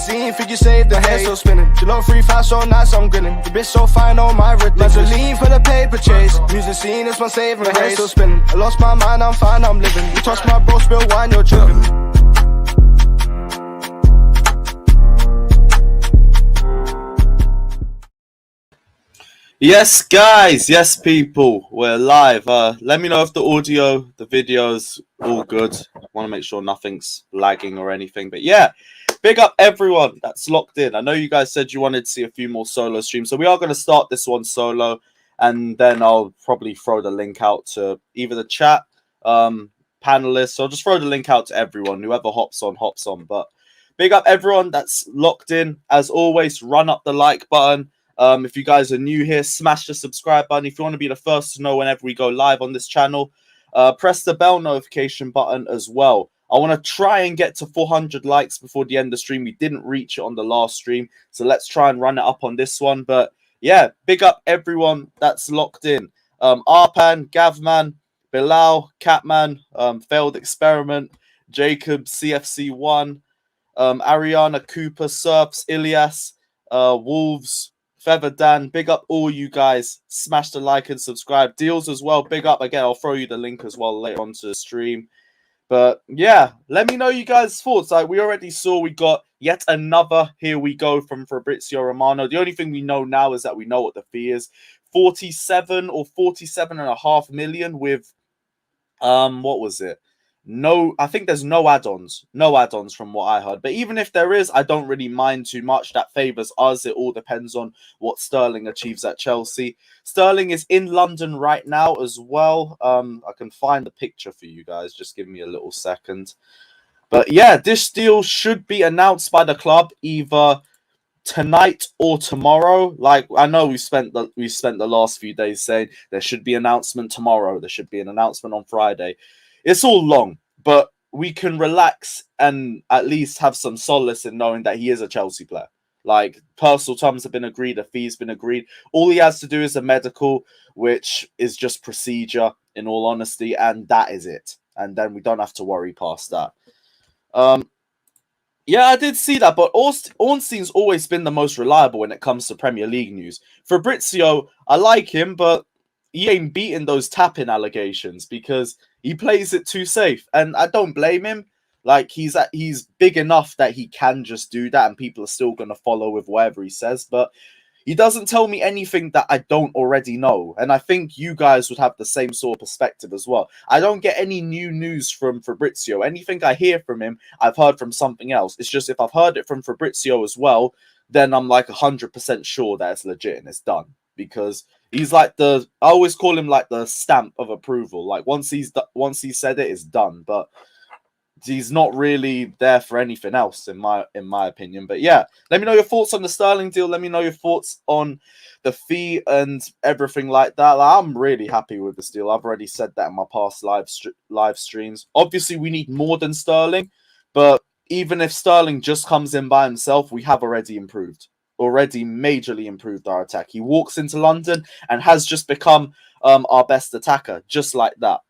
limousine, think you saved the head still spinning. She look 3 fast, so nice, I'm grinning. The bitch so fine, oh my ridiculous. Vaseline for the paper chase. Music scene is my saving grace. Still spinning. I lost my mind, I'm fine, I'm living. You touch my bro, spill wine, you're tripping. Yes, guys. Yes, people. We're live. Let me know if the audio, the video's all good. I want to make sure nothing's lagging or anything. But yeah, big up everyone that's locked in. I know you guys said you wanted to see a few more solo streams. So we are going to start this one solo. And then I'll probably throw the link out to either the chat, panelists. I'll just throw the link out to everyone. Whoever hops on, hops on. But big up everyone that's locked in. As always, run up the like button. If you guys are new here, smash the subscribe button. If you want to be the first to know whenever we go live on this channel, press the bell notification button as well. I want to try and get to 400 likes before the end of the stream. We didn't reach it on the last stream, so let's try and run it up on this one. But yeah, big up everyone that's locked in. Arpan, Gavman, Bilal, Catman, Failed Experiment, Jacob, CFC1, Ariana, Cooper, Serps, Ilias, Wolves, Feather Dan, big up all you guys. Smash the like and subscribe. Deals as well, big up. Again, I'll throw you the link as well later on to the stream. But yeah, let me know you guys' thoughts. Like we already saw, we got yet another here we go from Fabrizio Romano. The only thing we know now is that we know what the fee is. 47 or 47.5 million with what was it? No, I think there's no add-ons. No add-ons from what I heard. But even if there is, I don't really mind too much. That favours us. It all depends on what Sterling achieves at Chelsea. Sterling is in London right now as well. I can find the picture for you guys. Just give me a little second. But yeah, this deal should be announced by the club either tonight or tomorrow. Like I know we spent the last few days saying there should be an announcement tomorrow. There should be an announcement on Friday. It's all long, but we can relax and at least have some solace in knowing that he is a Chelsea player. Like, personal terms have been agreed, a fee's been agreed. All he has to do is a medical, which is just procedure, in all honesty, and that is it. And then we don't have to worry past that. Yeah, I did see that, but Ornstein's always been the most reliable when it comes to Premier League news. Fabrizio, I like him, but he ain't beating those tapping allegations because he plays it too safe. And I don't blame him. Like, he's big enough that he can just do that and people are still going to follow with whatever he says. But he doesn't tell me anything that I don't already know. And I think you guys would have the same sort of perspective as well. I don't get any new news from Fabrizio. Anything I hear from him, I've heard from something else. It's just if I've heard it from Fabrizio as well, then I'm like 100% sure that it's legit and it's done. Because he's like I always call him like the stamp of approval. Like once he said it, it's done. But he's not really there for anything else, in my opinion. But yeah, let me know your thoughts on the Sterling deal. Let me know your thoughts on the fee and everything like that. Like, I'm really happy with this deal. I've already said that in my past live streams. Obviously, we need more than Sterling, but even if Sterling just comes in by himself, we have already majorly improved our attack. He walks into London and has just become our best attacker, just like that.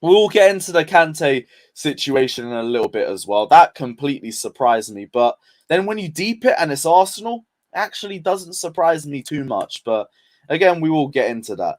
We'll get into the Kante situation in a little bit as well. That completely surprised me. But then when you deep it and it's Arsenal, it actually doesn't surprise me too much. But again, we will get into that.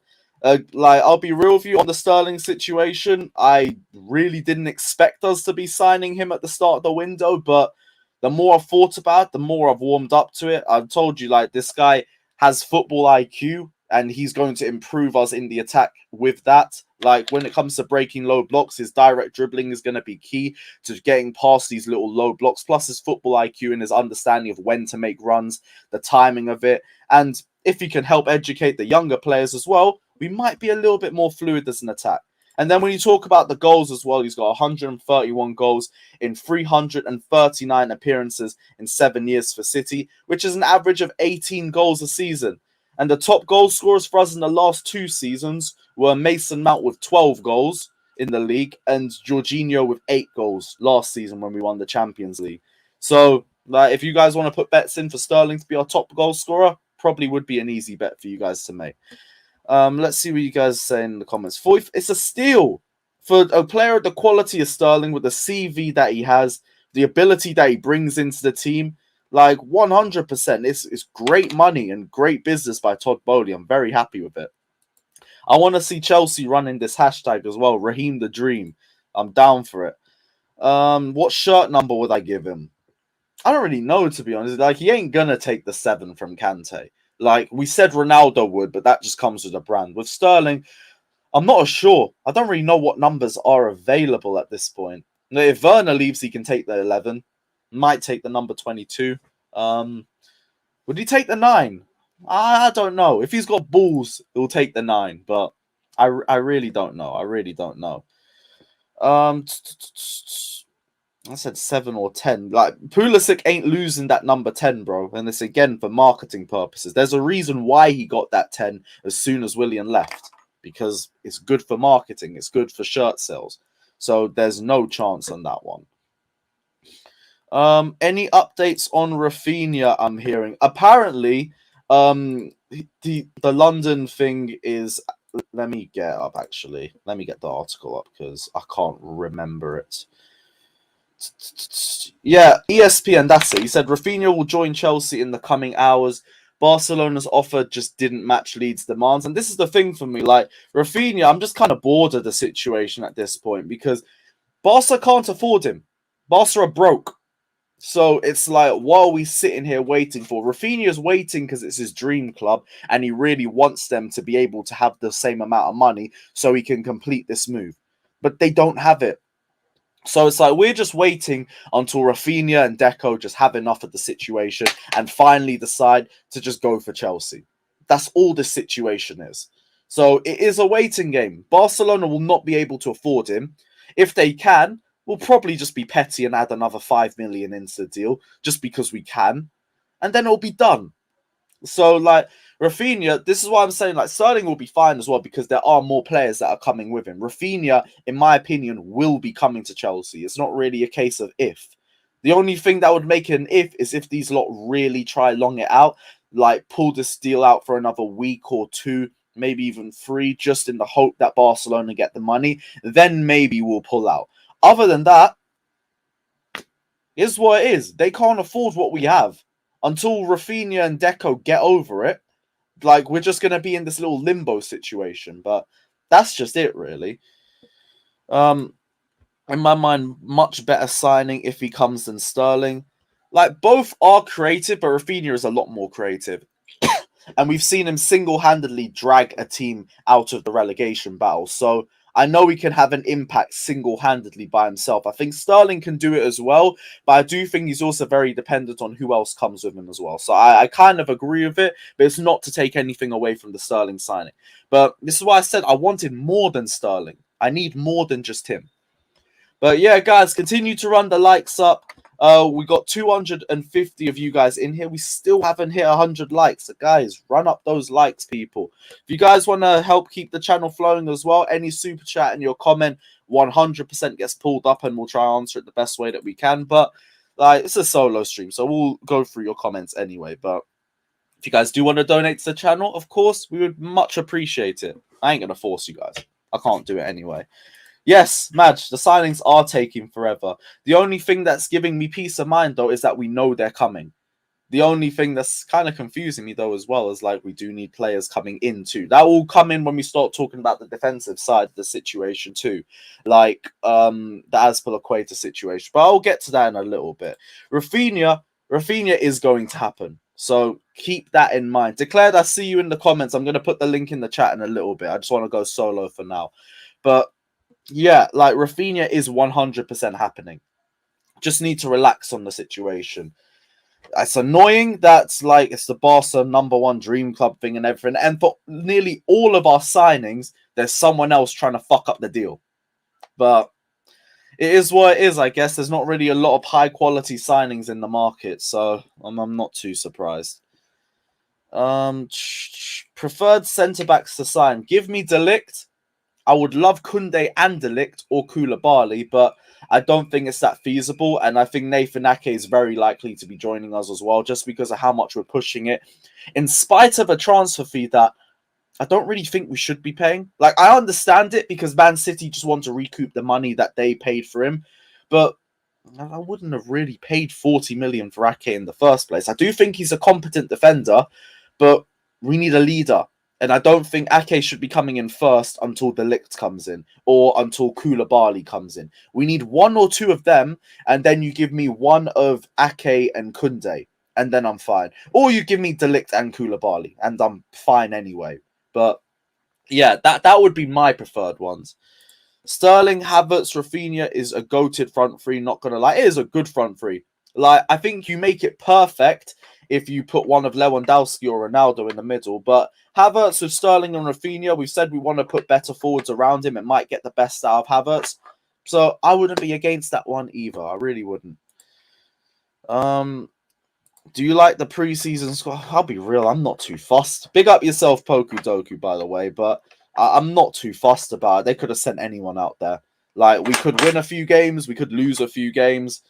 I'll be real with you on the Sterling situation. I really didn't expect us to be signing him at the start of the window. But the more I've thought about it, the more I've warmed up to it. I've told you, like, this guy has football IQ. And he's going to improve us in the attack with that. Like, when it comes to breaking low blocks, his direct dribbling is going to be key to getting past these little low blocks. Plus his football IQ and his understanding of when to make runs, the timing of it. And if he can help educate the younger players as well, we might be a little bit more fluid as an attack. And then when you talk about the goals as well, he's got 131 goals in 339 appearances in 7 years for City, which is an average of 18 goals a season. And the top goal scorers for us in the last 2 seasons were Mason Mount with 12 goals in the league and Jorginho with 8 goals last season when we won the Champions League. So, if you guys want to put bets in for Sterling to be our top goal scorer, probably would be an easy bet for you guys to make. Let's see what you guys say in the comments. It's a steal for a player of the quality of Sterling with the CV that he has, the ability that he brings into the team. Like 100%. It's great money and great business by Todd Bowley. I'm very happy with it. I want to see Chelsea running this hashtag as well. Raheem the Dream. I'm down for it. What shirt number would I give him? I don't really know, to be honest. Like, he ain't gonna take the 7 from Kante. Like, we said Ronaldo would, but that just comes with a brand. With Sterling, I'm not sure. I don't really know what numbers are available at this point. If Werner leaves, he can take the 11. Might take the number 22. Would he take the 9? I don't know. If he's got balls, he'll take the 9. But I really don't know. I really don't know. I said 7 or 10. Like, Pulisic ain't losing that number 10, bro. And it's again for marketing purposes. There's a reason why he got that 10 as soon as Willian left. Because it's good for marketing. It's good for shirt sales. So there's no chance on that one. Any updates on Rafinha? I'm hearing. Apparently, the London thing is. Let me get up. Actually, let me get the article up because I can't remember it. Yeah, ESPN. That's it. He said Rafinha will join Chelsea in the coming hours. Barcelona's offer just didn't match Leeds' demands. And this is the thing for me. Like, Rafinha, I'm just kind of bored of the situation at this point because Barca can't afford him. Barca are broke. So it's like, what are we sitting here waiting for? Rafinha's waiting because it's his dream club and he really wants them to be able to have the same amount of money so he can complete this move. But they don't have it. So it's like we're just waiting until Rafinha and Deco just have enough of the situation and finally decide to just go for Chelsea. That's all this situation is. So it is a waiting game. Barcelona will not be able to afford him. If they can, we'll probably just be petty and add another 5 million into the deal just because we can. And then it'll be done. So, like, Rafinha, this is why I'm saying, like, Sterling will be fine as well because there are more players that are coming with him. Rafinha, in my opinion, will be coming to Chelsea. It's not really a case of if. The only thing that would make it an if is if these lot really try long it out, like pull this deal out for another week or 2, maybe even 3, just in the hope that Barcelona get the money. Then maybe we'll pull out. Other than that, it's what it is. They can't afford what we have. Until Rafinha and Deco get over it, like, we're just going to be in this little limbo situation. But that's just it, really. In my mind, much better signing if he comes than Sterling. Like, both are creative, but Rafinha is a lot more creative. And we've seen him single-handedly drag a team out of the relegation battle. So I know he can have an impact single-handedly by himself. I think Sterling can do it as well, but I do think he's also very dependent on who else comes with him as well. So I kind of agree with it, but it's not to take anything away from the Sterling signing. But this is why I said I wanted more than Sterling. I need more than just him. But yeah, guys, continue to run the likes up. We got 250 of you guys in here. We still haven't hit 100 likes. So guys, run up those likes, people. If you guys want to help keep the channel flowing as well, any super chat and your comment 100% gets pulled up and we'll try and answer it the best way that we can. But like, it's a solo stream, so we'll go through your comments anyway. But if you guys do want to donate to the channel, of course, we would much appreciate it. I ain't going to force you guys. I can't do it anyway. Yes, Madge, the signings are taking forever. The only thing that's giving me peace of mind, though, is that we know they're coming. The only thing that's kind of confusing me, though, as well, is like we do need players coming in, too. That will come in when we start talking about the defensive side of the situation, too. Like the Azpilicueta situation. But I'll get to that in a little bit. Rafinha is going to happen. So keep that in mind. Declared, I see you in the comments. I'm going to put the link in the chat in a little bit. I just want to go solo for now. But yeah, like Rafinha is 100% happening. Just need to relax on the situation. It's annoying that like it's the Barca #1 dream club thing and everything. And for nearly all of our signings, there's someone else trying to fuck up the deal. But it is what it is, I guess. There's not really a lot of high quality signings in the market, so I'm not too surprised. Preferred centre backs to sign. Give me De Ligt. I would love Kunde and De Ligt or Koulibaly, but I don't think it's that feasible. And I think Nathan Ake is very likely to be joining us as well, just because of how much we're pushing it. In spite of a transfer fee that I don't really think we should be paying. Like, I understand it because Man City just want to recoup the money that they paid for him. But I wouldn't have really paid 40 million for Ake in the first place. I do think he's a competent defender, but we need a leader. And I don't think Ake should be coming in first until De Ligt comes in or until Koulibaly comes in. We need one or two of them, and then you give me one of Ake and Kunde, and then I'm fine. Or you give me De Ligt and Koulibaly, and I'm fine anyway. But yeah, that would be my preferred ones. Sterling, Havertz, Rafinha is a goated front three. Not gonna lie, it is a good front three. Like, I think you make it perfect if you put one of Lewandowski or Ronaldo in the middle. But Havertz with Sterling and Rafinha, we've said we want to put better forwards around him. It might get the best out of Havertz. So I wouldn't be against that one either. I really wouldn't. Do you like the preseason squad? I'll be real, I'm not too fussed. Big up yourself, Poku Doku, by the way, but I'm not too fussed about it. They could have sent anyone out there. Like, we could win a few games, we could lose a few games.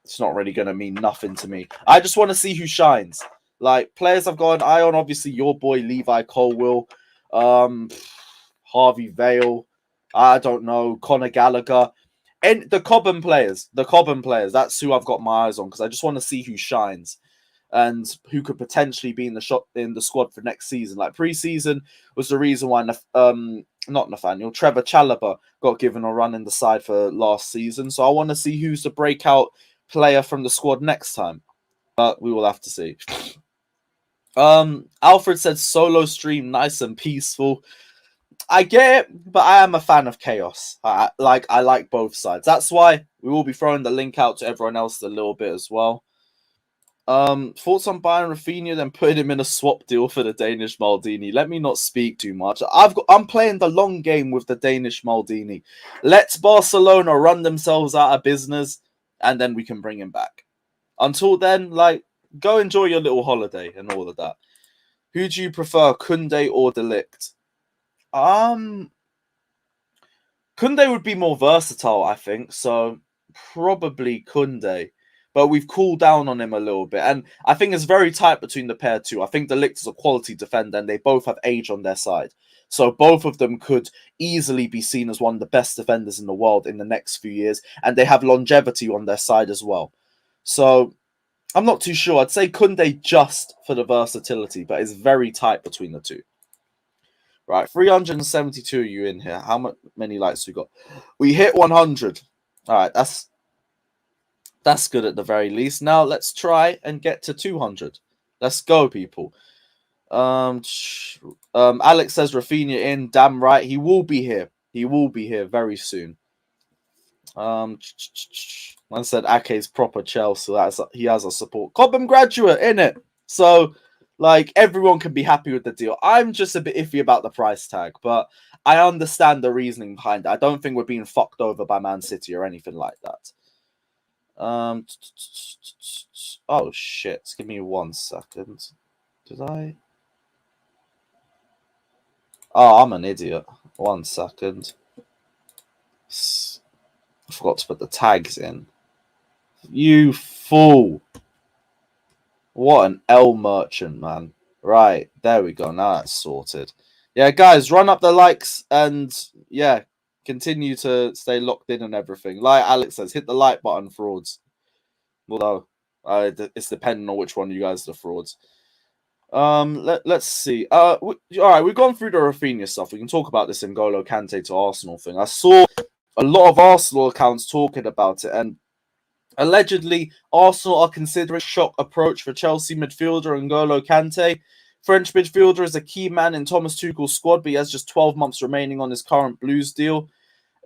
It's not really going to mean nothing to me. I just want to see who shines. Like, players I've got an eye on, obviously your boy Levi Colwill, Harvey Vale, I don't know, Conor Gallagher. And the Cobham players, that's who I've got my eyes on, because I just want to see who shines and who could potentially be in the squad for next season. Like, pre-season was the reason why Trevor Chalobah got given a run in the side for last season. So I want to see who's the breakout player from the squad next time. But we will have to see. Alfred said solo stream nice and peaceful. I get it, but I am a fan of chaos. I like both sides. That's why we will be throwing the link out to everyone else a little bit as well. Thoughts on buying Rafinha, then putting him in a swap deal for the Danish Maldini. Let me not speak too much. I'm playing the long game with the Danish Maldini. Let Barcelona run themselves out of business, and then we can bring him back. Until then, like, go enjoy your little holiday and all of that. Who do you prefer, Kunde or De Ligt? Kunde would be more versatile, I think. So probably Kunde. But we've cooled down on him a little bit. And I think it's very tight between the pair too. I think De Ligt is a quality defender and they both have age on their side. So both of them could easily be seen as one of the best defenders in the world in the next few years. And they have longevity on their side as well. So I'm not too sure. I'd say Kunde just for the versatility, but it's very tight between the two. Right, 372 you in here. How many likes we got? We hit 100. All right, that's good at the very least. Now let's try and get to 200. Let's go, people. Alex says Rafinha in. Damn right, he will be here. He will be here very soon. I said Ake's proper Chelsea. He has a support. Cobham graduate in it. So, like, everyone can be happy with the deal. I'm just a bit iffy about the price tag, but I understand the reasoning behind it. I don't think we're being fucked over by Man City or anything like that. Oh shit! Give me 1 second. Did I? Oh, I'm an idiot. 1 second. I forgot to put the tags in. You fool! What an L merchant, man. Right, there we go. Now that's sorted. Yeah, guys, run up the likes and yeah, continue to stay locked in and everything. Like Alex says, hit the like button, frauds. Although it's depending on which one of you guys are the frauds. Let's see. All right, we've gone through the Rafinha stuff. We can talk about this N'Golo Kante to Arsenal thing. I saw a lot of Arsenal accounts talking about it, and allegedly Arsenal are considering a shock approach for Chelsea midfielder N'Golo Kante. French midfielder is a key man in Thomas Tuchel's squad, but he has just 12 months remaining on his current Blues deal.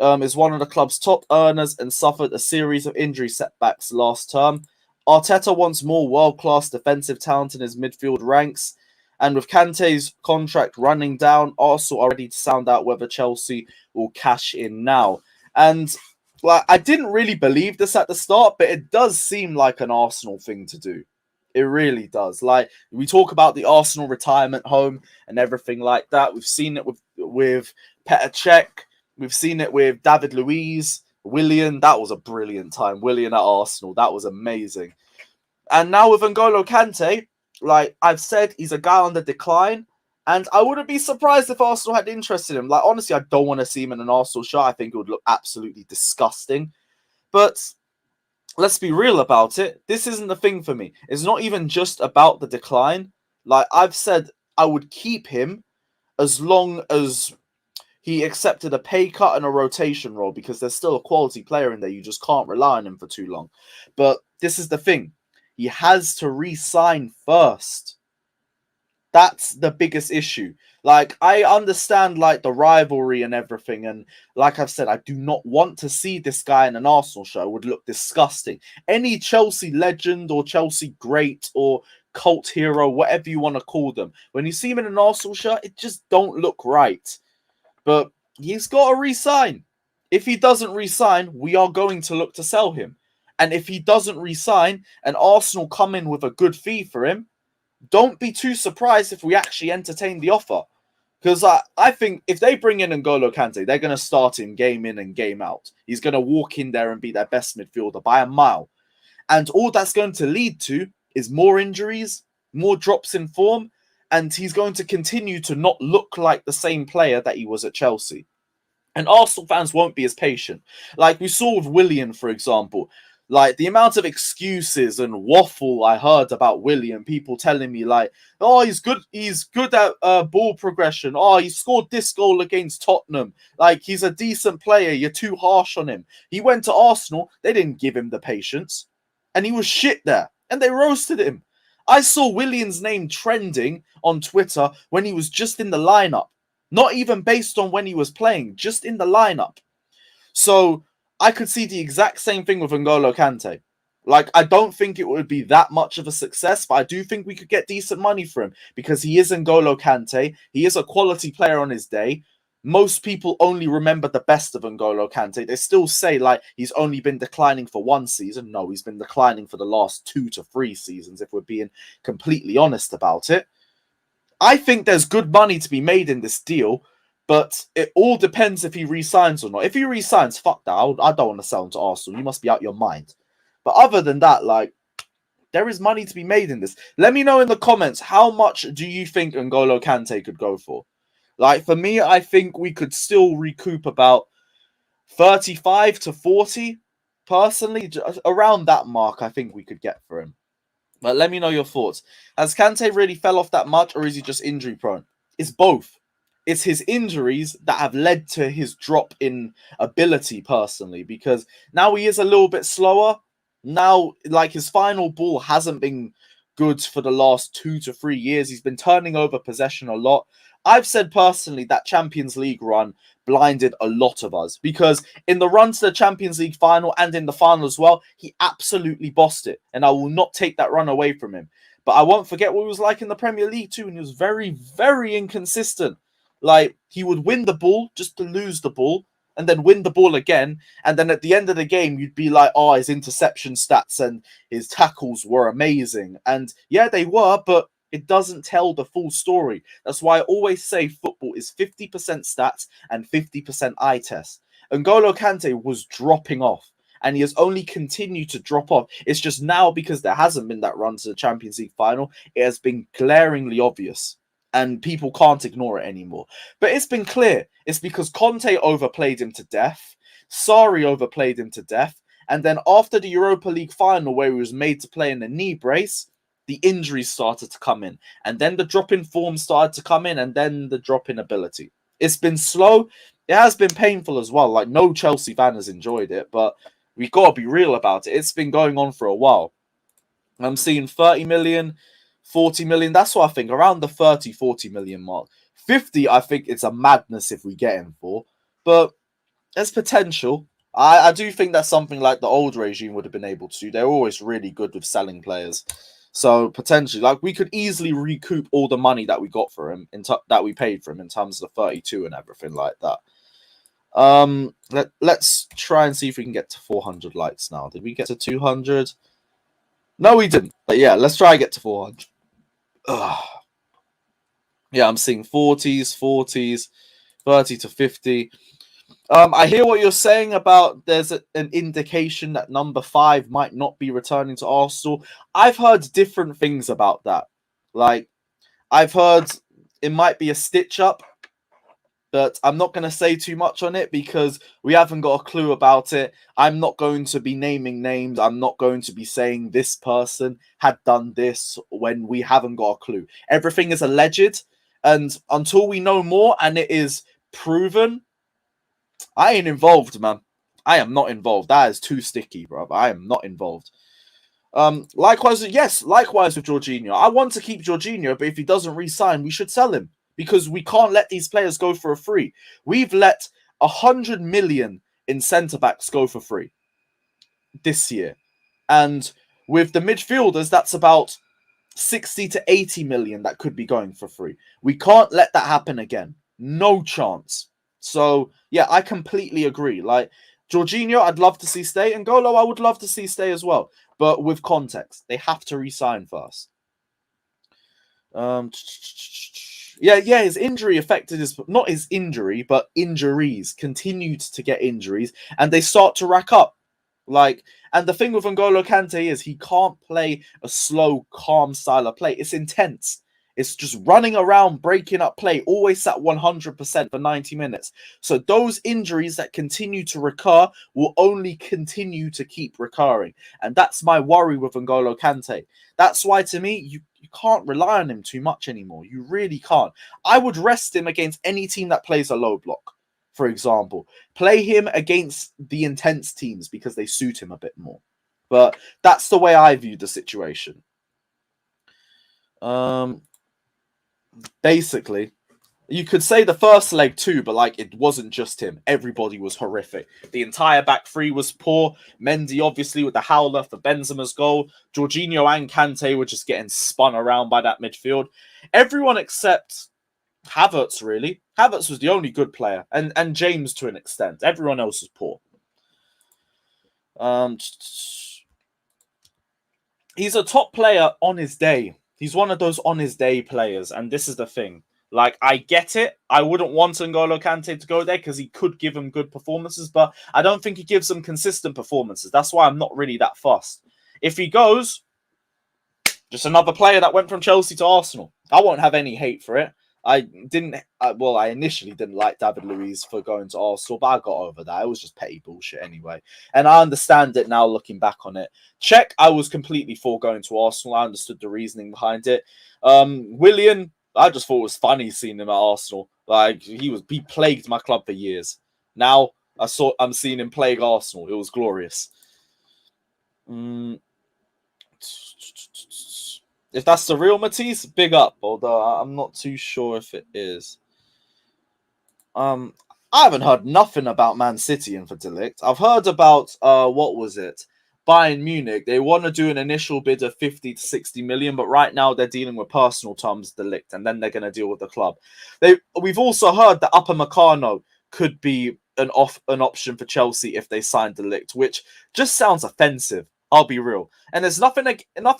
Is one of the club's top earners and suffered a series of injury setbacks last term. Arteta wants more world-class defensive talent in his midfield ranks, and with Kante's contract running down, Arsenal are ready to sound out whether Chelsea will cash in now. And like, I didn't really believe this at the start, but it does seem like an Arsenal thing to do. It really does. Like, we talk about the Arsenal retirement home and everything like that. We've seen it with Petr Cech. We've seen it with David Luiz, Willian. That was a brilliant time. Willian at Arsenal. That was amazing. And now with N'Golo Kante, like I've said, he's a guy on the decline. And I wouldn't be surprised if Arsenal had interest in him. Like, honestly, I don't want to see him in an Arsenal shirt. I think it would look absolutely disgusting. But let's be real about it. This isn't the thing for me. It's not even just about the decline. Like I've said, I would keep him as long as he accepted a pay cut and a rotation role because there's still a quality player in there. You just can't rely on him for too long. But this is the thing. He has to re-sign first. That's the biggest issue. Like, I understand, like, the rivalry and everything. And like I've said, I do not want to see this guy in an Arsenal show. It would look disgusting. Any Chelsea legend or Chelsea great or cult hero, whatever you want to call them, when you see him in an Arsenal shirt, it just don't look right. But he's got to resign. If he doesn't resign, we are going to look to sell him. And if he doesn't resign and Arsenal come in with a good fee for him, don't be too surprised if we actually entertain the offer. Because I think if they bring in N'Golo Kante, they're going to start him game in and game out. He's going to walk in there and be their best midfielder by a mile. And all that's going to lead to is more injuries, more drops in form, and he's going to continue to not look like the same player that he was at Chelsea. And Arsenal fans won't be as patient. Like we saw with Willian, for example. Like the amount of excuses and waffle I heard about Willian, people telling me like, oh, he's good at ball progression. Oh, he scored this goal against Tottenham. Like he's a decent player. You're too harsh on him. He went to Arsenal. They didn't give him the patience, and he was shit there, and they roasted him. I saw Willian's name trending on Twitter when he was just in the lineup. Not even based on when he was playing, just in the lineup. So I could see the exact same thing with N'Golo Kante. Like, I don't think it would be that much of a success, but I do think we could get decent money for him because he is N'Golo Kante. He is a quality player on his day. Most people only remember the best of N'Golo Kante. They still say, like, he's only been declining for one season. No, he's been declining for the last 2 to 3 seasons, if we're being completely honest about it. I think there's good money to be made in this deal, but it all depends if he resigns or not. If he resigns, fuck that. I don't want to sell him to Arsenal. You must be out your mind. But other than that, like, there is money to be made in this. Let me know in the comments, how much do you think N'Golo Kante could go for? Like, for me, I think we could still recoup about 35 to 40, personally. Around that mark, I think we could get for him. But let me know your thoughts. Has Kante really fell off that much, or is he just injury prone? It's both. It's his injuries that have led to his drop in ability, personally, because now he is a little bit slower. Now, like, his final ball hasn't been good for the last 2 to 3 years. He's been turning over possession a lot. I've said personally that Champions League run blinded a lot of us because in the run to the Champions League final and in the final as well, he absolutely bossed it. And I will not take that run away from him. But I won't forget what he was like in the Premier League too. And he was very, very inconsistent. Like, he would win the ball just to lose the ball and then win the ball again. And then at the end of the game, you'd be like, oh, his interception stats and his tackles were amazing. And yeah, they were, but it doesn't tell the full story. That's why I always say football is 50% stats and 50% eye test. N'Golo Kante was dropping off, and he has only continued to drop off. It's just now, because there hasn't been that run to the Champions League final, it has been glaringly obvious, and people can't ignore it anymore. But it's been clear. It's because Kante overplayed him to death, Sarri overplayed him to death, and then after the Europa League final, where he was made to play in a knee brace, the injuries started to come in, and then the drop in form started to come in, and then the drop in ability. It's been slow. It has been painful as well. Like, no Chelsea fan has enjoyed it, but we got to be real about it. It's been going on for a while. I'm seeing 30 million, 40 million. That's what I think, around the 30, 40 million mark. 50, I think it's a madness if we get him for, but there's potential. I do think that's something like the old regime would have been able to do. They're always really good with selling players. So potentially, like, we could easily recoup all the money that we got for him, that we paid for him in terms of the 32 and everything like that. Let's try and see if we can get to 400 likes now. Did we get to 200? No, we didn't. But yeah, let's try and get to 400. Ugh. Yeah, I'm seeing 40s, 30 to 50. I hear what you're saying about there's an indication that number 5 might not be returning to Arsenal. I've heard different things about that. Like, I've heard it might be a stitch up, but I'm not going to say too much on it because we haven't got a clue about it. I'm not going to be naming names. I'm not going to be saying this person had done this when we haven't got a clue. Everything is alleged, and until we know more and it is proven, I ain't involved, man. I am not involved. That is too sticky, bro. I am not involved. Likewise with Jorginho. I want to keep Jorginho, but if he doesn't re-sign, we should sell him because we can't let these players go for a free. We've let 100 million in centre backs go for free this year, and with the midfielders, that's about 60 to 80 million that could be going for free. We can't let that happen again. No chance. So yeah, I completely agree. Like Jorginho, I'd love to see stay, and Golo, I would love to see stay as well. But with context, they have to re-sign first. His injury affected not his injury, but injuries continued to get injuries, and they start to rack up. And the thing with N'Golo Kante is he can't play a slow, calm style of play. It's intense. It's just running around, breaking up play, always at 100% for 90 minutes. So those injuries that continue to recur will only continue to keep recurring. And that's my worry with N'Golo Kante. That's why, to me, you can't rely on him too much anymore. You really can't. I would rest him against any team that plays a low block, for example. Play him against the intense teams because they suit him a bit more. But that's the way I view the situation. Basically, you could say the first leg too, but it wasn't just him. Everybody was horrific. The entire back three was poor. Mendy, obviously, with the howler for Benzema's goal. Jorginho and Kante were just getting spun around by that midfield. Everyone except Havertz, really. Havertz was the only good player, and James to an extent. Everyone else was poor. He's a top player on his day. He's one of those on his day players, and this is the thing. I get it. I wouldn't want N'Golo Kante to go there because he could give him good performances, but I don't think he gives them consistent performances. That's why I'm not really that fussed. If he goes, just another player that went from Chelsea to Arsenal. I won't have any hate for it. I initially didn't like David Luiz for going to Arsenal, but I got over that. It was just petty bullshit anyway. And I understand it now looking back on it. Cech, I was completely for going to Arsenal. I understood the reasoning behind it. Willian, I just thought it was funny seeing him at Arsenal. He plagued my club for years. Now I'm seeing him plague Arsenal. It was glorious. If that's the real Matisse, big up. Although I'm not too sure if it is. I haven't heard nothing about Man City and for De Ligt. I've heard about what was it? Bayern Munich. They want to do an initial bid of 50 to 60 million, but right now they're dealing with personal terms, De Ligt, and then they're going to deal with the club. We've also heard that Upamecano could be an option for Chelsea if they sign De Ligt, which just sounds offensive. I'll be real. And there's nothing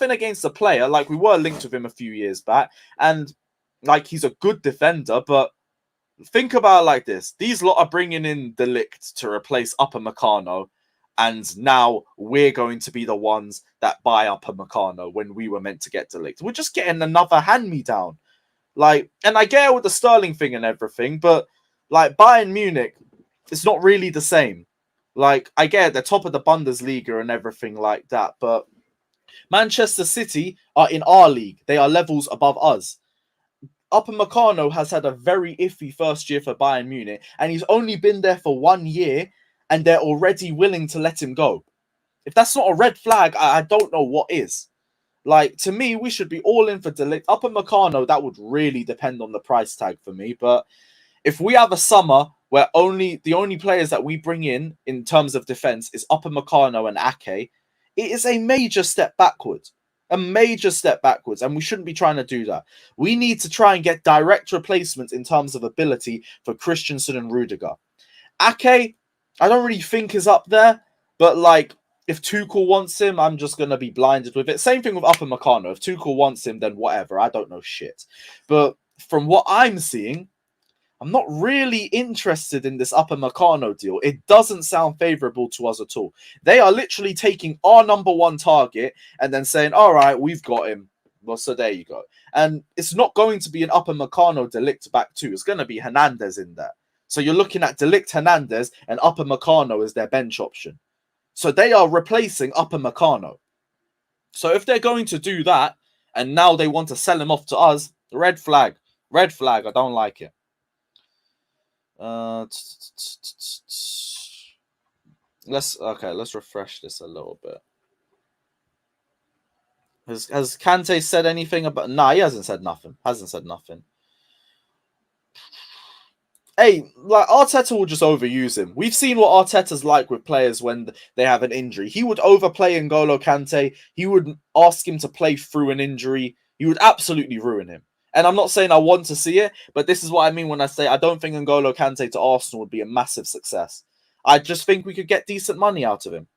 against the player. We were linked with him a few years back. And, he's a good defender. But think about it like this. These lot are bringing in De Ligt to replace Upamecano. And now we're going to be the ones that buy Upamecano when we were meant to get De Ligt. We're just getting another hand-me-down. And I get it with the Sterling thing and everything. But, Bayern Munich, it's not really the same. I get it, they're top of the Bundesliga and everything like that, but Manchester City are in our league. They are levels above us. Upamecano has had a very iffy first year for Bayern Munich, and he's only been there for 1 year, and they're already willing to let him go. If that's not a red flag, I don't know what is. To me, we should be all in for De Ligt. Upamecano, that would really depend on the price tag for me, but if we have a summer where the only players that we bring in terms of defense is Upamecano and Ake, it is a major step backwards. A major step backwards, and we shouldn't be trying to do that. We need to try and get direct replacements in terms of ability for Christensen and Rudiger. Ake, I don't really think is up there, but if Tuchel wants him, I'm just going to be blinded with it. Same thing with Upamecano. If Tuchel wants him, then whatever. I don't know shit. But from what I'm seeing, I'm not really interested in this Upamecano deal. It doesn't sound favourable to us at all. They are literally taking our number one target and then saying, all right, we've got him. Well, so there you go. And it's not going to be an Upamecano De Ligt back too. It's going to be Hernandez in there. So you're looking at De Ligt, Hernandez, and Upamecano as their bench option. So they are replacing Upamecano. So if they're going to do that, and now they want to sell him off to us, red flag. Red flag. I don't like it. Let's refresh this a little bit. Has Kante said anything about... Nah, he hasn't said nothing. Hey, like, Arteta will just overuse him. We've seen what Arteta's like with players when they have an injury. He would overplay N'Golo Kante. He would ask him to play through an injury. He would absolutely ruin him. And I'm not saying I want to see it, but this is what I mean when I say I don't think N'Golo Kante to Arsenal would be a massive success. I just think we could get decent money out of him.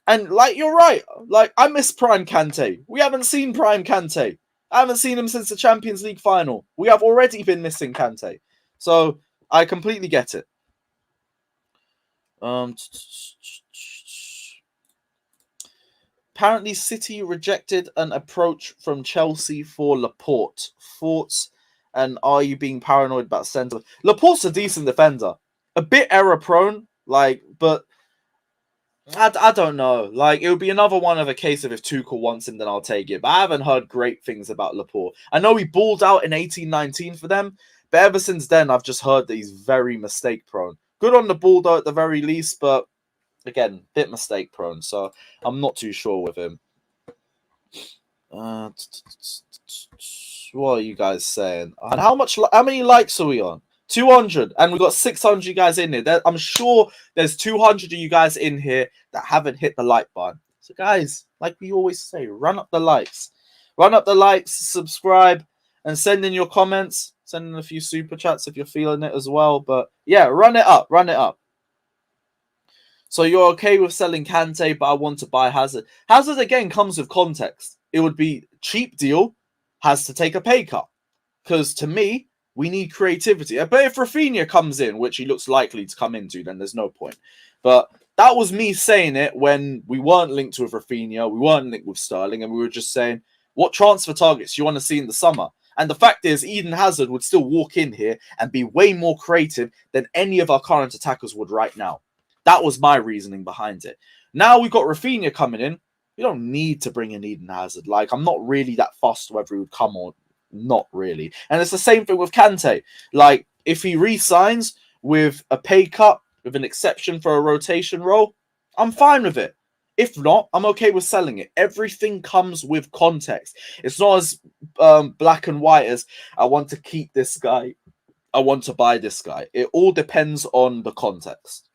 And, like, you're right. Like, I miss Prime Kante. We haven't seen Prime Kante. I haven't seen him since the Champions League final. We have already been missing Kante. So I completely get it. Apparently, City rejected an approach from Chelsea for Laporte. Thoughts? And are you being paranoid about centre? Laporte's a decent defender. A bit error-prone, like, but I don't know. Like, it would be another one of a case of if Tuchel wants him, then I'll take it. But I haven't heard great things about Laporte. I know he balled out in 18-19 for them, but ever since then, I've just heard that he's very mistake-prone. Good on the ball, though, at the very least, but again, bit mistake-prone, so I'm not too sure with him. What are you guys saying? And how many likes are we on? 200, and we've got 600 guys in here. I'm sure there's 200 of you guys in here that haven't hit the like button. So, guys, like we always say, run up the likes. Run up the likes, subscribe, and send in your comments. Send in a few super chats if you're feeling it as well. But, yeah, run it up. Run it up. So you're okay with selling Kante, but I want to buy Hazard. Hazard, again, comes with context. It would be cheap deal, has to take a pay cut. Because to me, we need creativity. But if Rafinha comes in, which he looks likely to come into, then there's no point. But that was me saying it when we weren't linked with Rafinha, we weren't linked with Sterling, and we were just saying, what transfer targets you want to see in the summer? And the fact is, Eden Hazard would still walk in here and be way more creative than any of our current attackers would right now. That was my reasoning behind it. Now we've got Rafinha coming in. We don't need to bring in Eden Hazard. Like, I'm not really that fussed whether he would come or not really. And it's the same thing with Kante. Like, if he re-signs with a pay cut, with an exception for a rotation role, I'm fine with it. If not, I'm okay with selling it. Everything comes with context. It's not as black and white as I want to keep this guy, I want to buy this guy. It all depends on the context.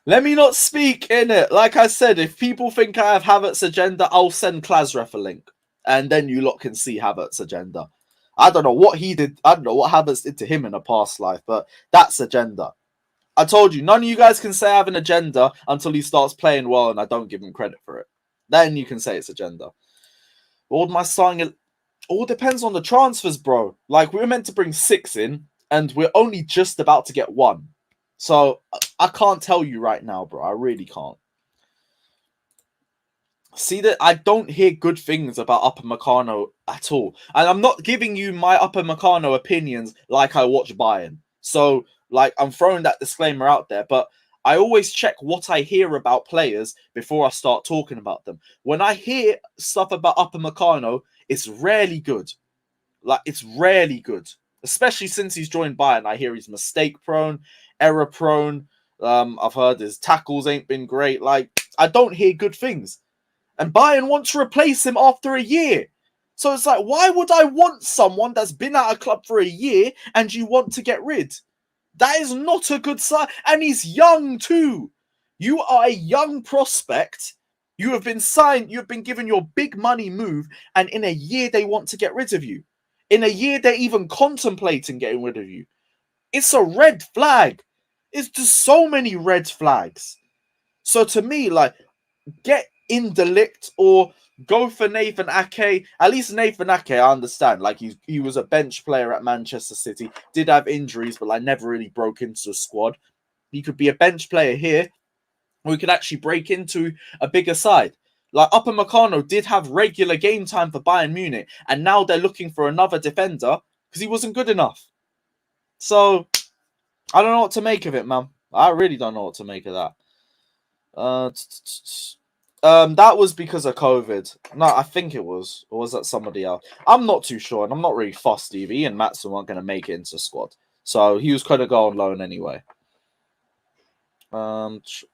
Let me not speak in it. Like I said, if people think I have Havertz's agenda, I'll send Klasref a link. And then you lot can see Havertz's agenda. I don't know what he did. I don't know what Havertz did to him in a past life, but that's agenda. I told you, none of you guys can say I have an agenda until he starts playing well and I don't give him credit for it. Then you can say it's agenda. All my starting... All depends on the transfers, bro. Like, we were meant to bring 6 in, and we're only just about to get 1. So, I can't tell you right now, bro. I really can't. See that I don't hear good things about Upamecano at all. And I'm not giving you my Upamecano opinions like I watch Bayern. So, like, I'm throwing that disclaimer out there. But I always check what I hear about players before I start talking about them. When I hear stuff about Upamecano, it's rarely good. Like, it's rarely good. Especially since he's joined Bayern. I hear he's mistake-prone, error-prone. I've heard his tackles ain't been great. Like, I don't hear good things. And Bayern want to replace him after a year. So it's like, why would I want someone that's been at a club for a year and you want to get rid? That is not a good sign. And he's young too. You are a young prospect. You have been signed. You have been given your big money move. And in a year, they want to get rid of you. In a year, they're even contemplating getting rid of you. It's a red flag. It's just so many red flags. So to me, like, get in De Ligt or go for Nathan Ake. At least Nathan Ake, I understand. Like, he was a bench player at Manchester City. Did have injuries, but like never really broke into a squad. He could be a bench player here. Or he could actually break into a bigger side. Like, Upamecano did have regular game time for Bayern Munich, and now they're looking for another defender because he wasn't good enough. So, I don't know what to make of it, man. I really don't know what to make of that. That was because of COVID. No, I think it was. Or was that somebody else? I'm not too sure, and I'm not really fussed either. He and Maatsen weren't going to make it into the squad. So, he was going to go on loan anyway.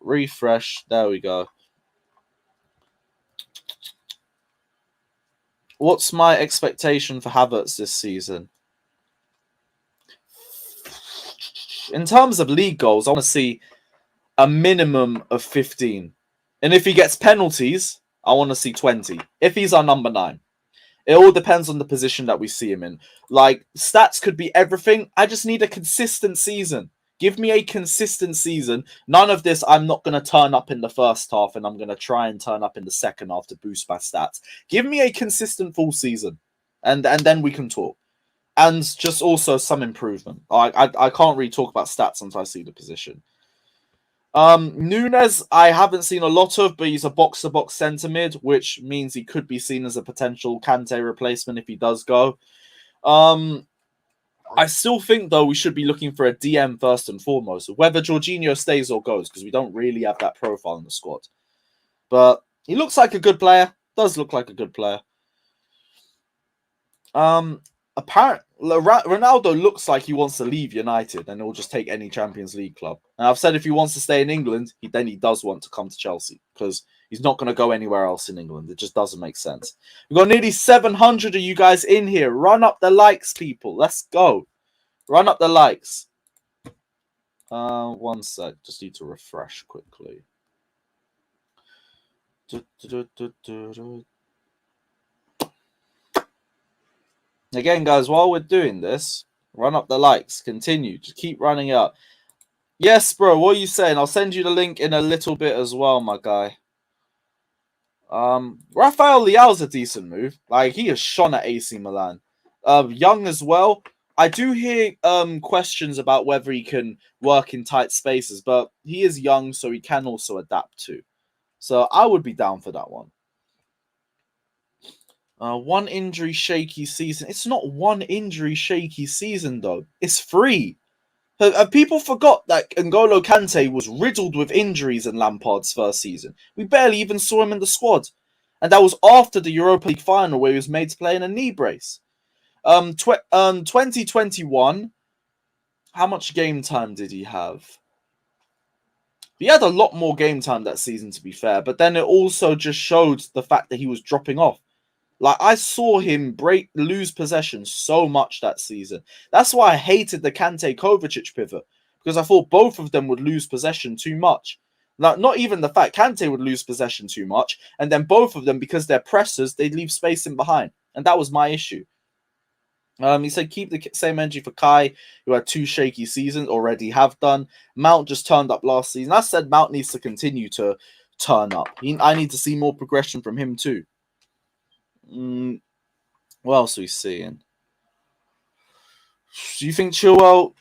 Refresh. There we go. What's my expectation for Havertz this season? In terms of league goals, I want to see a minimum of 15. And if he gets penalties, I want to see 20. If he's our number 9. It all depends on the position that we see him in. Like, stats could be everything. I just need a consistent season. Give me a consistent season. None of this, I'm not going to turn up in the first half and I'm going to try and turn up in the second half to boost my stats. Give me a consistent full season. And then we can talk. And just also some improvement. I can't really talk about stats until I see the position. Nunes, I haven't seen a lot of, but he's a box-to-box centre mid, which means he could be seen as a potential Kante replacement if he does go. I still think, though, we should be looking for a DM first and foremost, whether Jorginho stays or goes, because we don't really have that profile in the squad. But he looks like a good player. Does look like a good player. Apparently, Ronaldo looks like he wants to leave United and he'll just take any Champions League club. And I've said if he wants to stay in England, then he does want to come to Chelsea because he's not going to go anywhere else in England. It just doesn't make sense. We've got nearly 700 of you guys in here. Run up the likes, people. Let's go. Run up the likes. One sec. Just need to refresh quickly. Again, guys, while we're doing this, run up the likes. Continue. Just keep running up. Yes, bro. What are you saying? I'll send you the link in a little bit as well, my guy. Rafael Leao's a decent move. Like, he has shone at AC Milan. Young as well. I do hear questions about whether he can work in tight spaces, but he is young, so he can also adapt too. So I would be down for that one. One injury shaky season. It's not one injury shaky season, though. It's 3. People forgot that N'Golo Kante was riddled with injuries in Lampard's first season. We barely even saw him in the squad. And that was after the Europa League final where he was made to play in a knee brace. 2021, how much game time did he have? He had a lot more game time that season, to be fair. But then it also just showed the fact that he was dropping off. Like, I saw him lose possession so much that season. That's why I hated the Kante-Kovacic pivot. Because I thought both of them would lose possession too much. Like, not even the fact Kante would lose possession too much. And then both of them, because they're pressers, they'd leave space in behind. And that was my issue. He said keep the same energy for Kai, who had 2 shaky seasons, already have done. Mount just turned up last season. I said Mount needs to continue to turn up. I need to see more progression from him too. What else are we seeing? Do you think Chilwell?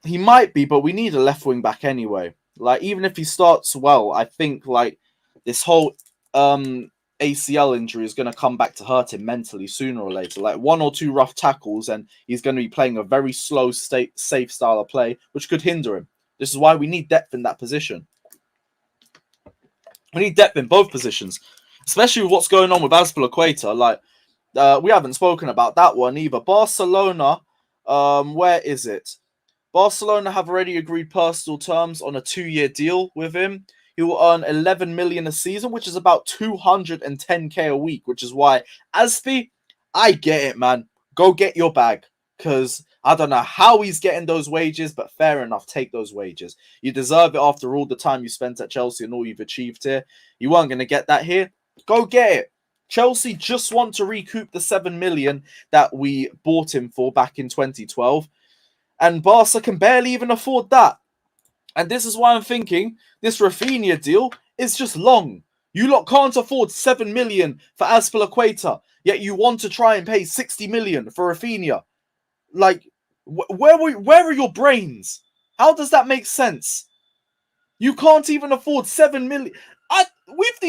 He might be, but we need a left wing back anyway. Like, even if he starts well, I think like this whole ACL injury is going to come back to hurt him mentally sooner or later. Like 1 or 2 rough tackles, and he's going to be playing a very slow, safe style of play, which could hinder him. This is why we need depth in that position. We need depth in both positions, especially with what's going on with Azpilicueta. Like, we haven't spoken about that one either. Barcelona, where is it? Barcelona have already agreed personal terms on a 2-year deal with him. He will earn 11 million a season, which is about 210k a week, which is why Azpi, I get it, man. Go get your bag. Because I don't know how he's getting those wages, but fair enough, take those wages. You deserve it after all the time you spent at Chelsea and all you've achieved here. You weren't going to get that here. Go get it. Chelsea just want to recoup the 7 million that we bought him for back in 2012. And Barca can barely even afford that. And this is why I'm thinking this Rafinha deal is just long. You lot can't afford 7 million for Azpilicueta, yet you want to try and pay 60 million for Rafinha. Like, where are your brains? How does that make sense? You can't even afford 7 million. With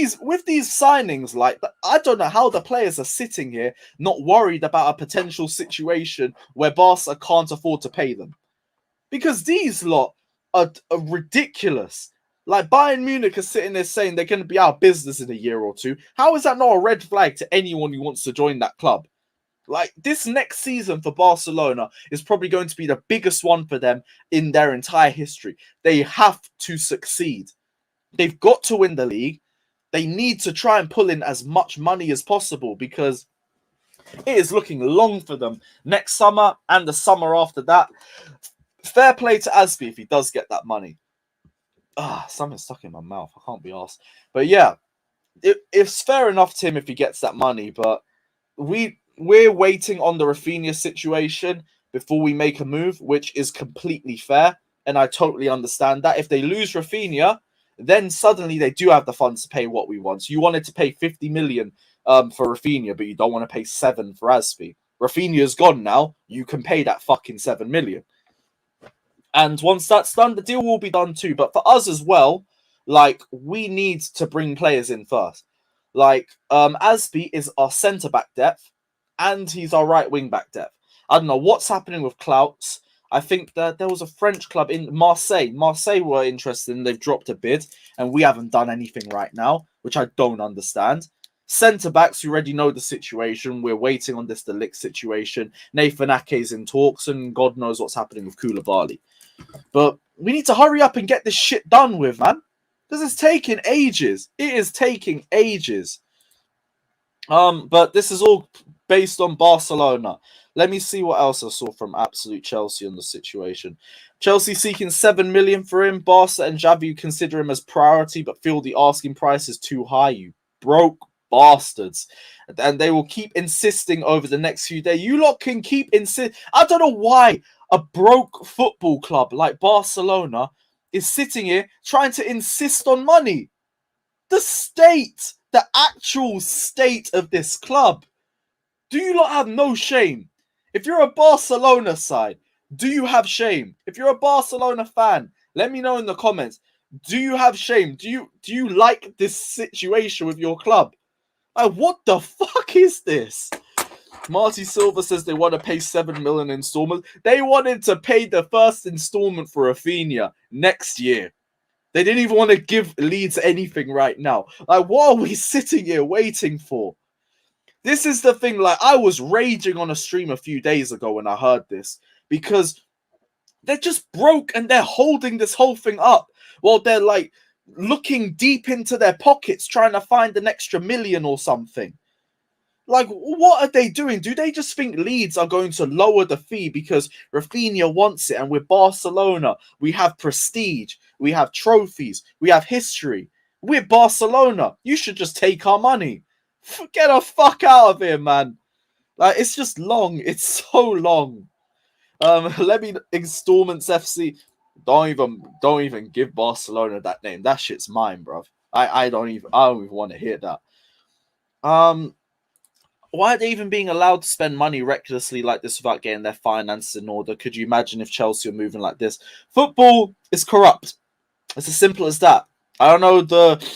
these signings, like, I don't know how the players are sitting here not worried about a potential situation where Barca can't afford to pay them, because these lot are ridiculous. Like, Bayern Munich are sitting there saying they're going to be out of business in a year or two. How is that not a red flag to anyone who wants to join that club? Like, this next season for Barcelona is probably going to be the biggest one for them in their entire history. They have to succeed. They've got to win the league. They need to try and pull in as much money as possible, because it is looking long for them next summer and the summer after that. Fair play to Azpi if he does get that money. Something's stuck in my mouth. I can't be arsed. But yeah, it's fair enough to him if he gets that money, but we're waiting on the Rafinha situation before we make a move, which is completely fair, and I totally understand that. If they lose Rafinha, then suddenly they do have the funds to pay what we want. So you wanted to pay 50 million for Rafinha, but you don't want to pay 7 for Azpi. Rafinha's gone now. You can pay that fucking 7 million. And once that's done, the deal will be done too. But for us as well, like, we need to bring players in first. Like, Azpi is our centre-back depth, and he's our right wing-back depth. I don't know what's happening with Clouts. I think that there was a French club in Marseille. Marseille were interested, and they've dropped a bid, and we haven't done anything right now, which I don't understand. Centre-backs, you already know the situation. We're waiting on this Delict situation. Nathan Ake's in talks, and God knows what's happening with Koulibaly. But we need to hurry up and get this shit done with, man. Because it's taking ages. It is taking ages. But this is all based on Barcelona. Let me see what else I saw from Absolute Chelsea on the situation. Chelsea seeking 7 million for him. Barca and Xavi consider him as priority, but feel the asking price is too high. You broke bastards. And they will keep insisting over the next few days. You lot can keep insisting. I don't know why a broke football club like Barcelona is sitting here trying to insist on money. The actual state of this club. Do you lot have no shame? If you're a Barcelona side, do you have shame? If you're a Barcelona fan, let me know in the comments. Do you have shame? Do you like this situation with your club? Like, what the fuck is this? Marty Silva says they want to pay 7 million installments. They wanted to pay the first installment for Rafinha next year. They didn't even want to give Leeds anything right now. Like, what are we sitting here waiting for? This is the thing. Like, I was raging on a stream a few days ago when I heard this, because they're just broke and they're holding this whole thing up while they're like looking deep into their pockets trying to find an extra million or something. Like, what are they doing? Do they just think Leeds are going to lower the fee because Rafinha wants it? And with Barcelona, we have prestige, we have trophies, we have history. We're Barcelona. You should just take our money. Get the fuck out of here, man. Like, it's just long. It's so long. Let me installments FC. Don't even give Barcelona that name. That shit's mine, bruv. I don't even want to hear that. Why are they even being allowed to spend money recklessly like this without getting their finances in order? Could you imagine if Chelsea are moving like this? Football is corrupt. It's as simple as that. I don't know the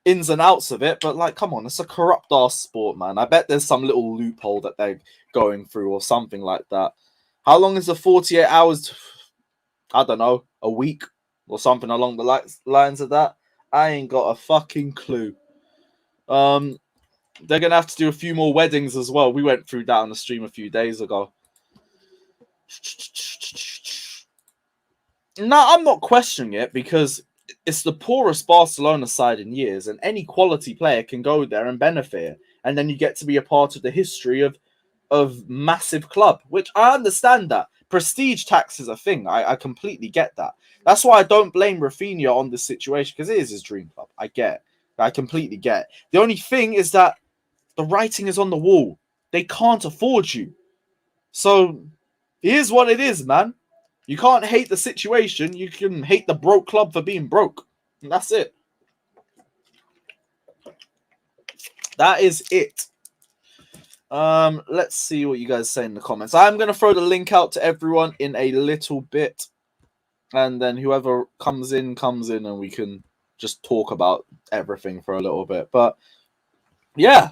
ins and outs of it, but like, come on, it's a corrupt ass sport, man. I bet there's some little loophole that they're going through or something like that. How long is the 48 hours? I don't know, a week or something along the lines of that. I ain't got a fucking clue. They're going to have to do a few more weddings as well. We went through that on the stream a few days ago. No, I'm not questioning it, because it's the poorest Barcelona side in years, and any quality player can go there and benefit. And then you get to be a part of the history of massive club, which I understand that. Prestige tax is a thing. I completely get that. That's why I don't blame Rafinha on this situation, because it is his dream club. I get it. I completely get it. The only thing is that the writing is on the wall. They can't afford you. So here's what it is, man. You can't hate the situation. You can hate the broke club for being broke. And that's it. That is it. Let's see what you guys say in the comments. I'm going to throw the link out to everyone in a little bit. And then whoever comes in, and we can just talk about everything for a little bit. But yeah,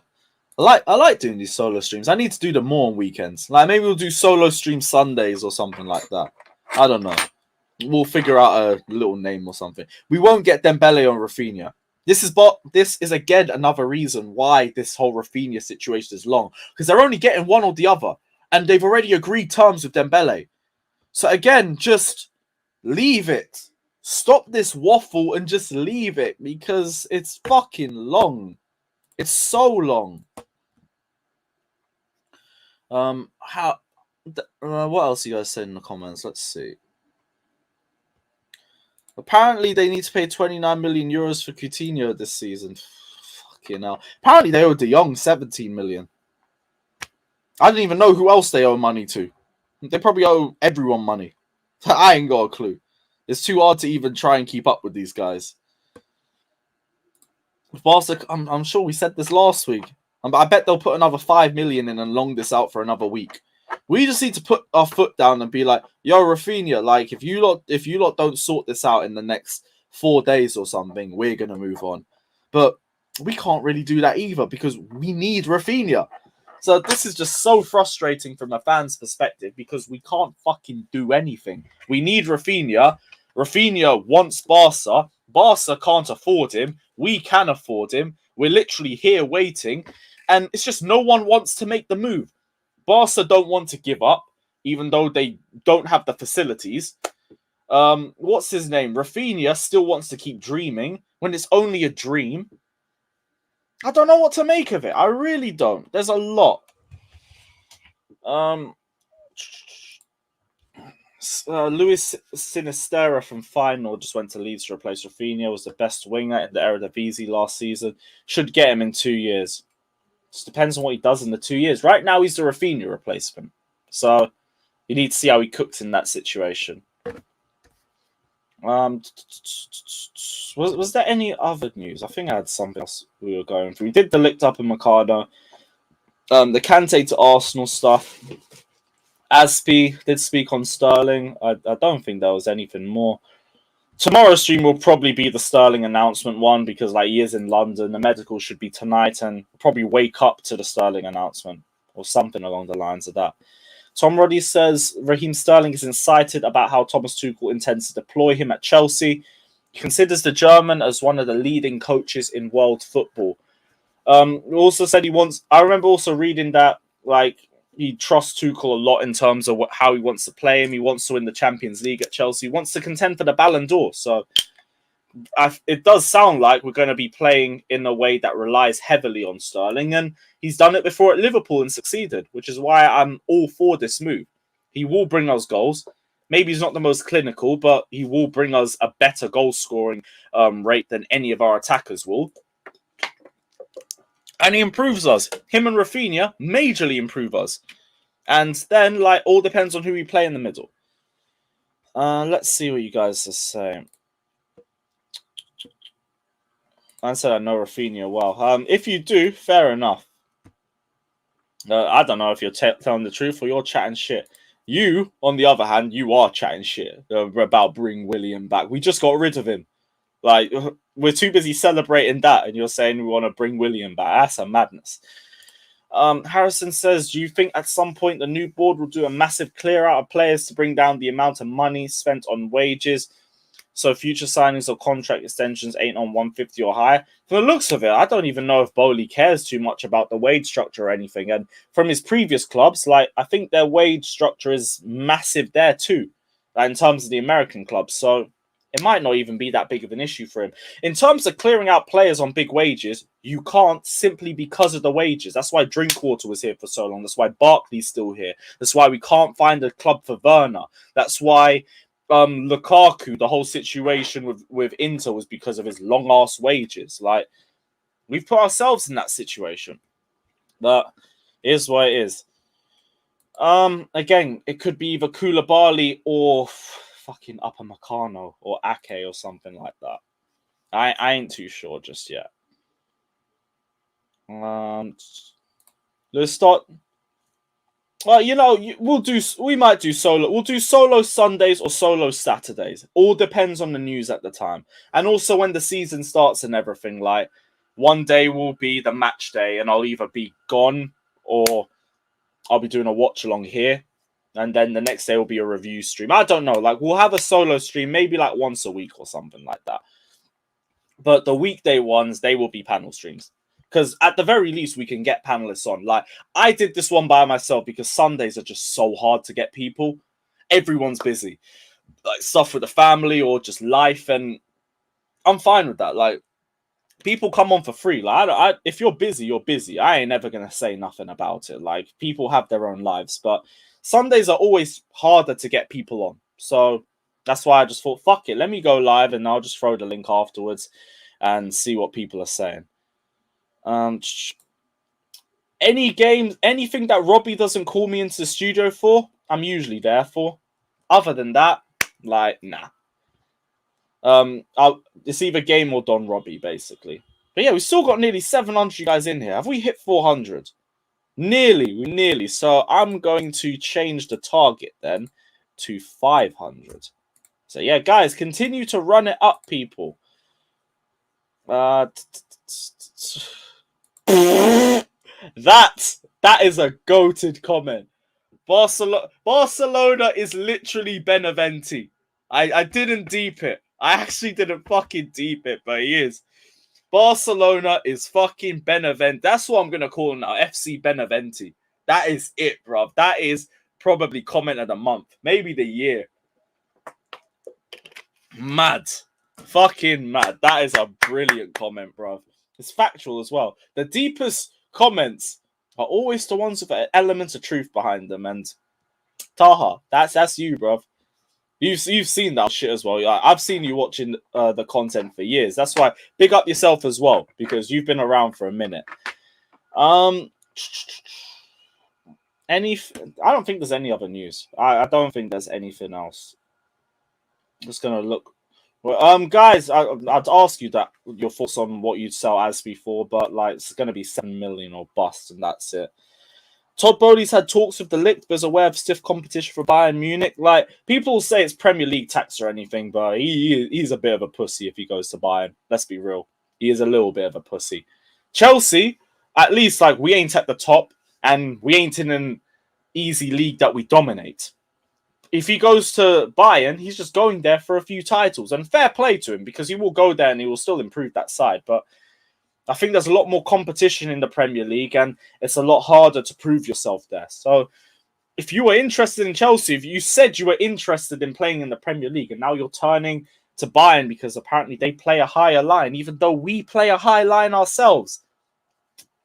I like doing these solo streams. I need to do them more on weekends. Like maybe we'll do solo stream Sundays or something like that. I don't know. We'll figure out a little name or something. We won't get Dembele on Rafinha. This is again another reason why this whole Rafinha situation is long, because they're only getting one or the other, and they've already agreed terms with Dembele. So again, just leave it. Stop this waffle and just leave it, because it's fucking long. It's so long. What else you guys said in the comments? Let's see. Apparently, they need to pay 29 million euros for Coutinho this season. Fucking hell. Apparently, they owe De Jong 17 million. I don't even know who else they owe money to. They probably owe everyone money. I ain't got a clue. It's too hard to even try and keep up with these guys. Barca, I'm sure we said this last week. I bet they'll put another 5 million in and long this out for another week. We just need to put our foot down and be like, yo, Rafinha, like if you lot don't sort this out in the next 4 days or something, we're gonna move on. But we can't really do that either because we need Rafinha. So this is just so frustrating from a fan's perspective because we can't fucking do anything. We need Rafinha. Rafinha wants Barca. Barca can't afford him. We can afford him. We're literally here waiting. And it's just no one wants to make the move. Barca don't want to give up, even though they don't have the facilities. What's his name? Rafinha still wants to keep dreaming when it's only a dream. I don't know what to make of it. I really don't. There's a lot. Luis Sinistera from Feyenoord just went to Leeds to replace Rafinha. Was the best winger in the Eredivisie last season. Should get him in 2 years. Just depends on what he does in the 2 years. Right now, he's the Rafinha replacement. So, you need to see how he cooks in that situation. Was there any other news? I think I had something else we were going through. We did the licked up in Mercado. The Kante to Arsenal stuff. Azpi did speak on Sterling. I don't think there was anything more. Tomorrow's stream will probably be the Sterling announcement one because he is in London. The medical should be tonight and probably wake up to the Sterling announcement or something along the lines of that. Tom Roddy says Raheem Sterling is incited about how Thomas Tuchel intends to deploy him at Chelsea. He considers the German as one of the leading coaches in world football. He also said he wants... I remember also reading that he trusts Tuchel a lot in terms of how he wants to play him. He wants to win the Champions League at Chelsea. He wants to contend for the Ballon d'Or. So it does sound like we're going to be playing in a way that relies heavily on Sterling. And he's done it before at Liverpool and succeeded, which is why I'm all for this move. He will bring us goals. Maybe he's not the most clinical, but he will bring us a better goal-scoring rate than any of our attackers will. And he improves us. Him and Rafinha majorly improve us. And then, all depends on who we play in the middle. Let's see what you guys are saying. I said I know Rafinha well. If you do, fair enough. I don't know if you're telling the truth or you're chatting shit. You, on the other hand, you are chatting shit about bringing William back. We just got rid of him. We're too busy celebrating that, and you're saying we want to bring William back. That's a madness. Harrison says, do you think at some point the new board will do a massive clear out of players to bring down the amount of money spent on wages so future signings or contract extensions ain't on 150 or higher? From the looks of it, I don't even know if Bowley cares too much about the wage structure or anything. And from his previous clubs, I think their wage structure is massive there too, in terms of the American clubs. So it might not even be that big of an issue for him. In terms of clearing out players on big wages, you can't simply because of the wages. That's why Drinkwater was here for so long. That's why Barkley's still here. That's why we can't find a club for Werner. That's why Lukaku, the whole situation with Inter was because of his long-ass wages. We've put ourselves in that situation. But it is what it is. Again, it could be either Koulibaly or fucking Upper Meccano or Ake or something like that. I ain't too sure just yet. Let's start. Well, we might do solo. We'll do solo Sundays or solo Saturdays. All depends on the news at the time, and also when the season starts and everything. Like, one day will be the match day, and I'll either be gone or I'll be doing a watch along here, and then the next day will be a review stream. I don't know. Like, we'll have a solo stream maybe like once a week or something like that. But the weekday ones, they will be panel streams. Because at the very least, we can get panelists on. Like, I did this one by myself because Sundays are just so hard to get people. Everyone's busy. Like, stuff with the family or just life. And I'm fine with that. Like, people come on for free. Like, if you're busy, you're busy. I ain't never going to say nothing about it. Like, people have their own lives. But Sundays are always harder to get people on. So that's why I just thought, fuck it. Let me go live and I'll just throw the link afterwards and see what people are saying. Any games, anything that Robbie doesn't call me into the studio for, I'm usually there for. Other than that, like, nah. It's either game or Don Robbie, basically. But yeah, we still got nearly 700 guys in here. Have we hit 400? Nearly. So I'm going to change the target then to 500. So yeah, guys, continue to run it up, people. That is a goated comment. Barcelona is literally Beneventi. I didn't deep it. I actually didn't fucking deep it, but he is. Barcelona is fucking Beneventi. That's what I'm gonna call him now. FC Beneventi. That is it, bruv. That is probably comment of the month, maybe the year. Mad. Fucking mad. That is a brilliant comment, bruv. It's factual as well. The deepest comments are always the ones with an element of truth behind them. And Taha, that's you, bruv. You've seen that shit as well. I've seen you watching the content for years. That's why big up yourself as well, because you've been around for a minute. I don't think there's any other news. I don't think there's anything else. I'm just gonna look. Well, guys, I'd ask you that your thoughts on what you'd sell Azpi for, but like it's gonna be 7 million or bust, and that's it. Todd Bowley's had talks with the Licht, but is aware of stiff competition for Bayern Munich. Like, people say it's Premier League tax or anything, but he's a bit of a pussy if he goes to Bayern. Let's be real. He is a little bit of a pussy. Chelsea, at least, like, we ain't at the top, and we ain't in an easy league that we dominate. If he goes to Bayern, he's just going there for a few titles. And fair play to him, because he will go there and he will still improve that side. But I think there's a lot more competition in the Premier League, and it's a lot harder to prove yourself there. So if you were interested in Chelsea, if you said you were interested in playing in the Premier League, and now you're turning to Bayern because apparently they play a higher line, even though we play a high line ourselves,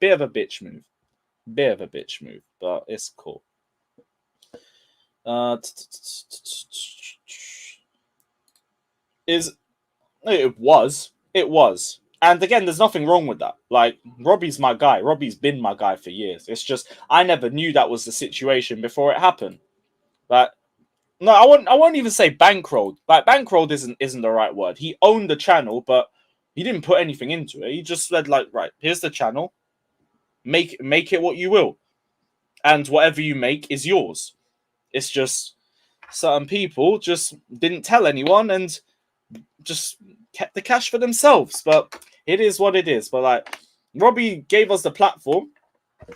bit of a bitch move. But it's cool. It was. And again, there's nothing wrong with that. Like, Robbie's my guy. Robbie's been my guy for years. It's just, I never knew that was the situation before it happened. But no, I won't even say bankrolled. Like, bankrolled isn't the right word. He owned the channel, but he didn't put anything into it. He just said, like, right, here's the channel. Make it what you will. And whatever you make is yours. It's just certain people just didn't tell anyone and just kept the cash for themselves. But it is what it is. But like, Robbie gave us the platform.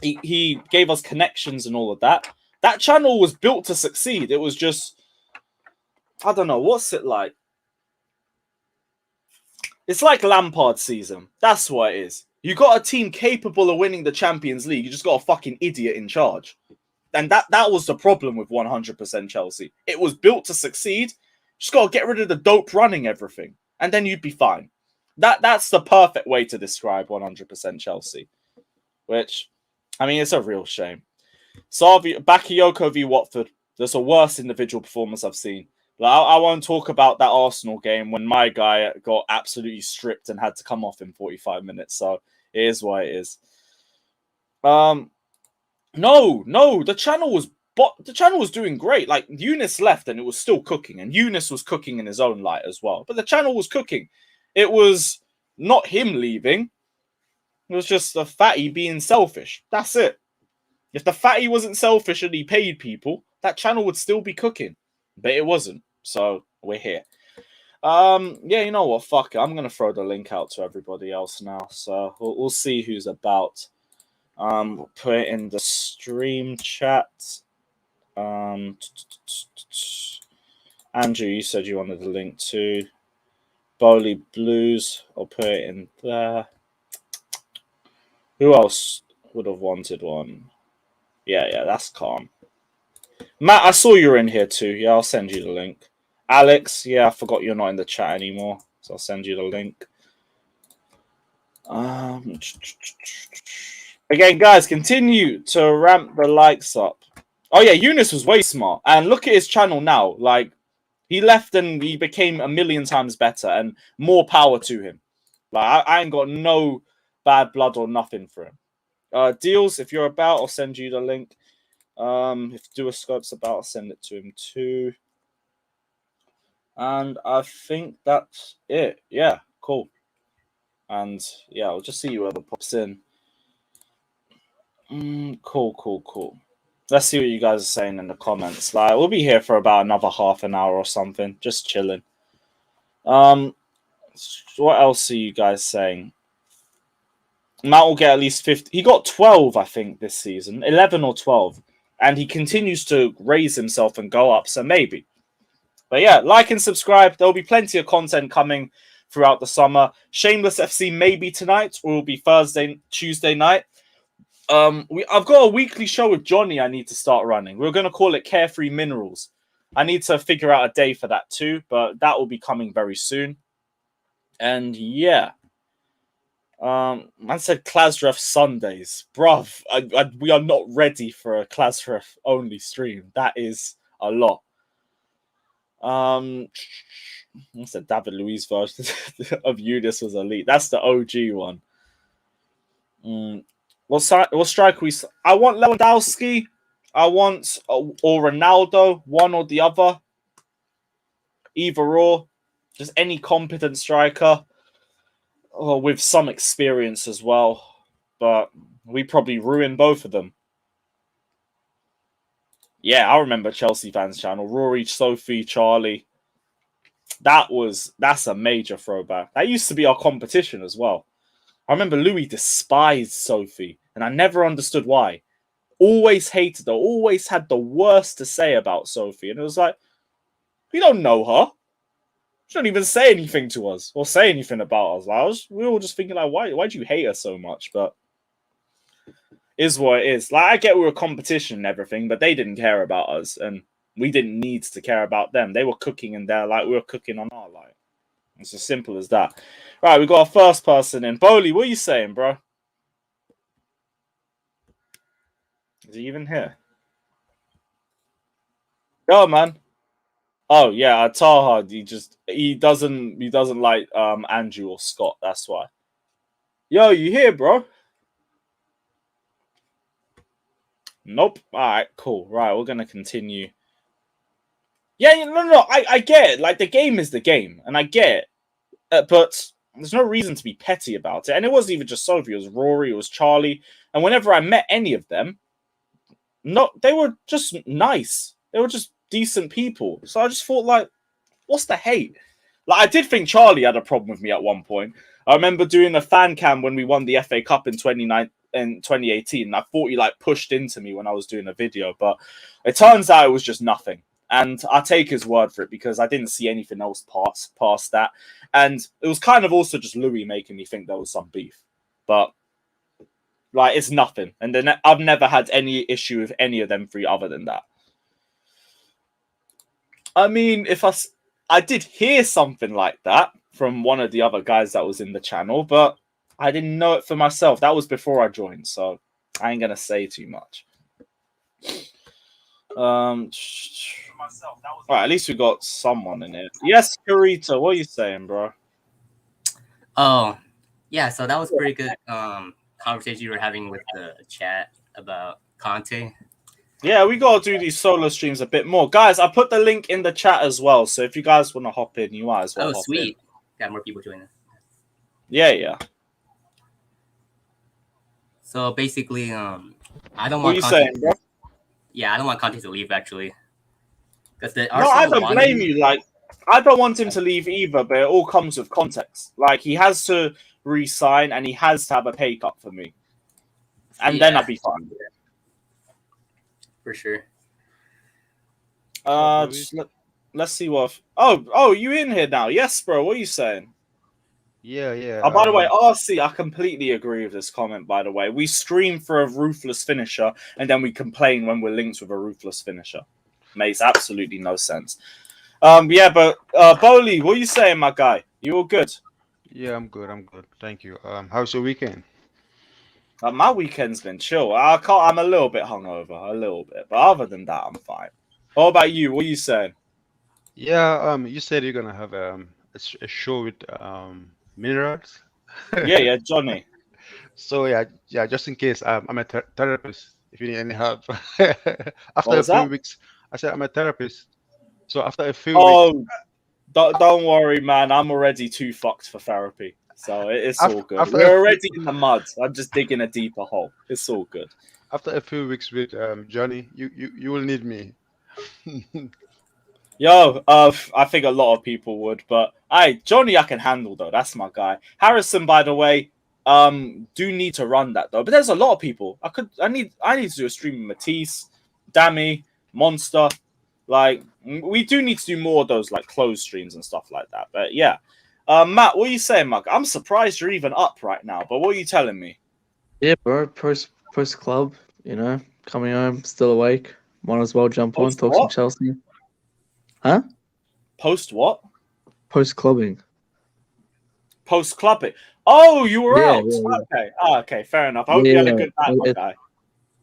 He gave us connections and all of that. That channel was built to succeed. It was just, I don't know, what's it like? It's like Lampard season. That's what it is. You got a team capable of winning the Champions League. You just got a fucking idiot in charge. And that was the problem with 100% Chelsea. It was built to succeed. Just got to get rid of the dope running everything. And then you'd be fine. That's the perfect way to describe 100% Chelsea. Which, I mean, it's a real shame. Bakayoko v Watford. There's a worst individual performance I've seen. I won't talk about that Arsenal game when my guy got absolutely stripped and had to come off in 45 minutes. So it is what it is. No, the channel was doing great. Like, Eunice left and it was still cooking, and Eunice was cooking in his own light as well. But the channel was cooking. It was not him leaving. It was just a fatty being selfish. That's it. If the fatty wasn't selfish and he paid people, that channel would still be cooking. But it wasn't. So we're here. Yeah, you know what? Fuck it. I'm gonna throw the link out to everybody else now. So we'll see who's about. We'll put it in the stream chat. Andrew, you said you wanted the link too. Bowley Blues, I'll put it in there. Who else would have wanted one? Yeah, that's calm. Matt, I saw you were in here too. Yeah, I'll send you the link. Alex, yeah, I forgot you're not in the chat anymore, so I'll send you the link. Again, guys, continue to ramp the likes up. Oh yeah, Eunice was way smart, and look at his channel now. Like, he left and he became a million times better, and more power to him. Like, I ain't got no bad blood or nothing for him. Deals, if you're about, I'll send you the link. If Duoscope's about, I'll send it to him too. And I think that's it. Yeah, cool. And yeah, I'll just see whoever pops in. Cool. Let's see what you guys are saying in the comments. Like, we'll be here for about another half an hour or something, just chilling. What else are you guys saying? Matt will get at least 50. He got 12, I think, this season. 11 or 12. And he continues to raise himself and go up, so maybe. But yeah, like and subscribe. There'll be plenty of content coming throughout the summer. Shameless FC maybe tonight, or it'll be Tuesday night. I've got a weekly show with Johnny I need to start running. We're going to call it Carefree Minerals. I need to figure out a day for that too, but that will be coming very soon. And yeah. Man said Klasref Sundays. Bruv, we are not ready for a Klasref only stream. That is a lot. What's the David Luiz version of Eunice was elite? That's the OG one. What striker we? I want Lewandowski. I want or Ronaldo, one or the other. Either or, just any competent striker, or with some experience as well. But we probably ruin both of them. Yeah, I remember Chelsea fans channel. Rory, Sophie, Charlie. That's a major throwback. That used to be our competition as well. I remember Louis despised Sophie, and I never understood why. Always hated her, always had the worst to say about Sophie. And it was like, we don't know her. She don't even say anything to us or say anything about us. We were all just thinking, like, why do you hate her so much? But is what it is. Like, I get we were a competition and everything, but they didn't care about us, and we didn't need to care about them. They were cooking in their light. We were cooking on our light. It's as simple as that. Right, we got our first person in. Bowley, what are you saying, bro? Is he even here? Go, man. Oh yeah, Taha. He doesn't like Andrew or Scott. That's why. Yo, you here, bro? Nope. All right, cool. Right, we're gonna continue. Yeah, no. I get it. Like, the game is the game, and I get it. But there's no reason to be petty about it. And it wasn't even just Sophie. It was Rory. It was Charlie. And whenever I met any of them, they were just nice. They were just decent people. So I just thought, like, what's the hate? Like, I did think Charlie had a problem with me at one point. I remember doing a fan cam when we won the FA Cup in 2018. I thought he, like, pushed into me when I was doing a video, but it turns out it was just nothing. And I take his word for it because I didn't see anything else past that. And it was kind of also just Louis making me think there was some beef. But, like, it's nothing. And then I've never had any issue with any of them three other than that. I mean, if I did hear something like that from one of the other guys that was in the channel, but I didn't know it for myself. That was before I joined, so I ain't gonna say too much. All right, at least we got someone in it. Yes, Kurita, what are you saying, bro? Oh, yeah. So that was pretty good conversation you were having with the chat about Kante. Yeah, we gotta do these solo streams a bit more, guys. I put the link in the chat as well, so if you guys want to hop in, you might as well. Oh, sweet! Got more people joining. Yeah. So basically, I don't What are want you Kante. saying, bro? Yeah, I don't want Kante to leave actually, because the No, I Arsenal don't wanted blame him. you. Like, I don't want him to leave either, but it all comes with context. Like, he has to re-sign and he has to have a pay cut for me, and then Yeah, I'll be fine with it. for sure. Just let's see what. Oh, you in here now? Yes, bro. What are you saying? Yeah, yeah. Oh, by the way, RC, I completely agree with this comment. By the way, we scream for a ruthless finisher, and then we complain when we're linked with a ruthless finisher. Makes absolutely no sense. Yeah, but Bowley, what are you saying, my guy? You all good? Yeah, I'm good. I'm good. Thank you. How's your weekend? My weekend's been chill. I'm a little bit hungover, a little bit, but other than that, I'm fine. What about you? What are you saying? Yeah, you said you're gonna have a show with minerals. Yeah, yeah, Johnny. So yeah, just in case, I'm a therapist. If you need any help, What after a was few that? weeks, I said I'm a therapist. So after a few weeks, Oh, don't worry, man. I'm already too fucked for therapy, so it's all good. after We're already in the mud. I'm just digging a deeper hole. It's all good. a few weeks with Johnny, you will need me. Yo, I think a lot of people would, but Johnny, I can handle though. That's my guy. Harrison, by the way, do need to run that though. But there's a lot of people. I need to do a stream with Matisse, Dammy, Monster. Like, we do need to do more of those like closed streams and stuff like that. But yeah, Matt, what are you saying, Mark? I'm surprised you're even up right now. But what are you telling me? Yeah, bro. Post club, coming home, still awake. Might as well jump on, Post talk some what? Chelsea. Huh? Post what? Post clubbing. Post clubbing. Oh, you were Yeah, out. yeah, Okay. Okay. Fair enough. I hope you yeah. had a Yeah, good night, my it, guy.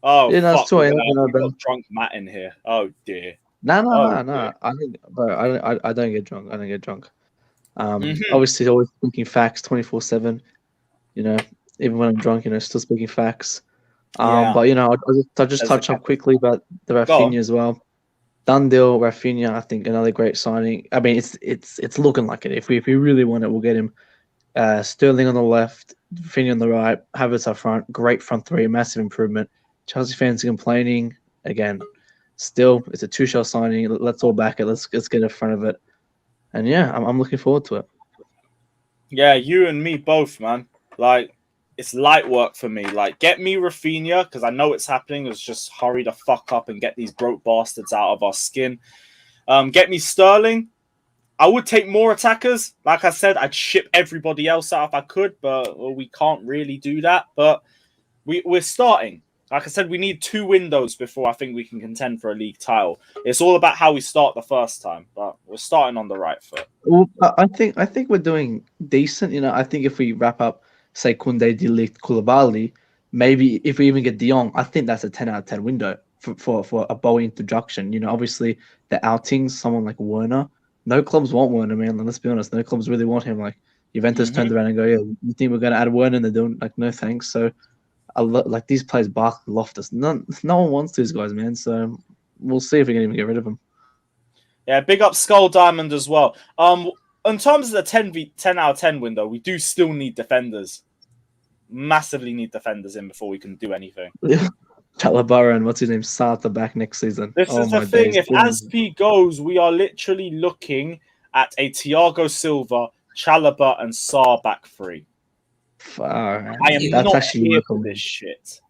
Oh yeah, no, it's fuck, too we early, we bro. got drunk Matt in here. Oh dear. No, no, Oh no, dear. no. I think, bro, I don't get drunk. I don't get drunk. Mm-hmm. Obviously, always speaking facts, 24/7. You know, even when I'm drunk, still speaking facts. Yeah. But I'll just As a touch up quickly about the go Rafinha on. as well. Done deal, Rafinha. I think another great signing. I mean, it's looking like it. If we really want it, we'll get him. Sterling on the left, Rafinha on the right, Havertz up front. Great front three, massive improvement. Chelsea fans are complaining again. Still, it's a two-shell signing. Let's all back it. Let's get in front of it. And yeah, I'm looking forward to it. Yeah, you and me both, man. Like, it's light work for me. Like, get me Rafinha because I know it's happening. Let's just hurry the fuck up and get these broke bastards out of our skin. Get me Sterling. I would take more attackers. Like I said, I'd ship everybody else out if I could, but we can't really do that. But we're starting. Like I said, we need 2 windows before I think we can contend for a league title. It's all about how we start the first time, but we're starting on the right foot. Well, I think we're doing decent. I think if we wrap up, say Kunde, De Ligt, Koulibaly, maybe if we even get De Jong, I think that's a 10 out of 10 window for a Bowie introduction. Obviously the outings, someone like Werner. No clubs want Werner, man. Let's be honest. No clubs really want him. Like Juventus turned around and go, yeah, you think we're going to add Werner? And they're doing like, no thanks. So like these players, Barkley, Loftus, no one wants these guys, man. So we'll see if we can even get rid of them. Yeah, big up Skull Diamond as well. In terms of the 10 out of 10 window, we do still need defenders. Massively need defenders in before we can do anything. Chalabara and what's his name, Sata back next season. This Oh is the my thing. days. If Azpi goes, we are literally looking at a Thiago Silva, Chalaba, and Sarr back three. Far. I am That's not actually here for this shit.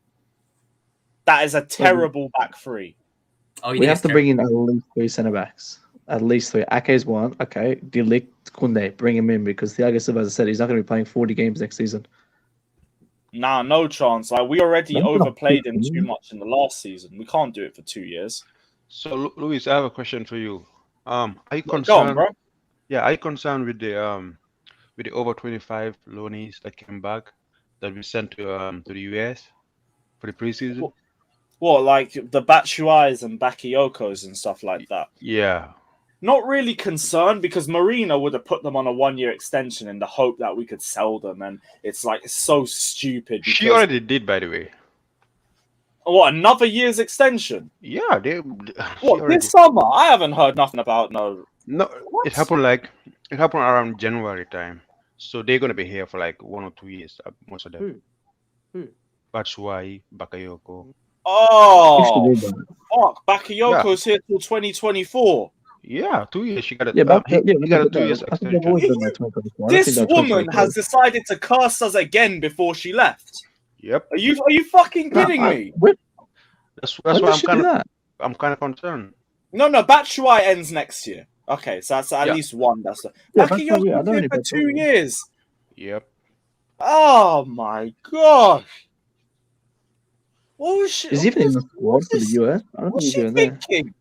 That is a terrible back three. Oh, We have to bring in at least 3 centre backs. At least 3. Ake's one. Okay. De Ligt, Kunde, bring him in because Thiago Silva, as I said, he's not going to be playing 40 games next season. Nah, no chance. Like, we already That's not overplayed him 15. too much in the last season. We can't do it for 2 years. So, Luis, I have a question for you. Are you Go on, concerned? bro. Yeah, are you concerned with the over 25 loanees that came back that we sent to the US for the preseason? What, like the Batshuais and Bakayokos and stuff like that? Yeah. Not really concerned because Marina would have put them on a 1-year extension in the hope that we could sell them, and it's like so stupid. Because, She already did, by the way. what, another year's extension? Yeah, What, this summer? I haven't heard nothing about No, What? it happened around January time. So they're gonna be here for like 1 or 2 years, most of them. Who? Batshuayi, Bakayoko. Oh, fuck. Bakayoko's here till 2024. Yeah, 2 years. She got a Yeah, he got a 2 years I think they've always extension. done that 2024. I don't think This that woman 2024. has decided to curse us again before she left. Yep. Are you fucking kidding me? That's When why did she do that? I'm kind of concerned. No, Batshuayi ends next year. Okay, so that's at Yeah. least one. That's Yeah, that's not weird. I Bakayoko's don't here really for bet 2 on it. years. Yep. Oh my gosh. What was she? Is he even in the squad for the this- US? I don't What's think he's she even there. thinking?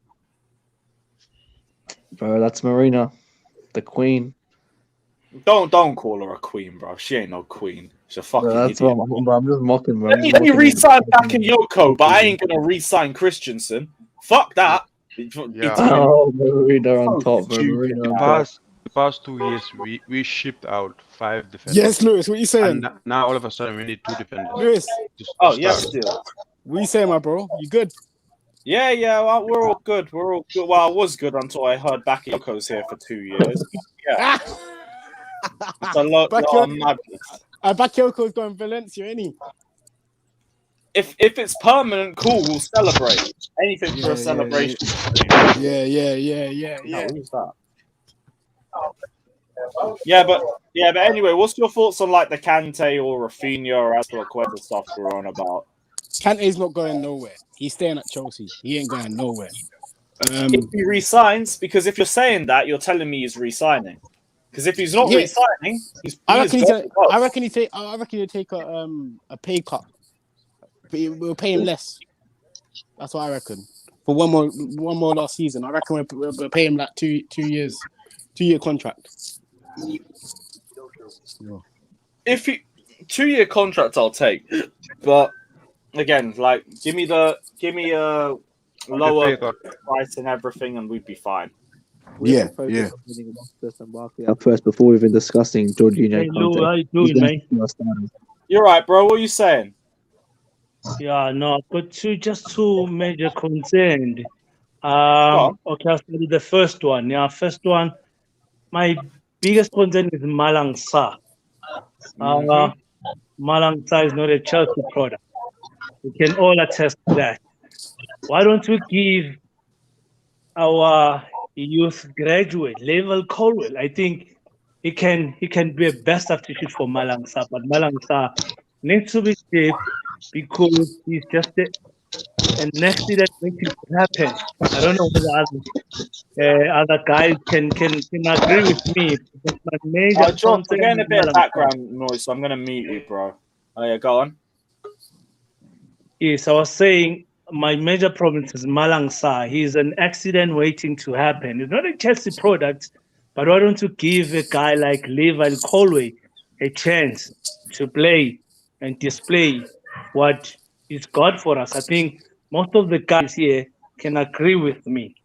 Bro, that's Marina, the queen. Don't call her a queen, bro. She ain't no queen. She's a fucking Bro, that's idiot. what I'm just mocking, bro. Let me re-sign Bakayoko, but I ain't gonna re-sign Christensen. Fuck that. Yeah. Oh, Marina on top, bro. Stupid, Marina on man. top. The past 2 years, we shipped out 5 defenders. Yes, Lewis, what you saying? And now all of a sudden we need 2 defenders. Lewis, to Oh start. yes, still. what you saying, my bro? You good? Yeah, well, we're all good. We're all good. Well, I was good until I heard Bakayoko's here for 2 years. Yeah, it's a lot of madness. Bakayoko's going Valencia, ain't he? If it's permanent, cool. We'll celebrate. Anything for Yeah, a celebration. Yeah. No, who's that? Yeah, but anyway, what's your thoughts on like the Kante or Rafinha or Azpilicueta stuff we're on about? Kante's not going nowhere. He's staying at Chelsea. He ain't going nowhere. If he resigns, because if you're saying that, you're telling me he's resigning. Because if he's not Yeah. resigning, I reckon he'll take a pay cut. But we'll pay him less. That's what I reckon. For one more last season, I reckon we'll pay him like 2 years, 2-year contract. If he 2-year contract, I'll take. But again, like give me a lower price and everything, and we'd be fine. Yeah. Up first, before we've been discussing Jorginho. Hey Lou, how you doing, mate? You're right, bro. What are you saying? Yeah, no, I've got two major concerns. Okay, I'll start with the first one. Yeah, first one, my biggest concern is Malang Sarr. Malang Sarr is not a Chelsea product. We can all attest to that. Why don't we give our youth graduate, Level Colwell? I think he can be a best substitute for Malang Sarr, but Malang Sarr needs to be saved because he's just a next thing that makes it happen. I don't know whether other guys can agree with me. Because my major John, we're concern getting a is bit of Malang Sarr. background noise, so I'm going to mute you, bro. Oh yeah, go on. Yes, I was saying my major problem is Malang Sarr. He's an accident waiting to happen. It's not a Chelsea product, but why don't you give a guy like Levi Colway a chance to play and display what he's got for us? I think most of the guys here can agree with me.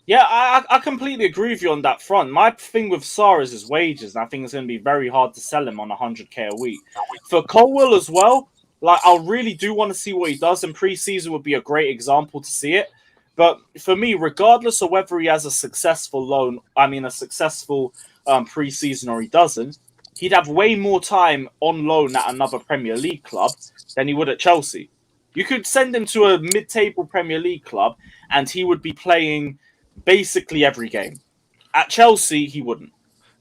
Yeah, I completely agree with you on that front. My thing with Sarr is his wages, and I think it's going to be very hard to sell him on 100k a week. For Colwell as well, like I really do want to see what he does, and preseason would be a great example to see it. But for me, regardless of whether he has a successful preseason or he doesn't, he'd have way more time on loan at another Premier League club than he would at Chelsea. You could send him to a mid-table Premier League club, and he would be playing basically every game. At Chelsea, he wouldn't.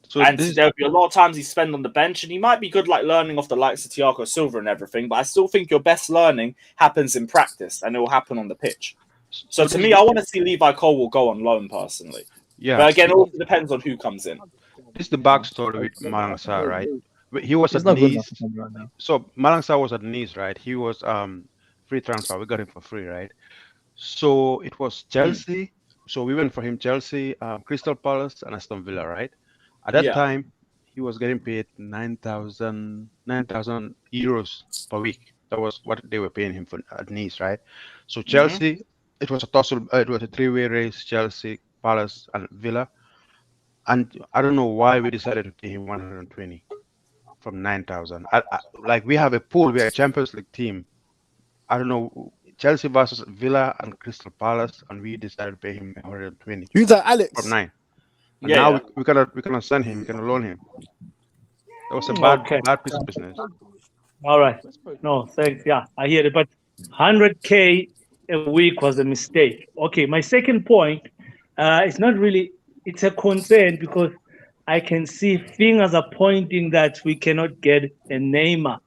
So And there'll be a lot of times he spend on the bench, and he might be good, like learning off the likes of Thiago Silva and everything. But I still think your best learning happens in practice, and it will happen on the pitch. So to me, I want to see Levi Colwell go on loan personally. Yeah. But again, it also depends on who comes in. This is the backstory with Malang Sarr, right? He was He's at not good Nice. enough right now. So Malang Sarr was at Nice, right? He was free transfer. We got him for free, right? So it was Chelsea. So we went for him Chelsea, Crystal Palace, and Aston Villa, right? At that time, he was getting paid 9,000 euros per week. That was what they were paying him for at Nice, right? So Chelsea, it was a tussle. It was a 3-way race: Chelsea, Palace, and Villa. And I don't know why we decided to pay him 120 from 9,000. Like we have a pool. We are a Champions League team. I don't know. Chelsea versus Villa and Crystal Palace, and we decided to pay him 120 Who's that, Alex? from 9. And now we cannot send him. We cannot loan him. That was a bad piece of business. All right. No, thanks. Yeah, I hear it. But 100K a week was a mistake. Okay, my second point, it's not really, it's a concern because I can see fingers are pointing that we cannot get a Neymar.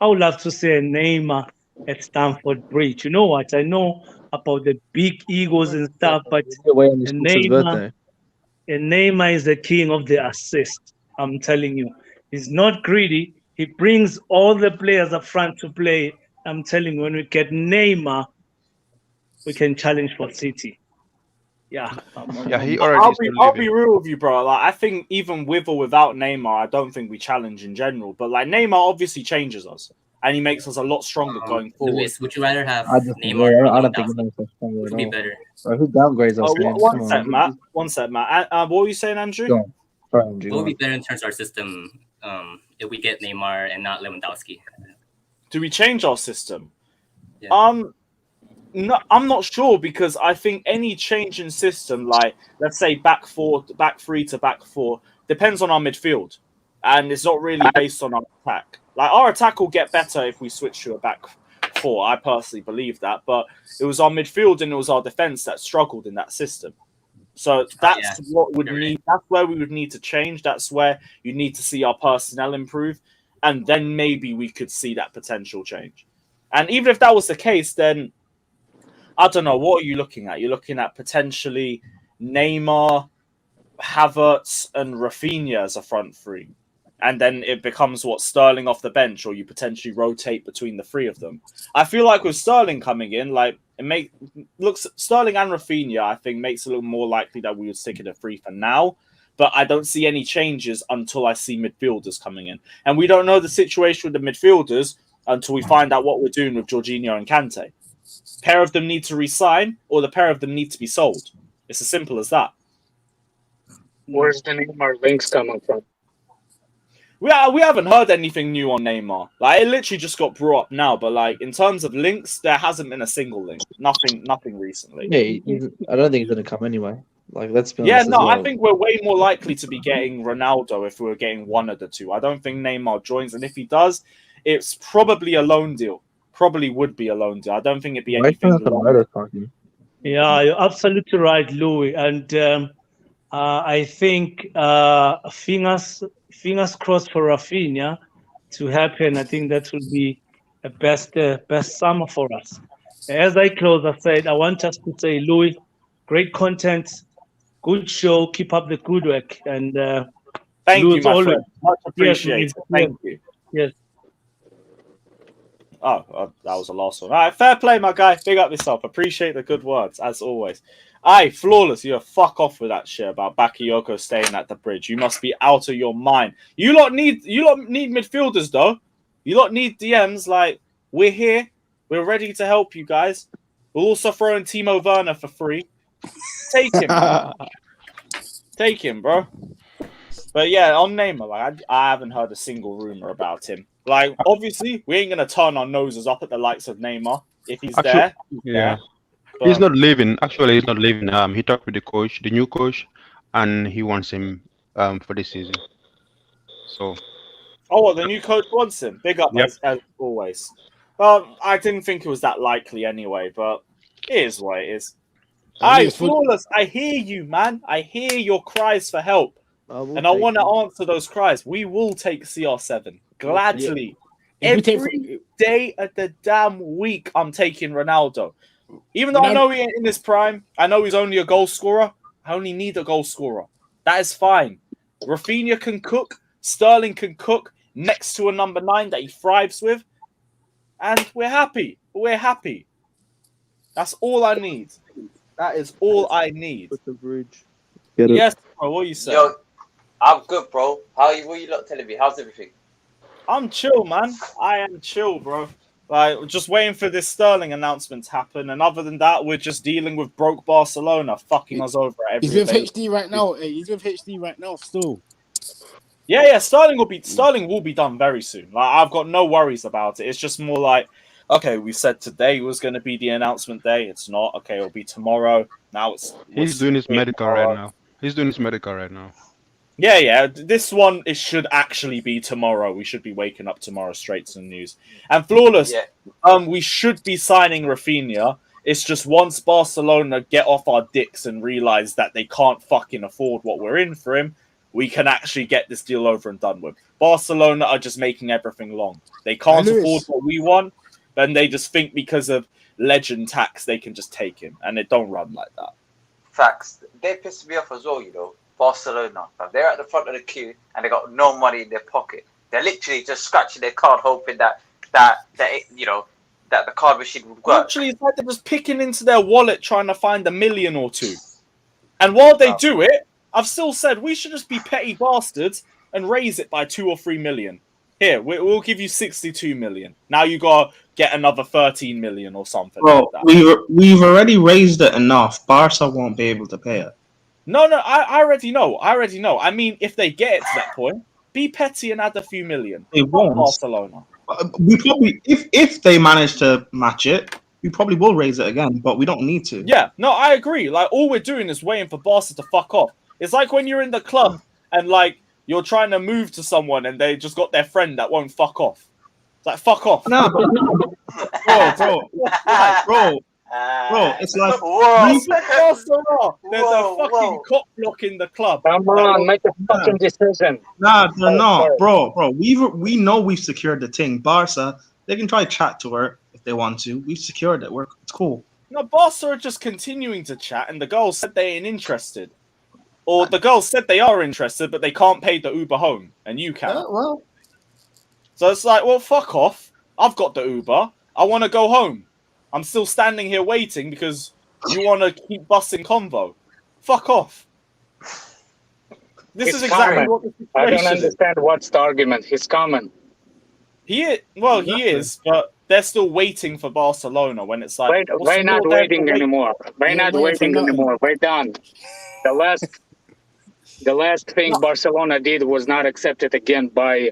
I would love to see a Neymar at Stamford Bridge. You know what? I know about the big egos and stuff, but Away on his a sister's Neymar, birthday. Neymar is the king of the assist. I'm telling you, he's not greedy. He brings all the players up front to play. I'm telling you, when we get Neymar, we can challenge for City. Yeah. Yeah, he already is I'll be leaving. real with you, bro. Like, I think even with or without Neymar, I don't think we challenge in general. But like Neymar obviously changes us, and he makes us a lot stronger going forward. Luis, would you rather have I just Neymar or I don't think Lewandowski? he's stronger Which at would be all. better? Bro, who downgrades us, man? One Come sec, on. Matt. One sec, Matt. What were you saying, Andrew? Go on. Sorry, Andrew, What go would be on. better in terms of our system if we get Neymar and not Lewandowski? Do we change our system? Yeah. No, I'm not sure because I think any change in system, like let's say back three to back four, depends on our midfield, and it's not really based on our attack. Like our attack will get better if we switch to a back four. I personally believe that, but it was our midfield and it was our defense that struggled in that system. So that's what would need. That's where we would need to change. That's where you need to see our personnel improve, and then maybe we could see that potential change. And even if that was the case, then I don't know. What are you looking at? You're looking at potentially Neymar, Havertz, and Rafinha as a front three. And then it becomes what, Sterling off the bench, or you potentially rotate between the three of them. I feel like with Sterling coming in, like Sterling and Rafinha, I think makes it a little more likely that we would stick at a three for now. But I don't see any changes until I see midfielders coming in. And we don't know the situation with the midfielders until we find out what we're doing with Jorginho and Kante. Pair of them need to resign, or the pair of them need to be sold. It's as simple as that. Where's the Neymar links coming from? We haven't heard anything new on Neymar. Like it literally just got brought up now, but like in terms of links, there hasn't been a single link. Nothing recently. Yeah, I don't think he's gonna come anyway. Like, let's be honest. Yeah, as no, well. I think we're way more likely to be getting Ronaldo if we were getting one of the two. I don't think Neymar joins, and if he does, it's probably a loan deal. Probably would be a loan deal. I don't think it'd be anything. Yeah, you're absolutely right, Louis. And I think fingers crossed for Rafinha to happen. I think that will be a best summer for us. As I close, I said I want us to say, Louis, great content, good show, keep up the good work, and thank Louis, you, my always, friend. Much appreciated. Yes, thank you. Yes. Oh, that was the last one. All right, fair play, my guy. Big up yourself. Appreciate the good words, as always. Aye, Flawless, you're fuck off with that shit about Bakayoko staying at the bridge. You must be out of your mind. You lot need midfielders, though. You lot need DMs. Like, we're here. We're ready to help you guys. We'll also throw in Timo Werner for free. Take him, man. Take him, bro. But yeah, on Neymar, like, I haven't heard a single rumor about him. Like, obviously, we ain't gonna turn our noses up at the likes of Neymar if he's there. Yeah, But he's not leaving. Actually, he's not leaving. He talked with the coach, the new coach, and he wants him for this season. So. Oh, well, the new coach wants him. Big up, as always. Well, I didn't think it was that likely anyway, but it is what it is. Aye, Flawless, I hear you, man. I hear your cries for help. And I want to answer those cries. We will take CR7 gladly. Yeah. Every day of the damn week, I'm taking Ronaldo. Even though I know he ain't in his prime, I know he's only a goal scorer. I only need a goal scorer. That is fine. Rafinha can cook. Sterling can cook next to a number 9 that he thrives with. And we're happy. We're happy. That's all I need. That is all I need. Put the bridge. Yes, bro. What are you saying? Yo, I'm good, bro. What are you lot telling me? How's everything? I'm chill, man. I am chill, bro. Like, just waiting for this Sterling announcement to happen. And other than that, we're just dealing with broke Barcelona fucking us over at every He's with day. HD right now. Hey, he's with HD right now still. Yeah. Sterling will be done very soon. Like, I've got no worries about it. It's just more like, okay, we said today was going to be the announcement day. It's not. Okay, it'll be tomorrow. Now He's doing his medical right now. He's doing his medical right now. Yeah. This one, it should actually be tomorrow. We should be waking up tomorrow straight to the news. And Flawless, we should be signing Rafinha. It's just once Barcelona get off our dicks and realize that they can't fucking afford what we're in for him, we can actually get this deal over and done with. Barcelona are just making everything long. They can't afford what we want, and they just think because of legend tax they can just take him, and it don't run like that. Facts. They pissed me off as well, you know. Barcelona, they're at the front of the queue and they got no money in their pocket. They're literally just scratching their card, hoping that the card machine would work. Literally, it's like they're just picking into their wallet trying to find $1 million or $2 million. And while they do it, I've still said we should just be petty bastards and raise it by 2 or 3 million. Here, we'll give you 62 million. Now you gotta get another 13 million or something. Well, like that. we've already raised it enough. Barca won't be able to pay it. No, I already know. I mean, if they get it to that point, be petty and add a few million. They won't. Barcelona. We probably, if they manage to match it, we probably will raise it again, but we don't need to. Yeah, no, I agree. Like, all we're doing is waiting for Barca to fuck off. It's like when you're in the club and, like, you're trying to move to someone and they just got their friend that won't fuck off. It's like, fuck off. No, bro, it's like there's a fucking cop block in the club. Come on, make a fucking decision. Nah, they're not, bro. We know we've secured the thing. Barca, they can try chat to her if they want to. We've secured it. It's cool. No, Barca are just continuing to chat, and the girls said they ain't interested, or the girls said they are interested, but they can't pay the Uber home, and you can. Well, so it's like, well, fuck off. I've got the Uber. I want to go home. I'm still standing here waiting because you want to keep bussing convo. Fuck off. This is exactly what the situation I don't understand what's the argument. He's coming. He is, but they're still waiting for Barcelona when it's like... We're not waiting anymore. We're not waiting anymore. We're done. The last thing Barcelona did was not accepted again by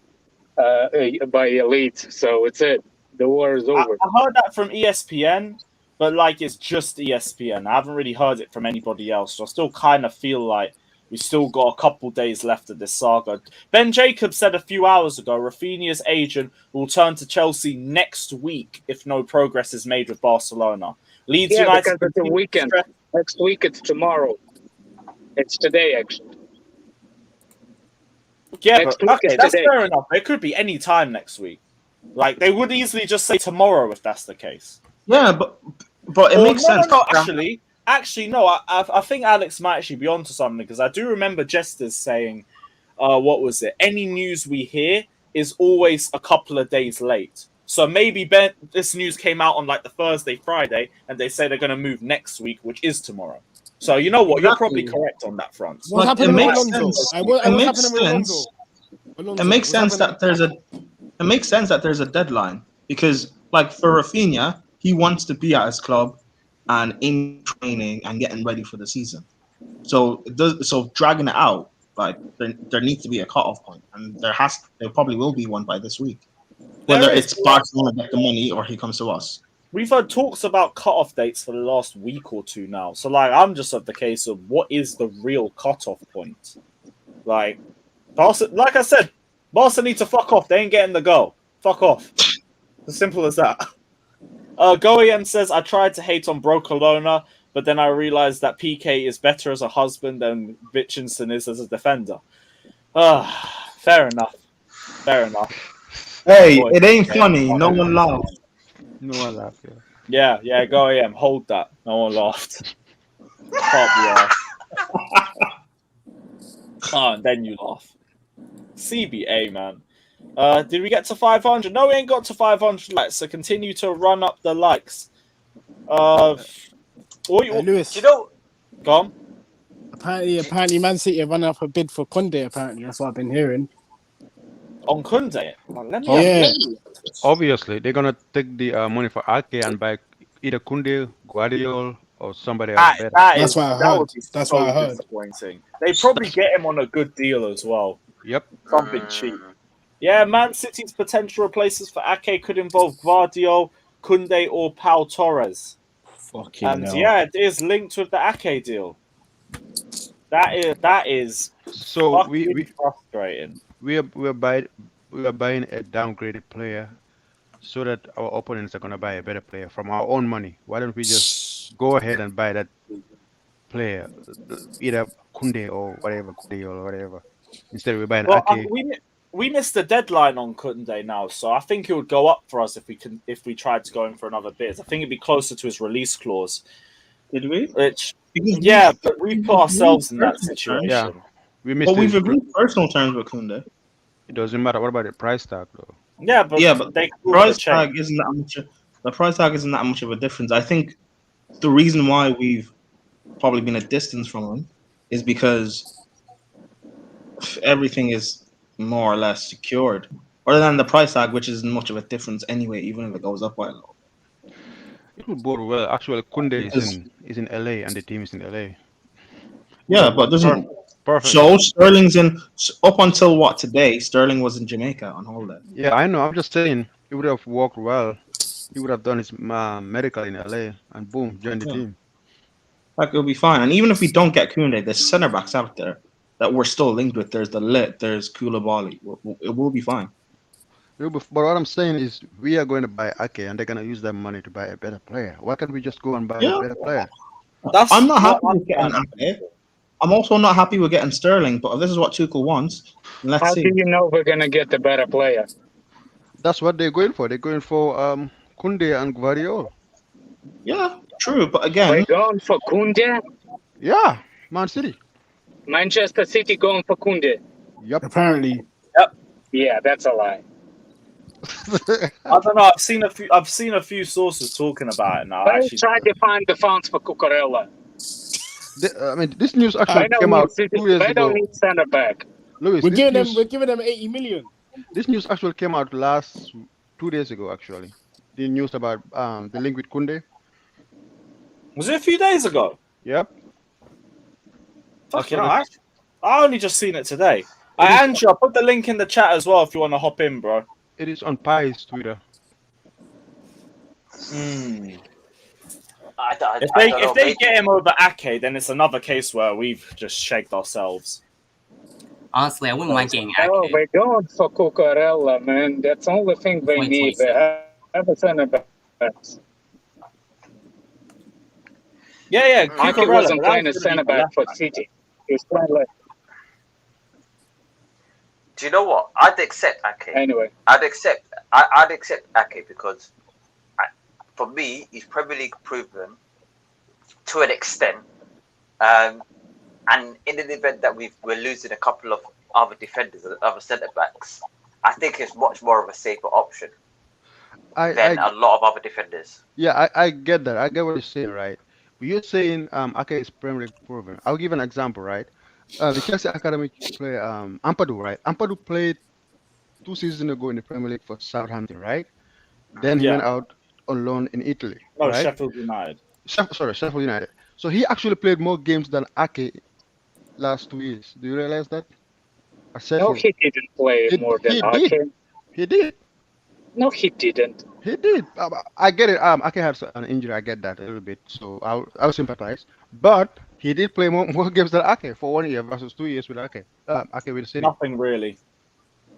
elite. So it's it. The war is over. I heard that from ESPN, but like it's just ESPN. I haven't really heard it from anybody else. So I still kind of feel like we still got a couple days left of this saga. Ben Jacobs said a few hours ago, Rafinha's agent will turn to Chelsea next week if no progress is made with Barcelona. Leeds United because it's a weekend. Next week it's tomorrow. It's today, actually. Yeah, that's fair enough. It could be any time next week. Like, they would easily just say tomorrow if that's the case. Yeah, but it makes sense. No, actually, no. I think Alex might actually be onto something because I do remember Jesters saying, what was it? Any news we hear is always a couple of days late. So maybe this news came out on like the Thursday, Friday, and they say they're going to move next week, which is tomorrow. So you know what? You're probably correct on that front. What's happening with Alonso? It makes sense that there's a deadline because, like, for Rafinha, he wants to be at his club and in training and getting ready for the season. So dragging it out, like there needs to be a cutoff point, and there probably will be one by this week. Whether it's Barcelona get the money or he comes to us. We've had talks about cutoff dates for the last week or two now. So like I'm just of the case of what is the real cutoff point? Like Barca, like I said, Barca need to fuck off. They ain't getting the goal. Fuck off. As simple as that. Goyen says, I tried to hate on Brocolona, but then I realized that PK is better as a husband than Vichinson is as a defender. Fair enough. Hey, it ain't funny. No one laughed. No one laughed, Yeah, Goyen, hold that. No one laughed. Can't be and then you laugh. CBA, man. Did we get to 500? No, we ain't got to 500 likes, so continue to run up the likes. Lewis. You know, go on. Apparently Man City are running up a bid for Kante, apparently. That's what I've been hearing. On Kante? Obviously, they're going to take the money for Ake and buy either Kunde, Guardiola, or somebody else better. That's what I heard. That's what I heard. Disappointing. They probably get him on a good deal as well. Yep. Something cheap. Yeah, Man City's potential replacements for Ake could involve Guardiola, Kunde, or Pau Torres. Fucking hell. Yeah, it is linked with the Ake deal. That is So fucking frustrating. we are buying a downgraded player so that our opponents are gonna buy a better player from our own money. Why don't we just go ahead and buy that player, either Kunde or whatever, instead we buy an Well, Ake. we missed the deadline on Kante now, so I think it would go up for us if we tried to go in for another bid. I think it'd be closer to his release clause. Did we? Which Because but we put ourselves in that personal situation. Yeah, we missed But we've it. agreed personal terms with Kunde. It doesn't matter. What about the price tag though? Yeah, but they price tag isn't that much. The price tag isn't that much of a difference. I think the reason why we've probably been a distance from him is because everything is more or less secured. Other than the price tag, which isn't much of a difference anyway, even if it goes up by a little. It would bode well. Actually, Kunde is in LA and the team is in LA. Yeah, but doesn't. Perfect. So Sterling's in up until what today? Sterling was in Jamaica on holiday. Yeah, I know. I'm just saying it would have worked well. He would have done his medical in LA and boom, joined the team. Like it'll be fine. And even if we don't get Koundé, there's centre backs out there that we're still linked with. There's the Lit, there's Koulibaly. It will be fine. But what I'm saying is, we are going to buy Ake, and they're going to use that money to buy a better player. Why can't we just go and buy a better player? I'm not happy with getting Ake. I'm also not happy with getting Sterling. But if this is what Tuchel wants, let's see. How do you know we're gonna get the better player? That's what they're going for. They're going for Koundé and Guardiola. Yeah, true. But again, we're going for Koundé. Yeah, Man City. Manchester City going for Koundé. Yep. Apparently. Yep. Yeah, that's a lie. I don't know. I've seen a few sources talking about it now. Let's try to find the funds for Cucurella. I mean, this news actually came out 2 years They ago. don't need centre back. Louis, we're giving them 80 million. This news actually came out 2 days ago. Actually, the news about the link with Koundé. Was it a few days ago? Yep. Fucking hell, I only just seen it today. Andrew, I'll put the link in the chat as well if you want to hop in, bro. It is on Pi's Twitter. If they get him over Ake, then it's another case where we've just shagged ourselves. Honestly, I wouldn't mind getting Ake. Oh, we're going for Cucurella, man. That's the only thing they need. They have a centre back. Yeah. Ake wasn't playing a centre back for City. He was playing like. Do you know what? I'd accept Ake. Anyway, I'd accept Ake because, for me, he's Premier League proven to an extent. And in the event that we're losing a couple of other defenders, other centre backs, I think it's much more of a safer option than a lot of other defenders. Yeah, I get that. I get what you're saying, right? But you're saying Ake is Premier League proven. I'll give an example, right? The Chelsea Academy player Ampadu, right? Ampadu played 2 seasons ago in the Premier League for Southampton, right? Then he went out on loan in Italy. No, right? Sheffield United. Sheffield United. So he actually played more games than Ake last 2 years. Do you realize that? no, he didn't play more than Ake. He did. No, he didn't. He did. I get it. Ake had an injury. I get that a little bit. So I'll sympathize. But he did play more games than Ake for 1 year versus 2 years with Ake. Ake with City. Nothing really.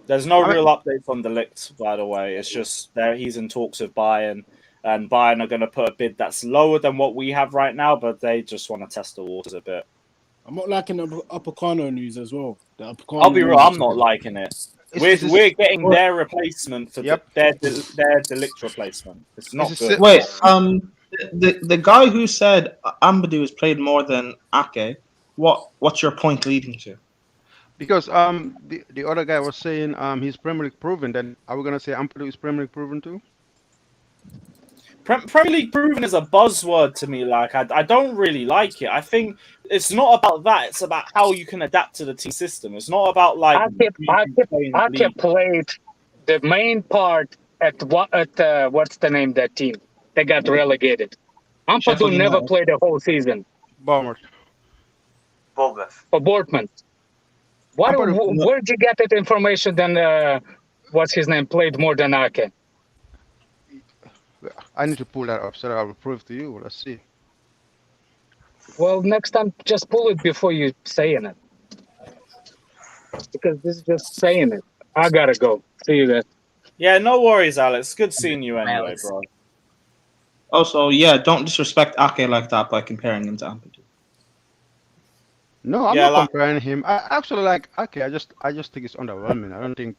There's no real updates on Delict, by the way. It's just he's in talks with Bayern, and Bayern are going to put a bid that's lower than what we have right now, but they just want to test the waters a bit. I'm not liking the Upacano news as well. I'll be real. I'm not liking it. We're getting their replacement for their Delict replacement. It's not good. Wait, the guy who said Ampadu has played more than Ake, what's your point leading to? Because the other guy was saying he's Premier League proven. Then are we gonna say Ampadu is Premier League proven too? Premier League proven is a buzzword to me. Like I don't really like it. I think it's not about that. It's about how you can adapt to the team system. It's not about like Ake played the main part at what's the name of that team? They got relegated. Ampadu never played a whole season. Bournemouth. For Bournemouth. Where'd you get that information? Then what's his name played more than Ake? I need to pull that up so that I will prove to you. Let's see. Well, next time, just pull it before you saying it. Because this is just saying it. I gotta go. See you guys. Yeah, no worries, Alex. Good seeing you anyway, Alex. bro. Also, yeah, don't disrespect Ake like that by comparing him to Ampadu. No, I'm Yeah, not like- comparing him. I actually like. Okay, I just think it's underwhelming. I don't think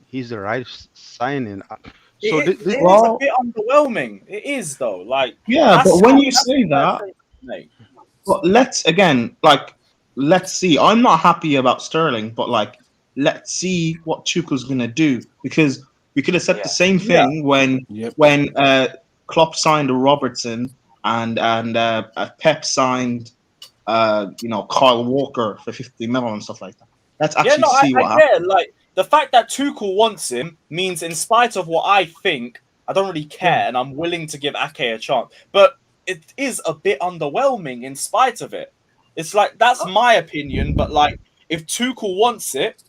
he's the right signing. So it is a Well- bit underwhelming. It is though. Like Yeah, that's but when how- you that's say the that, first thing, but let's see. I'm not happy about Sterling, but like, let's see what Tuchel's gonna do, because we could have said Yeah. the same thing when Yep. Klopp signed a Robertson and Pep signed Kyle Walker for 50 mil and stuff like that. Let's Yeah, actually no, see what I happens. get it. Like the fact that Tuchel wants him means, in spite of what I think, I don't really care, and I'm willing to give Ake a chance. But it is a bit underwhelming in spite of it. It's like that's my opinion, but like if Tuchel wants it,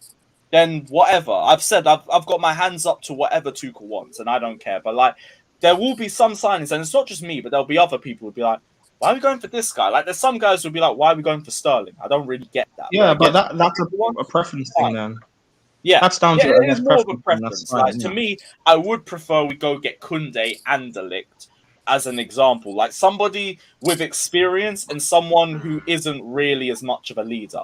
then whatever. I've said I've got my hands up to whatever Tuchel wants, and I don't care. But like there will be some signings, and it's not just me, but there'll be other people who'll be like, why are we going for this guy? Like there's some guys who'll be like, why are we going for Sterling? I don't really get that. Yeah, but again, that's a preference thing then. yeah, That's down to, I it guess, is more of a preference, and that's preference. fine, Like yeah. to me, I would prefer we go get Kunde and Delict as an example, like somebody with experience and someone who isn't really as much of a leader.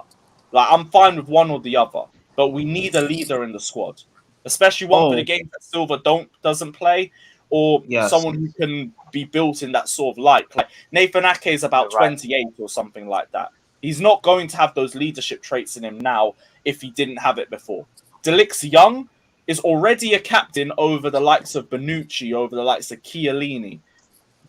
Like I'm fine with one or the other, but we need a leader in the squad, especially one for the games that Silva doesn't play, or Yes. someone who can be built in that sort of light. Like Nathan Ake is about You're right. 28 or something like that. He's not going to have those leadership traits in him now if he didn't have it before. Delict's young, is already a captain over the likes of Bonucci, over the likes of Chiellini.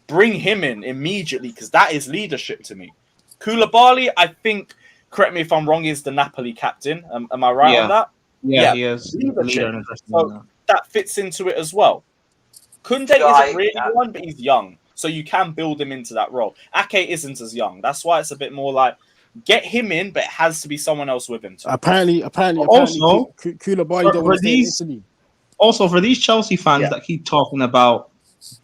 Bring him in immediately because that is leadership to me. Koulibaly, I think, correct me if I'm wrong, is the Napoli captain. Am I right on that? Yeah, he is leadership. leader in the So that fits into it as well. Kunde No, isn't really one, but he's young. So you can build him into that role. Ake isn't as young. That's why it's a bit more like get him in, but it has to be someone else with him too. Apparently, Also, Koulibaly don't want to stay in Italy. Also, for these Chelsea fans that keep talking about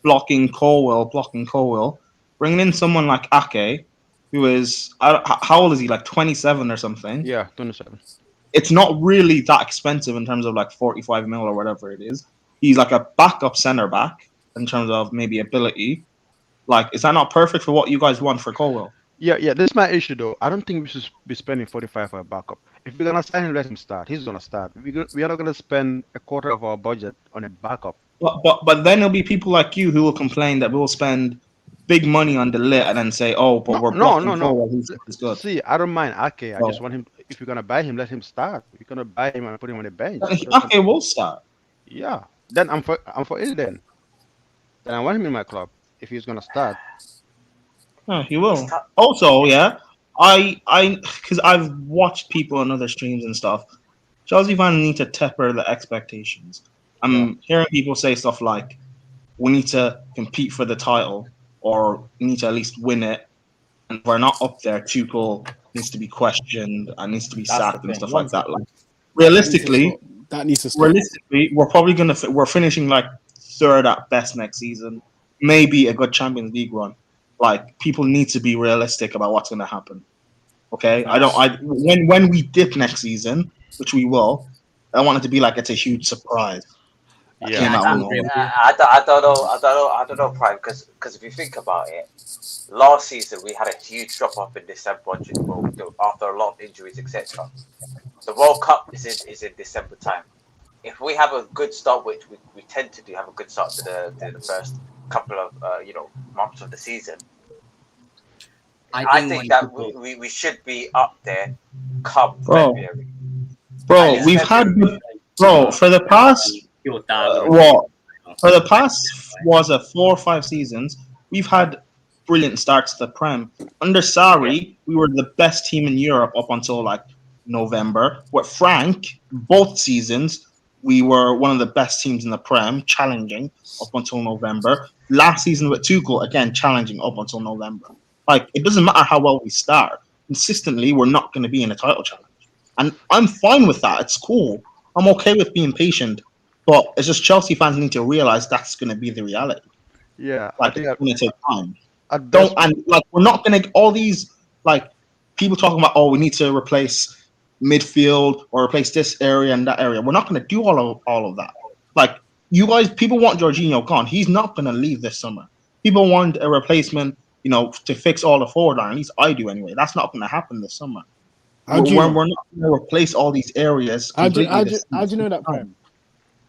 blocking Colwell, bringing in someone like Ake, who is, how old is he? Like 27 or something? Yeah, 27. It's not really that expensive in terms of like 45 mil or whatever it is. He's like a backup center back in terms of maybe ability. Like, is that not perfect for what you guys want for Colwell? Yeah. This is my issue though. I don't think we should be spending 45 for a backup. If we're gonna sign him, let him start. He's gonna start. We are not gonna spend a quarter of our budget on a backup. But then there'll be people like you who will complain that we'll spend big money on the lit and then say, oh, but we're blocking Colwell. He's good. See, I don't mind Ake. I just want him. If you're gonna buy him, let him start. If you're gonna buy him and put him on the bench. Ake will start. Yeah. Then I'm for it then. Then I want him in my club if he's gonna start. Yeah, he will. Also, yeah, because I've watched people on other streams and stuff. Chelsea fans need to temper the expectations. I'm hearing people say stuff like, "We need to compete for the title, or we need to at least win it." And if we're not up there, Tuchel needs to be questioned and needs to be sacked and stuff like that. Like, realistically, that needs to stop. Realistically, we're probably we're finishing like third at best next season. Maybe a good Champions League run. Like, people need to be realistic about what's going to happen. Okay, when we dip next season, which we will, I want it to be like it's a huge surprise. I don't know, Prime, because if you think about it, last season we had a huge drop off in December after a lot of injuries, etc. The World Cup is in December time. If we have a good start, which we tend to do, have a good start to the first couple of months of the season, I think that we should be up there come February. Bro, we've had for the past for the past 4 or 5 seasons, we've had brilliant starts to the Prem. Under Sarri, we were the best team in Europe up until like November. With Frank, both seasons, we were one of the best teams in the Prem, challenging up until November. Last season with Tuchel, again, challenging up until November. Like, it doesn't matter how well we start. Consistently, we're not going to be in a title challenge. And I'm fine with that. It's cool. I'm okay with being patient. But it's just Chelsea fans need to realize that's going to be the reality. Yeah. Like, it's going to take time. We're not gonna all these like people talking about we need to replace midfield or replace this area and that area. We're not gonna do all of that. Like you guys, people want Jorginho gone. He's not gonna leave this summer. People want a replacement, to fix all the forward line. At least I do anyway. That's not gonna happen this summer. We're not gonna replace all these areas completely. How do you know that, Prime?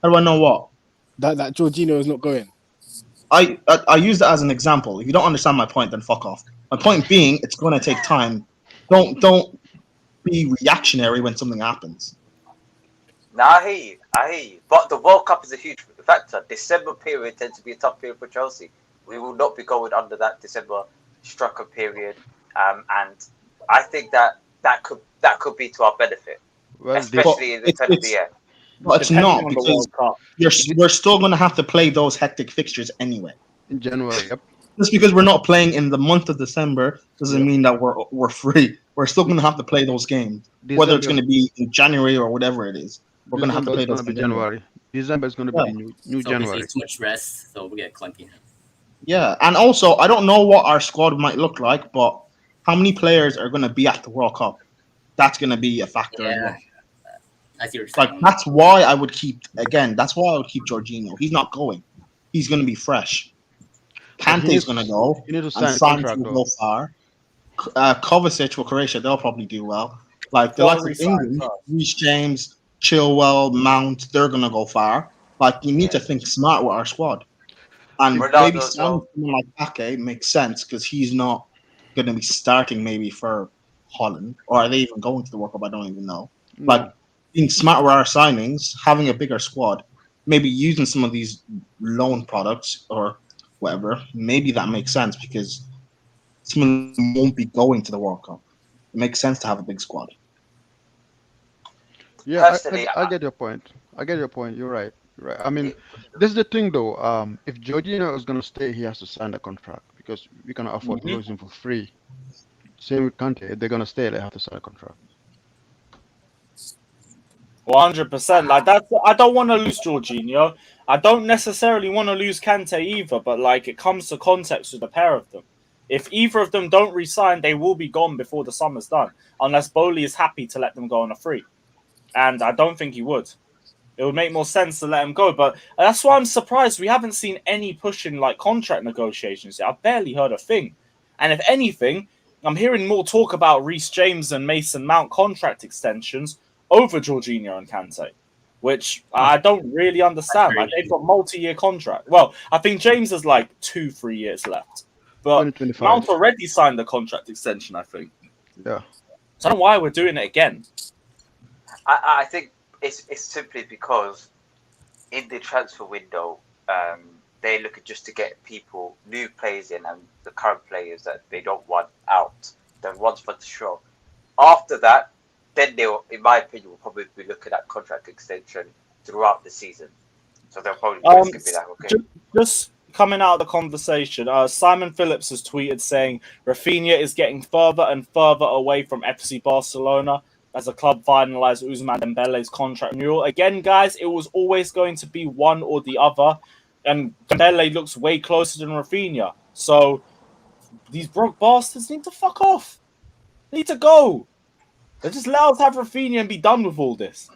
How do I know what? That Jorginho is not going. I use that as an example. If you don't understand my point, then fuck off. My point being, it's going to take time. Don't be reactionary when something happens. Now I hear you. But the World Cup is a huge factor. December period tends to be a tough period for Chelsea. We will not be going under that December strucker period, and I think that could be to our benefit, especially in the turn of the year. But it's not, because we're still going to have to play those hectic fixtures anyway. In January, yep. Just because we're not playing in the month of December doesn't mean that we're free. We're still going to have to play those games, whether it's going to be in January or whatever it is. We're going to have to play those games. January. December is going to be new January. Too much rest, so we get clunky. Yeah, and also I don't know what our squad might look like, but how many players are going to be at the World Cup? That's going to be a factor as well. I see what you're saying. That's why I would keep Jorginho. He's not going. He's going to be fresh. Kante is going to go. You need to and sign a Savić contract, will go far. Kovacic for Croatia, they'll probably do well. Like the likes of England, Reece James, Chilwell, Mount, they're going to go far. Like you need to think smart with our squad. And maybe someone like Ake makes sense because he's not going to be starting maybe for Holland, or are they even going to the World Cup? I don't even know. Like being smart with our signings, having a bigger squad, maybe using some of these loan products or whatever, maybe that makes sense because some of them won't be going to the World Cup. It makes sense to have a big squad. Yeah, I get your point. You're right. Right. I mean, this is the thing though. If Jorginho is going to stay, he has to sign a contract because we cannot afford to lose him for free. Same with Kante. If they're going to stay, they have to sign a contract. 100%. Like that's. I don't want to lose Jorginho. I don't necessarily want to lose Kante either. But like, it comes to context with the pair of them. If either of them don't resign, they will be gone before the summer's done, unless Bowley is happy to let them go on a free, and I don't think he would. It would make more sense to let him go, but that's why I'm surprised we haven't seen any push in like contract negotiations yet. I've barely heard a thing, and if anything, I'm hearing more talk about Reece James and Mason Mount contract extensions over Jorginho and Kante, which I don't really understand. Like they've got multi-year contract. Well, I think James has like 2-3 years left, but Mount already signed the contract extension. I think. Yeah. So I don't know why we're doing it again. I think it's simply because in the transfer window, they're looking just to get new players in, and the current players that they don't want out, the ones for the show. After that, then they'll, in my opinion, will probably be looking at contract extension throughout the season. So they'll probably be like, okay. Just coming out of the conversation, Simon Phillips has tweeted saying Rafinha is getting further and further away from FC Barcelona as the club finalised Ousmane Dembele's contract renewal. Again, guys, it was always going to be one or the other, and Dembele looks way closer than Rafinha. So these broke bastards need to fuck off. They need to go. They just let us have Rafinha and be done with all this.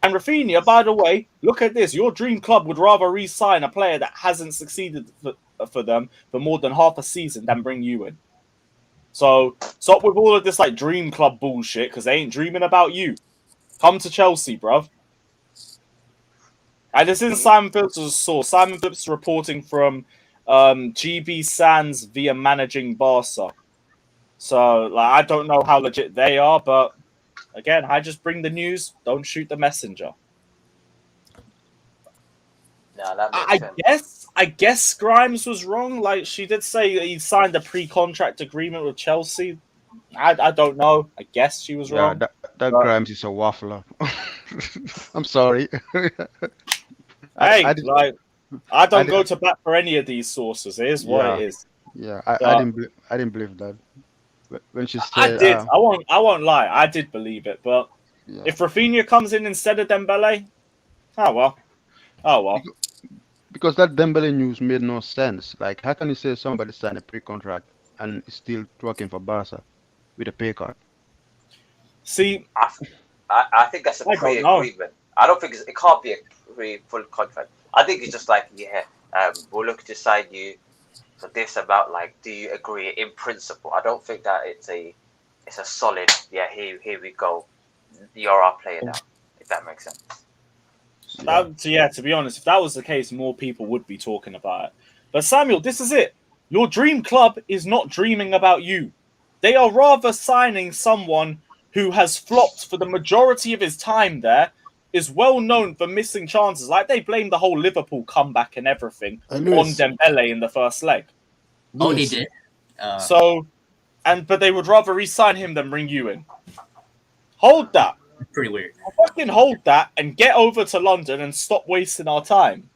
And Rafinha, by the way, look at this. Your dream club would rather re-sign a player that hasn't succeeded for them for more than half a season than bring you in. So stop with all of this like dream club bullshit because they ain't dreaming about you. Come to Chelsea, bruv. And this is Simon Phillips' source. Simon Phillips is reporting from GB Sands via Managing Barca. So like, I don't know how legit they are, but again, I just bring the news. Don't shoot the messenger. No, that makes sense. I guess Grimes was wrong. Like she did say he signed a pre-contract agreement with Chelsea. I don't know. I guess she was wrong. That Grimes is a waffler. I'm sorry. I don't go to bat for any of these sources. It is what it is. Yeah, I didn't believe that. When she said, I did. I won't lie. I did believe it. But if Rafinha comes in instead of Dembele, oh well. because that Dembele news made no sense. Like, how can you say somebody signed a pre-contract and is still working for Barca with a pay cut? See, I think that's a I don't know. pre-agreement. I don't think it can't be a full contract. I think it's just like, we'll look to sign you for this amount. Like, do you agree in principle? I don't think that it's a solid. Yeah, here we go. You're our player now. If that makes sense. To be honest, if that was the case, more people would be talking about it. But Samuel, this is it. Your dream club is not dreaming about you. They are rather signing someone who has flopped for the majority of his time there, is well known for missing chances. Like, they blame the whole Liverpool comeback and everything on Dembele in the first leg. Oh, they did. But they would rather re-sign him than bring you in. Hold that. Pretty weird. Fucking hold that and get over to London and stop wasting our time.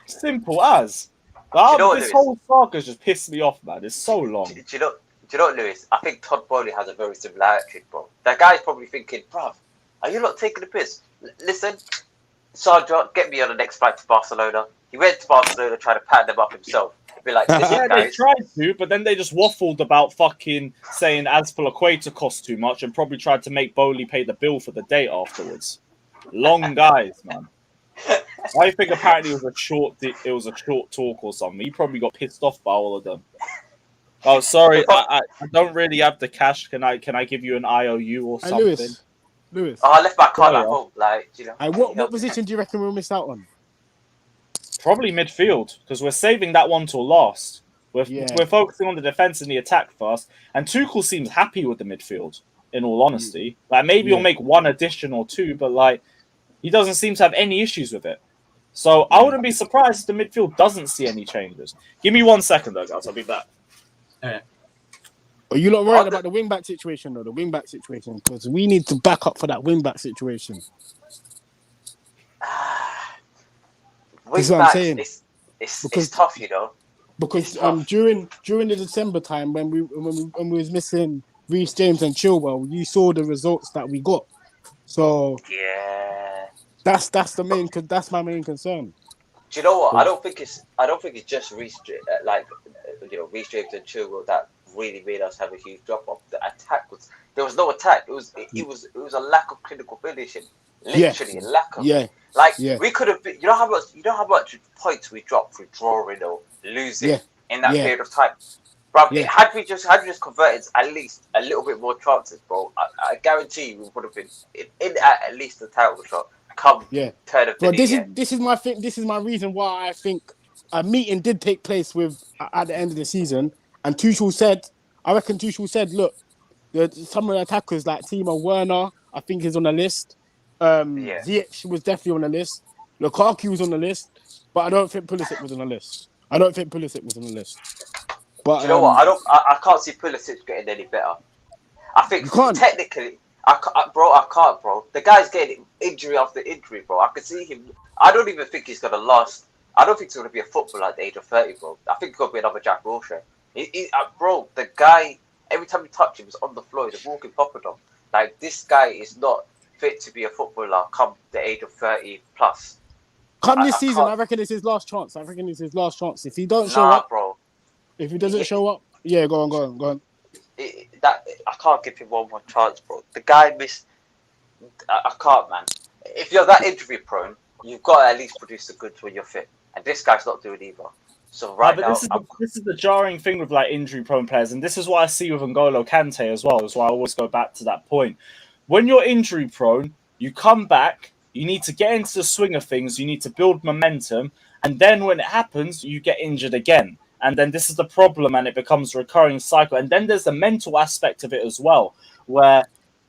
Simple as. This whole saga's just pissed me off, man. It's so long. Do you know what, Lewis? I think Todd Bowley has a very similar attitude, bro. That guy's probably thinking, bruv, are you not taking the piss? Listen, Sergeant, get me on the next flight to Barcelona. He went to Barcelona trying to pat them up himself. Be like, listen, guys. They tried to, but then they just waffled about fucking saying Azpilicueta cost too much and probably tried to make Bowley pay the bill for the date afterwards. Long guys, man. I think apparently it was a short talk or something. He probably got pissed off by all of them. Oh, sorry, I don't really have the cash. Can I give you an IOU or something? Lewis. Oh, I left my card at home. Like, you know. And what position do you reckon we'll miss out on? Probably midfield, because we're saving that one till last. We're focusing on the defense and the attack first. And Tuchel seems happy with the midfield, in all honesty. Like, maybe he'll make one addition or two, but like, he doesn't seem to have any issues with it. So I wouldn't be surprised if the midfield doesn't see any changes. Give me 1 second, though, guys. I'll be back. Are you not worried about the wing-back situation, though? The wing-back situation? Because we need to back up for that wing-back situation. That's what I'm saying. It's tough, you know. Because during the December time when we was missing Reece James and Chilwell, you saw the results that we got. So yeah, that's my main concern. Do you know what? I don't think it's just Reece James and Chilwell that really made us have a huge drop off. The attack there was no attack. It was a lack of clinical finishing. Literally a lack of. We could have been. You know how much points we dropped for drawing or losing in that period of time. Bro, had we just converted at least a little bit more chances, bro, I guarantee we would have been in at least the title shot. Turn of the this is my thing. This is my reason why I think a meeting did take place at the end of the season, and Tuchel said, look, some of the attackers like Timo Werner, I think is on the list. Ziyech was definitely on the list. Lukaku was on the list, but I don't think Pulisic was on the list. But you know what? I can't see Pulisic getting any better. I think technically, I can't, bro. The guy's getting injury after injury, bro. I can see him. I don't even think he's gonna last. I don't think he's gonna be a footballer at the age of 30, bro. I think he's gonna be another Jack Wilshere. Bro, the guy, every time you touch him, he's on the floor. He's a walking poppadom. Like, this guy is not fit to be a footballer come the age of 30 plus. Come this season, I reckon it's his last chance. If he don't show up, bro. If he doesn't show up, go on. I can't give him one more chance, bro. The guy missed. I can't, man. If you're that injury prone, you've got to at least produce the goods when you're fit, and this guy's not doing either. So this is the jarring thing with like injury prone players, and this is what I see with N'Golo Kante as well. That's why I always go back to that point. When you're injury prone, you come back. You need to get into the swing of things. You need to build momentum, and then when it happens, you get injured again. And then this is the problem, and it becomes a recurring cycle. And then there's the mental aspect of it as well, where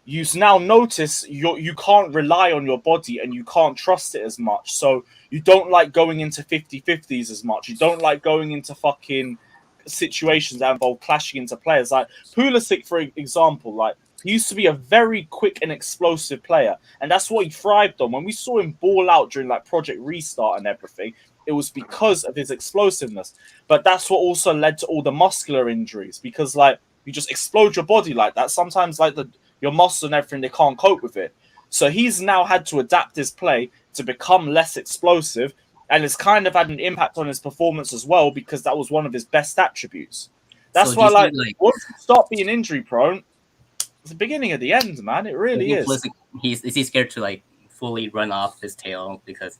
you now notice you can't rely on your body and you can't trust it as much. So you don't like going into 50-50s as much. You don't like going into fucking situations that involve clashing into players. Like Pulisic, for example, like he used to be a very quick and explosive player. And that's what he thrived on. When we saw him ball out during like Project Restart and everything, it was because of his explosiveness. But that's what also led to all the muscular injuries, because like you just explode your body like that. Sometimes like your muscles and everything, they can't cope with it. So he's now had to adapt his play to become less explosive And it's kind of had an impact on his performance as well because that was one of his best attributes. That's So why, do you see, once you start being injury prone, it's the beginning of the end, man. It really is. Is he scared to fully run off his tail because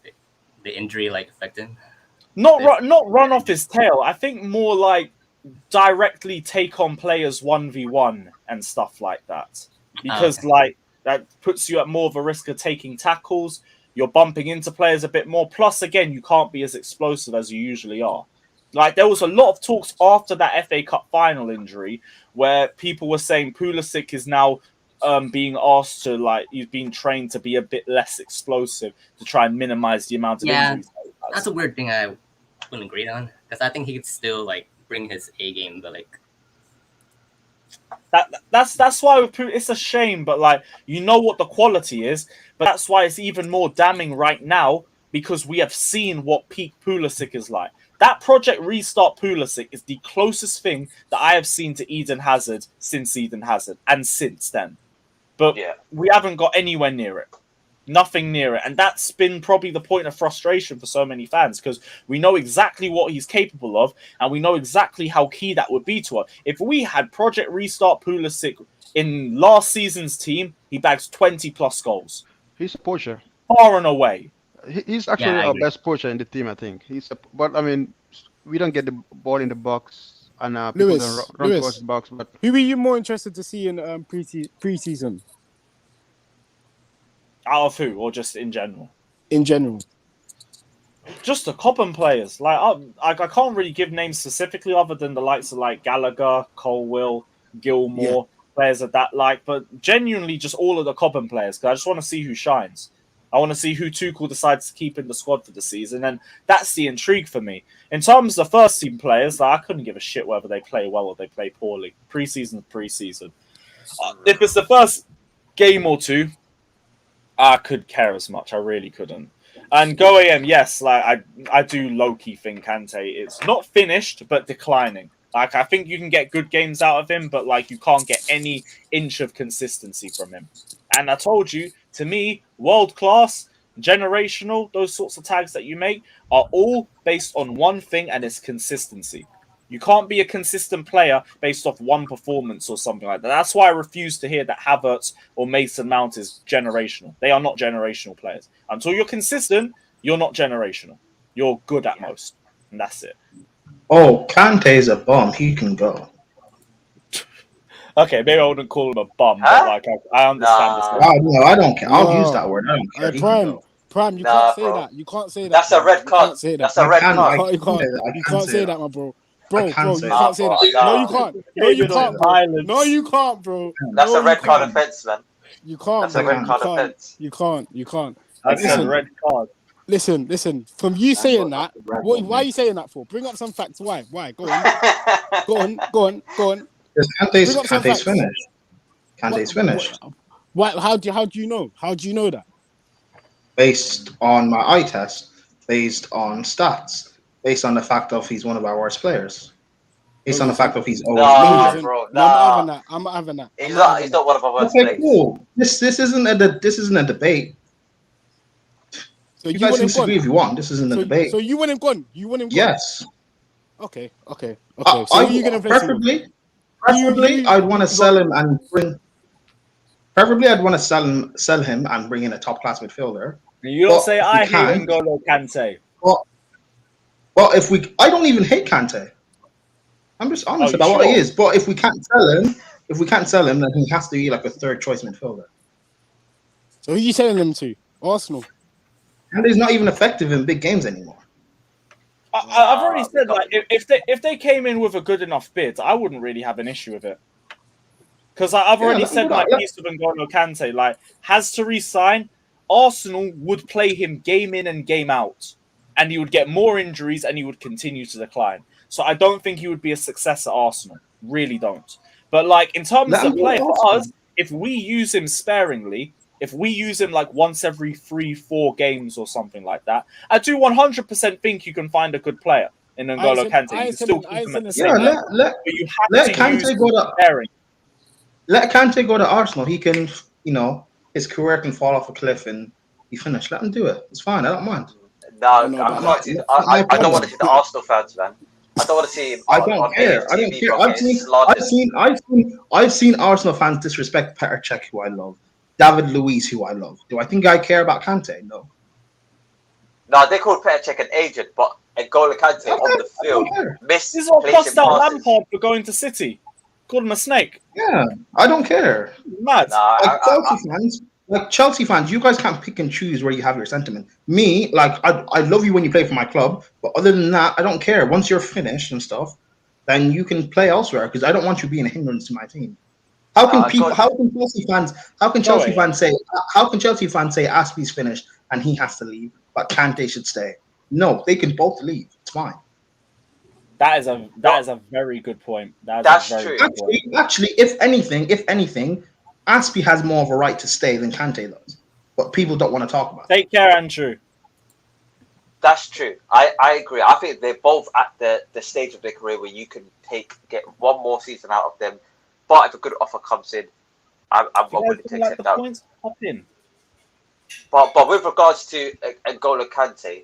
the injury affected him? Not run off his tail. I think more directly take on players 1v1 and stuff like that. Because that puts you at more of a risk of taking tackles. You're bumping into players a bit more. Plus, again, you can't be as explosive as you usually are. There was a lot of talks after that FA Cup final injury where people were saying Pulisic is now being asked to, he's being trained to be a bit less explosive to try and minimize the amount of injuries. That's a weird thing I wouldn't agree on because I think he could still bring his A game, but that's why it's a shame, but you know what the quality is, but that's why it's even more damning right now because we have seen what peak Pulisic is like. That Project Restart Pulisic is the closest thing that I have seen to Eden Hazard since Eden Hazard and since then. But we haven't got anywhere near it. Nothing near it. And that's been probably the point of frustration for so many fans because we know exactly what he's capable of and we know exactly how key that would be to us. If we had Project Restart Pulisic in last season's team, he bags 20 plus goals. He's a poacher. Far and away. He's actually our best poacher in the team, I think. But I mean, we don't get the ball in the box and people don't run towards the box. But who are you more interested to see in pre-season? Out of who, or just in general? In general. Just the Cobham players. I can't really give names specifically other than the likes of Gallagher, Colwill, Gilmore, players of that but genuinely just all of the Cobham players because I just want to see who shines. I want to see who Tuchel decides to keep in the squad for the season, and that's the intrigue for me. In terms of the first team players, I couldn't give a shit whether they play well or they play poorly. Pre-season. If it's the first game or two, I could care as much. I really couldn't. And Go AM, yes, I do low-key think Kante is not finished, but declining. I think you can get good games out of him, but you can't get any inch of consistency from him. And I told you, to me, world-class, generational, those sorts of tags that you make are all based on one thing, and it's consistency. You can't be a consistent player based off one performance or something like that. That's why I refuse to hear that Havertz or Mason Mount is generational. They are not generational players. Until you're consistent, you're not generational. You're good at most, and that's it. Oh, Kante is a bum. He can go. Okay, maybe I wouldn't call him a bum, but I understand this. No, I don't care. I'll use that word. I don't care. Prime, you can't say that. You can't say that. That's a red card. That's a red card. You can't say that, my bro. Bro, you can't say that. No, you can't. No, you can't, bro. No, you can't, bro. That's a red card offense, man. You can't. That's a red card offense. You can't. That's a red card. Listen. From you saying that, why are you saying that for? Bring up some facts. Why? Go on. Go on. Kante's finished. Kante's finished. Why? How do you know? How do you know that? Based on my eye test, based on stats, based on the fact of he's one of our worst players, based on the fact of he's always injured. Bro, I'm not having that. He's not one of our worst players. Cool. This isn't a debate. So you guys can disagree if you want. This isn't a debate. So you want him gone? Yes. Okay. So you're gonna play Preferably, I'd want to sell him and bring. Preferably, I'd want to sell him and bring in a top class midfielder. You don't say I hate N'Golo Kante. Well, I don't even hate Kante. I'm just honest about what he is. But if we can't sell him, then he has to be a third choice midfielder. So who are you selling him to? Arsenal. And he's not even effective in big games anymore. I've already said if they came in with a good enough bid, I wouldn't really have an issue with it. Because I've already said my piece of N'Golo Kante, has to resign. Arsenal would play him game in and game out, and he would get more injuries and he would continue to decline. So I don't think he would be a success at Arsenal. Really don't. But in terms of play for us, if we use him sparingly, if we use him once every 3-4 games or something like that, I do 100% think you can find a good player in N'Golo Kante. You can still keep him at the same level. But you have to Kante go to sparing. Let Kante go to Arsenal. He can, his career can fall off a cliff and he finished. Let him do it. It's fine. I don't mind. No, I can't see. I don't want to see the Arsenal fans, man. I don't want to see him. I don't care. I don't care. I've seen Arsenal fans disrespect Petr Cech, who I love, David Luiz, who I love. Do I think I care about Kante? No. No, they called Petr Cech an agent, but N'Golo Kante on the field This is what cost out Lampard for going to City. Called him a snake. Yeah, I don't care. Mad. Nah, Chelsea fans, you guys can't pick and choose where you have your sentiment. Me, like, I love you when you play for my club, but other than that, I don't care. Once you're finished and stuff, then you can play elsewhere because I don't want you being a hindrance to my team. How can Chelsea fans say Aspie's finished and he has to leave, but Kante should stay? No, they can both leave. It's fine. That is a very good point. That's true. Actually, if anything, Aspie has more of a right to stay than Kante does, but people don't want to talk about it. Take care, Andrew. That's true. I agree. I think they're both at the stage of their career where you can get one more season out of them. But if a good offer comes in, I'm willing to accept that. Points, hop in. But with regards to N'Golo Kante,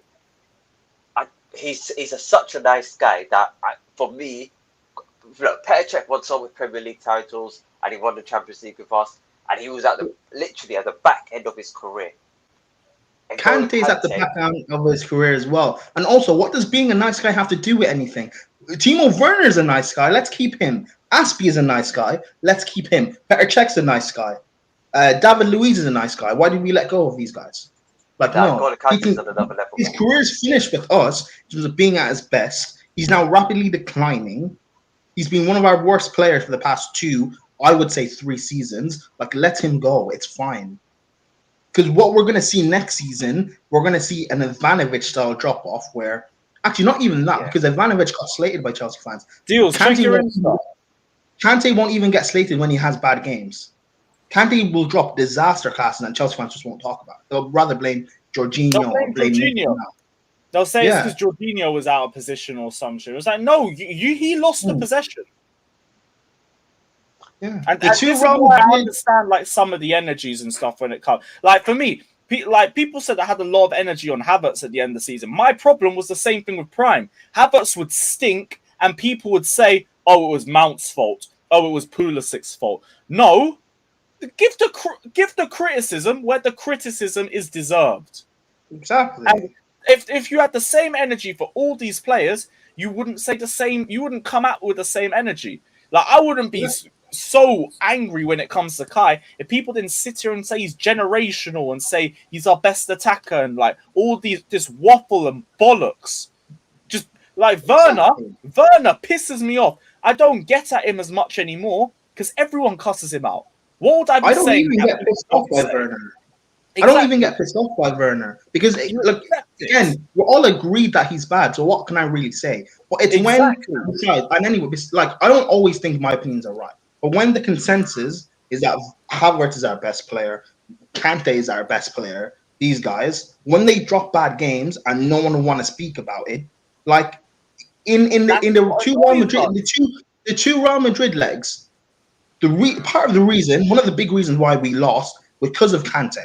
he's such a nice guy that for me, look, Petr Cech won so many Premier League titles and he won the Champions League with us, and he was literally at the back end of his career. Kante's at the back end of his career as well. And also, what does being a nice guy have to do with anything? Timo Werner's a nice guy. Let's keep him. Aspie is a nice guy. Let's keep him. Petr Cech's a nice guy. David Luiz is a nice guy. Why did we let go of these guys? Like, no. His career's finished with us in terms of being at his best. He's now rapidly declining. He's been one of our worst players for the past 2, I would say 3 seasons. Like, let him go. It's fine. Because what we're going to see next season, we're going to see an Ivanovic-style drop-off where... Actually, not even that, because Ivanovic got slated by Chelsea fans. Kante won't even get slated when he has bad games. Kante will drop disaster classes and Chelsea fans just won't talk about it. They'll rather blame Jorginho. They'll say it's because Jorginho was out of position or some shit. It was like, no, he lost the possession. Yeah. And this is why I understand like some of the energies and stuff when it comes. Like for me, people said I had a lot of energy on Havertz at the end of the season. My problem was the same thing with Prime. Havertz would stink and people would say, oh, it was Mount's fault. Oh, it was Pulisic's fault. No, give the criticism where the criticism is deserved. Exactly. And if you had the same energy for all these players, you wouldn't say the same. You wouldn't come out with the same energy. Like I wouldn't be so angry when it comes to Kai if people didn't sit here and say he's generational and say he's our best attacker and like all this waffle and bollocks. Just like Werner pisses me off. I don't get at him as much anymore because everyone cusses him out. What would I be saying? I don't even get pissed off by Werner. Exactly. I don't even get pissed off by Werner because look, again, we're all agreed that he's bad. So what can I really say? But it's and anyway, like I don't always think my opinions are right. But when the consensus is that Havertz is our best player, Kante is our best player, these guys, when they drop bad games and no one will want to speak about it, like in the two Real Madrid legs, part of the reason, one of the big reasons why we lost was because of Kante.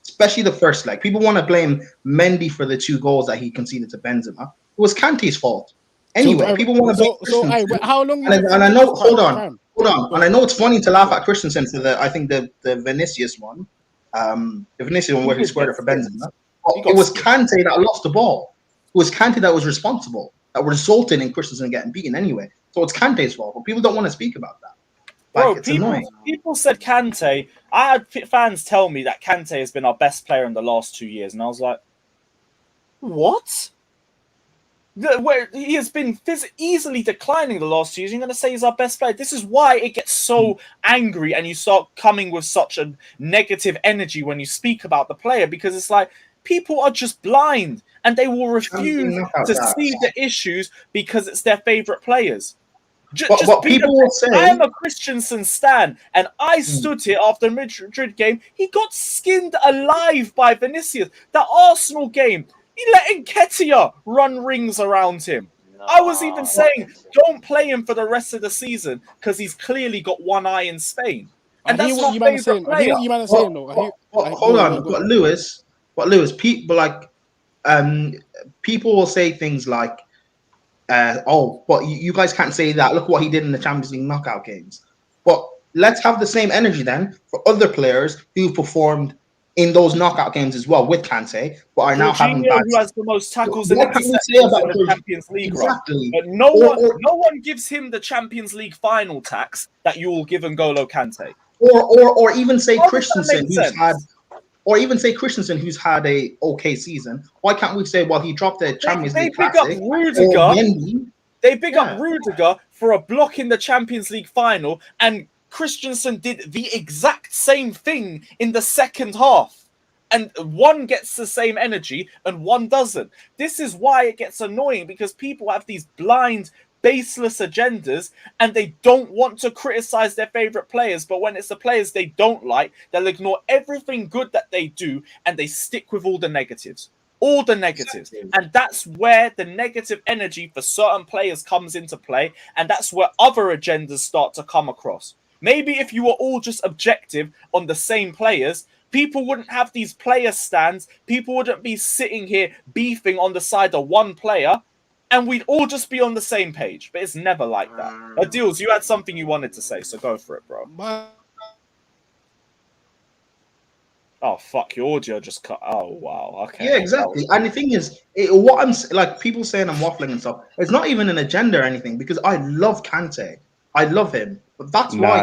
Especially the first leg. People want to blame Mendy for the 2 goals that he conceded to Benzema. It was Kante's fault. Anyway, people want to blame how long? And I know. Hold on. And I know it's funny to laugh at Christensen for the Vinicius one, the Vinicius one where he squared it for Benzema. It was Kante that lost the ball. It was Kante that was responsible. That resulted in Christensen getting beaten anyway. So it's Kante's fault. But people don't want to speak about that. Bro, people said Kante. I had fans tell me that Kante has been our best player in the last 2 years, and I was like, "What? Where he has been easily declining the last 2 years? You're going to say he's our best player? This is why it gets so angry, and you start coming with such a negative energy when you speak about the player because it's like people are just blind and they will refuse to see the issues because it's their favorite players." What people will say, I am a Christensen stan, and I stood here after the Madrid game. He got skinned alive by Vinicius. The Arsenal game, he let Nketiah run rings around him. I was even saying, don't play him for the rest of the season because he's clearly got one eye in Spain. And that's my favorite player. Hold on, but Lewis, people like people will say things like, "Oh, but you guys can't say that. Look what he did in the Champions League knockout games." But let's have the same energy then for other players who performed in those knockout games as well with Kante, but are now having Jorginho, bad. who has the most tackles and What can we say interceptions about in the Jorginho? Champions League run. Exactly. But no one gives him the Champions League final tax that you will give N'Golo Kante. Or even say How does that Christensen, make who's sense? had, or even say Christensen, who's had a okay season. Why can't we say, well, he dropped the Champions They League big up Classic? Rudiger. Or Mendy? They big up Rudiger for a block in the Champions League final, and Christensen did the exact same thing in the second half. And one gets the same energy and one doesn't. This is why it gets annoying, because people have these blind, baseless agendas and they don't want to criticize their favorite players. But when it's the players they don't like, they'll ignore everything good that they do and they stick with all the negatives. All the negatives. And that's where the negative energy for certain players comes into play. And that's where other agendas start to come across. Maybe if you were all just objective on the same players, people wouldn't have these player stands. People wouldn't be sitting here beefing on the side of one player, and we'd all just be on the same page. But it's never like that. Adils, you had something you wanted to say, so go for it, bro. Oh, fuck, your audio just cut. Oh, wow. Okay. Yeah, exactly. And the thing is, what I'm like, people saying I'm waffling and stuff, it's not even an agenda or anything, because I love Kante. I love him. But that's why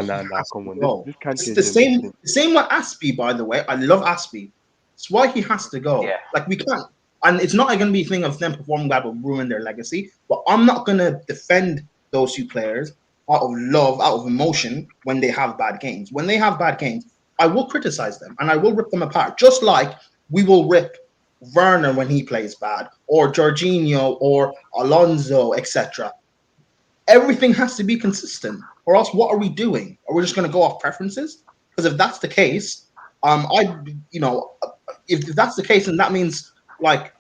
come on. Go. This Kante It's the same with Aspie, by the way. I love Aspie. It's why he has to go. Yeah. Like, we can't. And it's not going to be a thing of them performing bad will ruin their legacy. But I'm not going to defend those two players out of love, out of emotion, when they have bad games. When they have bad games, I will criticize them and I will rip them apart. Just like we will rip Werner when he plays bad, or Jorginho, or Alonso, etc. Everything has to be consistent, or else what are we doing? Are we just going to go off preferences? Because if that's the case, if that's the case, then that means like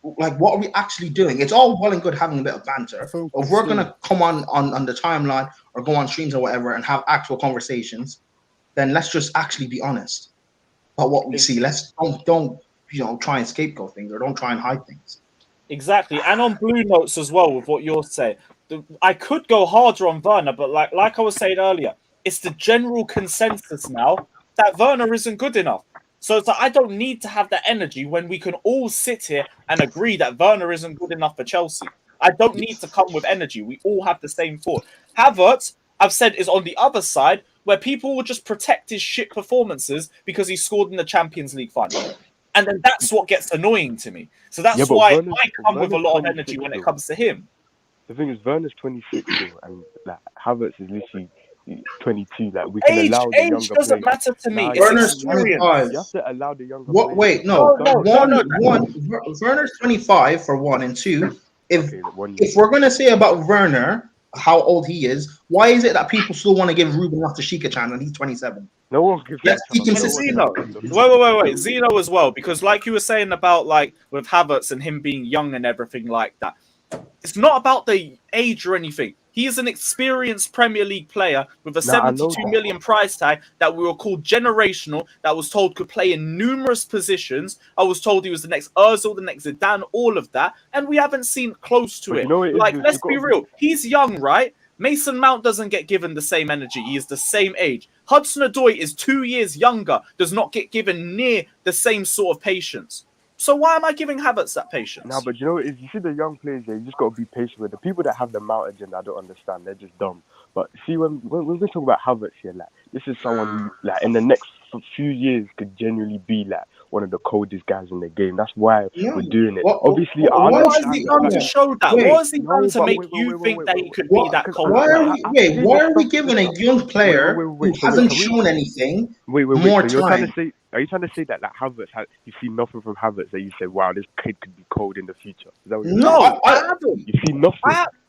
what are we actually doing? It's all well and good having a bit of banter. If we're going to come on the timeline or go on streams or whatever and have actual conversations, then let's just actually be honest about what we see. Let's don't try and scapegoat things, or don't try and hide things. Exactly. And on Blue Notes as well, with what you're saying, I could go harder on Werner, but like I was saying earlier, it's the general consensus now that Werner isn't good enough. So it's like, I don't need to have that energy when we can all sit here and agree that Werner isn't good enough for Chelsea. I don't need to come with energy. We all have the same thought. Havertz, I've said, is on the other side, where people will just protect his shit performances because he scored in the Champions League final. And then that's what gets annoying to me. So that's why I come with a lot of energy when it comes to him. The thing is, Werner's 26 still, and like Havertz is literally 22. Like, we can allow the younger age doesn't players. matter to me. Nah, It's Werner's experience. 25. You have to allow the younger What? players. Wait, no. Werner's 25 for one, and two. If we're gonna say about Werner how old he is, why is it that people still want to give Ruben Loftus-Cheek a chance and he's 27? No one gives Let's be consistent. consistent. Wait. Zeno as well, because like you were saying about like with Havertz and him being young and everything like that, it's not about the age or anything. He is an experienced Premier League player with a 72 million price tag that we were called generational, that was told could play in numerous positions. I was told he was the next Ozil, the next Zidane, all of that, and we haven't seen close to it. Like, let's be real. He's young, right? Mason Mount doesn't get given the same energy. He is the same age. Hudson-Odoi is 2 years younger, does not get given near the same sort of patience. So why am I giving Havertz that patience? No, but you know, if you see the young players there, you just got to be patient with the people that have the Mount agenda. I don't understand. They're just dumb. But see, when we talk about Havertz here, like, this is someone who, like, in the next few years could genuinely be like one of the coldest guys in the game. That's why we're doing it. Obviously, what has he done to show that? What has he done to make you think that he could be that cold? Why are we giving a young player who hasn't shown anything more time? Are you trying to say that Havertz, you see nothing from Havertz that you say, wow, this kid could be cold in the future? Is that what you're saying? I haven't. You see nothing.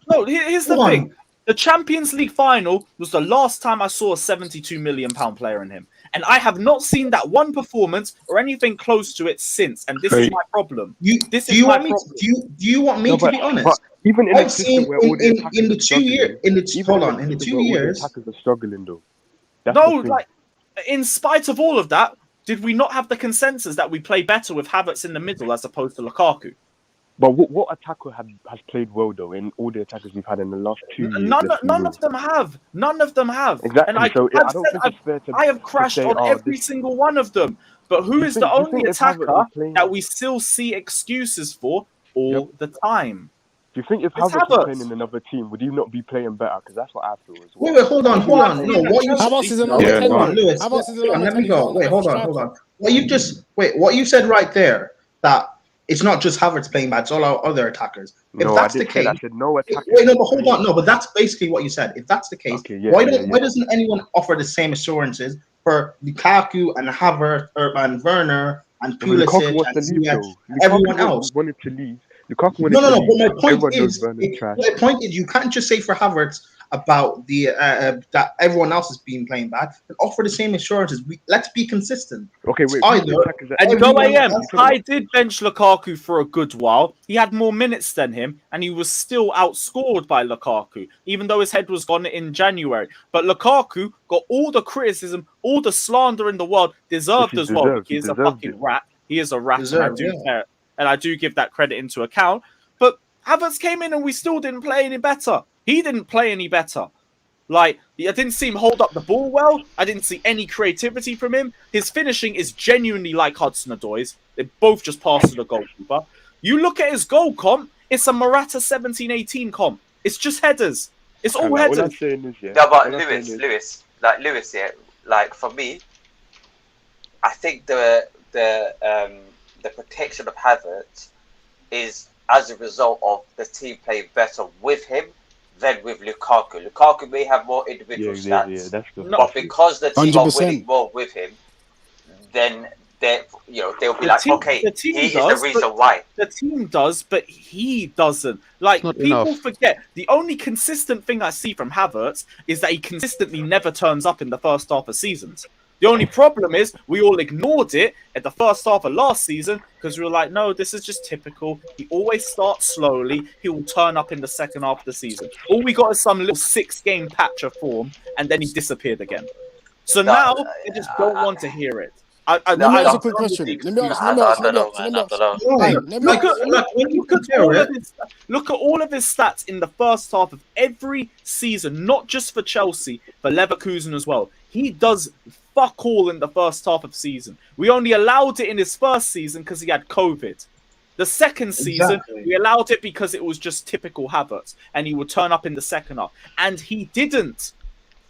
No, here's the thing. The Champions League final was the last time I saw a £72 million player in him. And I have not seen that one performance or anything close to it since. And this is my problem. Do you want me to be honest? Even in I've seen in the 2 years, in the 2 years, attackers are struggling though. In spite of all of that, Did we not have the consensus that we play better with Havertz in the middle as opposed to Lukaku? But what attacker has played well though in all the attackers we've had in the last 2 years? None of them have. None of them have. Exactly. And I don't think it's fair to. I have crashed say, on every single one of them. But who is the only attacker that we still see excuses for all the time? Do you think if Havertz was playing in another team, would he not be playing better? Because that's what I feel as well. Wait, hold on. No, what you Havertz is another 10. Lewis, let me go. Wait, hold on. What you said right there, that it's not just Havertz playing bad, it's all our other attackers. If that's the case, I said no attackers. Wait, no, but hold on. No, but that's basically what you said. If that's the case, why doesn't anyone offer the same assurances for Lukaku and Havertz and Werner and Pulisic and Ziyech, everyone else? Wanted to leave. Lukaku wanted to leave. But my point is, you can't just say for Havertz about the that everyone else has been playing bad and offer the same assurances. Let's be consistent. Okay, wait. And go AM. I did bench Lukaku for a good while. He had more minutes than him, and he was still outscored by Lukaku, even though his head was gone in January. But Lukaku got all the criticism, all the slander in the world, deserved as well. He is a fucking rat. He is a rat, and I do give that credit into account. But Havertz came in and we still didn't play any better. He didn't play any better. Like, I didn't see him hold up the ball well. I didn't see any creativity from him. His finishing is genuinely like Hudson-Odoi's. They both just pass to the goalkeeper. You look at his goal comp, it's a Morata 17-18 comp. It's just headers. It's all headers. No, but Lewis, yeah, like for me, I think the protection of Havertz is as a result of the team playing better with him than with Lukaku. Lukaku may have more individual stats, that's good. But because the team 100%. are winning more with him, then they'll be like, okay, he is the reason why. The team does, but he doesn't. Like, people forget, the only consistent thing I see from Havertz is that he consistently never turns up in the first half of seasons. The only problem is we all ignored it at the first half of last season because we were like, no, this is just typical. He always starts slowly. He will turn up in the second half of the season. All we got is some little 6-game patch of form, and then he disappeared again. So now they just don't want to hear it. Let me ask a quick question. Look at all of his stats in the first half of every season, not just for Chelsea, but Leverkusen as well. He does fuck all in the first half of the season. We only allowed it in his first season because he had COVID. The second season, we allowed it because it was just typical Havertz, and he would turn up in the second half. And he didn't.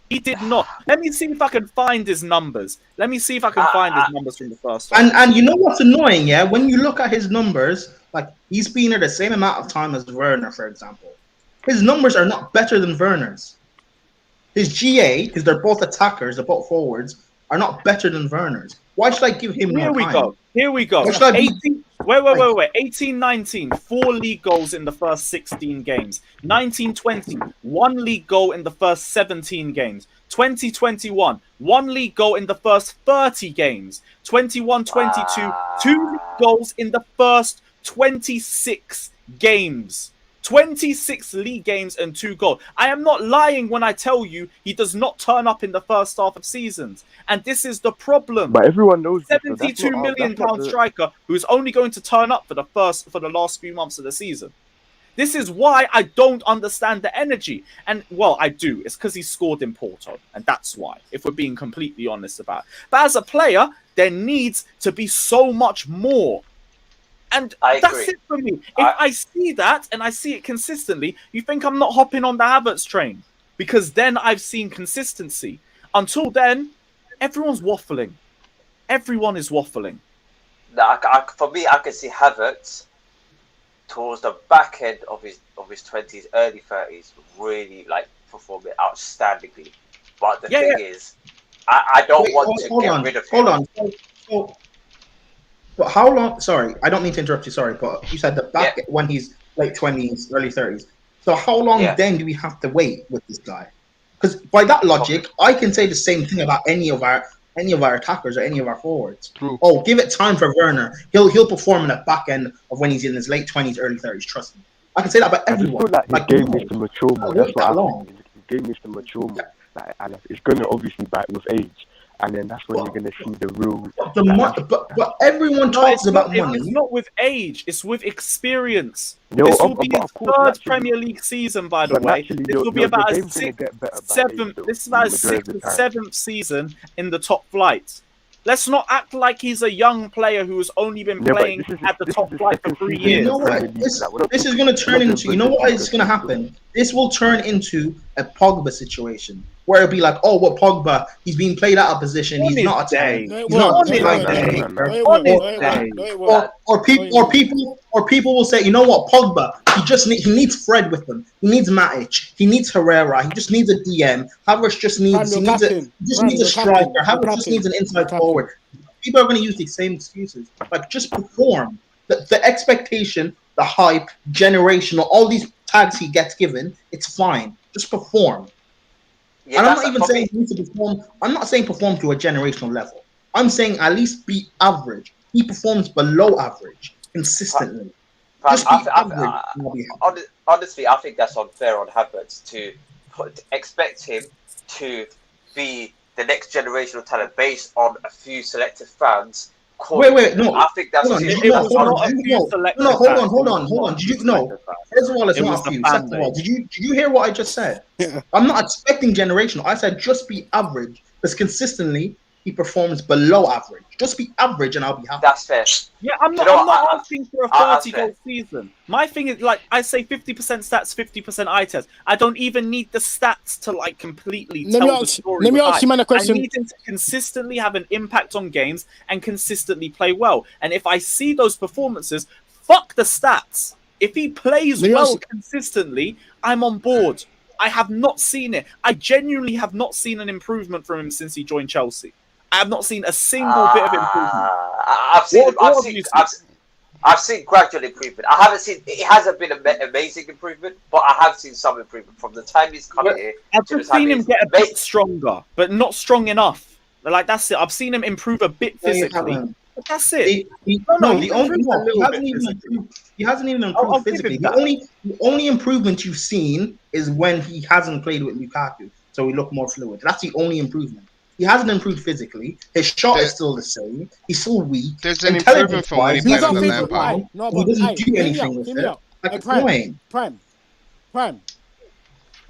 He did not. Let me see if I can find his numbers. Let me see if I can find his numbers from the first half. And you know what's annoying, yeah? When you look at his numbers, like, he's been there the same amount of time as Werner, for example. His numbers are not better than Werner's. His GA, because they're both attackers, they're both forwards, are not better than Werner's. Why should I give him more time? Here we go. Wait. 18-19, 4 league goals in the first 16 games. 19-20, 1 league goal in the first 17 games. 20-21, 1 league goal in the first 30 games. 21-22, 2 league goals in the first 26 games. 26 league games and 2 goals. I am not lying when I tell you he does not turn up in the first half of seasons. And this is the problem. But everyone knows £72 million striker who's only going to turn up for the last few months of the season. This is why I don't understand the energy. And, well, I do. It's because he scored in Porto. And that's why, if we're being completely honest about it. But as a player, there needs to be so much more. And that's it for me. If I see that and I see it consistently, you think I'm not hopping on the Havertz train? Because then I've seen consistency. Until then, everyone's waffling. Everyone is waffling. For me, I can see Havertz towards the back end of his 20s, early 30s, really like performing outstandingly. But the thing is, I don't want to get rid of him. Hold on. But how long? Sorry, I don't mean to interrupt you. Sorry, but you said the back when he's late 20s, early 30s. So how long then do we have to wait with this guy? Because by that logic, I can say the same thing about any of our attackers or any of our forwards. True. Oh, give it time for Werner. He'll perform in the back end of when he's in his late 20s, early 30s. Trust me. I can say that about everyone. I feel like his game needs to mature more. That's what I think. His game needs to mature more. And it's going to obviously back with age. and then that's when you're gonna see the real. But everyone talks about money. It's not with age; it's with experience. Yo, This will be his of course, third naturally. Premier League season, by the But way. naturally, This will be the about a game's gonna sixth, get better by age, seventh. though, This is about a majority of sixth, the or time. seventh season in the top flight. Let's not act like he's a young player who has only been Yeah, but playing this is- at the this top is the flight for second 3 season in years. You know the what? Premier League, like, we're not This is talking- going to turn we're not into. You doing know what Bundesliga is going to season. happen? This will turn into a Pogba situation where it'll be like, oh, what Pogba? He's being played out of position. On He's his not a day. 10. No, it He's not won't. a No, it like won't. that. No, it won't. No, it won't. No, it won't. Or people will say, you know what, Pogba, he needs Fred with him. He needs Matic. He needs Herrera. He just needs a DM. Havertz just needs Fam, he you're needs a capping. just Fam, needs a you're striker. capping. You're Havertz just capping. needs an inside You're capping. forward. People are going to use the same excuses. Like, just perform. The expectation, the hype, generational, all these tags he gets given, it's fine. Just perform. Yeah, And I'm that's not even saying he needs to perform. I'm not saying perform to a generational level. I'm saying at least be average. He performs below average consistently. Just be average. and I'll be happy. honestly, I think that's unfair on Havertz to expect him to be the next generational talent based on a few selective fans. Wait, no. I think that's Hold on, too did you much. know? not a few No, selective hold on, fans. hold on. Did you know? First of all, it's It not was a the few. fan Second of all, base. did you hear what I just said? I'm not expecting generational. I said just be average, because consistently he performs below average. Just be average, and I'll be happy. That's fair. Yeah, I'm Do not, you know I'm what? not asking for a That's 30 goal season. My thing is, like, I say 50% stats, 50% eye test. I don't even need the stats to, like, completely Let me tell the ask- story. let me with ask eye. you, man, a question. I need him to consistently have an impact on games and consistently play well. And if I see those performances, fuck the stats. If he plays Let me well ask- consistently, I'm on board. I have not seen it. I genuinely have not seen an improvement from him since he joined Chelsea. I have not seen a single bit of improvement. I've seen gradual improvement. I haven't seen it hasn't been an amazing improvement, but I have seen some improvement from the time he's come here. I've to the just time seen him he's get a bit stronger, but not strong enough. Like, that's it. I've seen him improve a bit No, you physically, haven't. but that's it. He He's improved a little bit hasn't even physically. improved. He hasn't even I'll improved give him physically. that. The only improvement you've seen is when he hasn't played with Lukaku, so he looked more fluid. That's the only improvement. He hasn't improved physically. His shot is still the same. He's still weak. There's an improvement from when he played under Intelligence-wise, Lampard. No, he but doesn't do hear me anything out. with Hear me it. out. Like, Prime. point.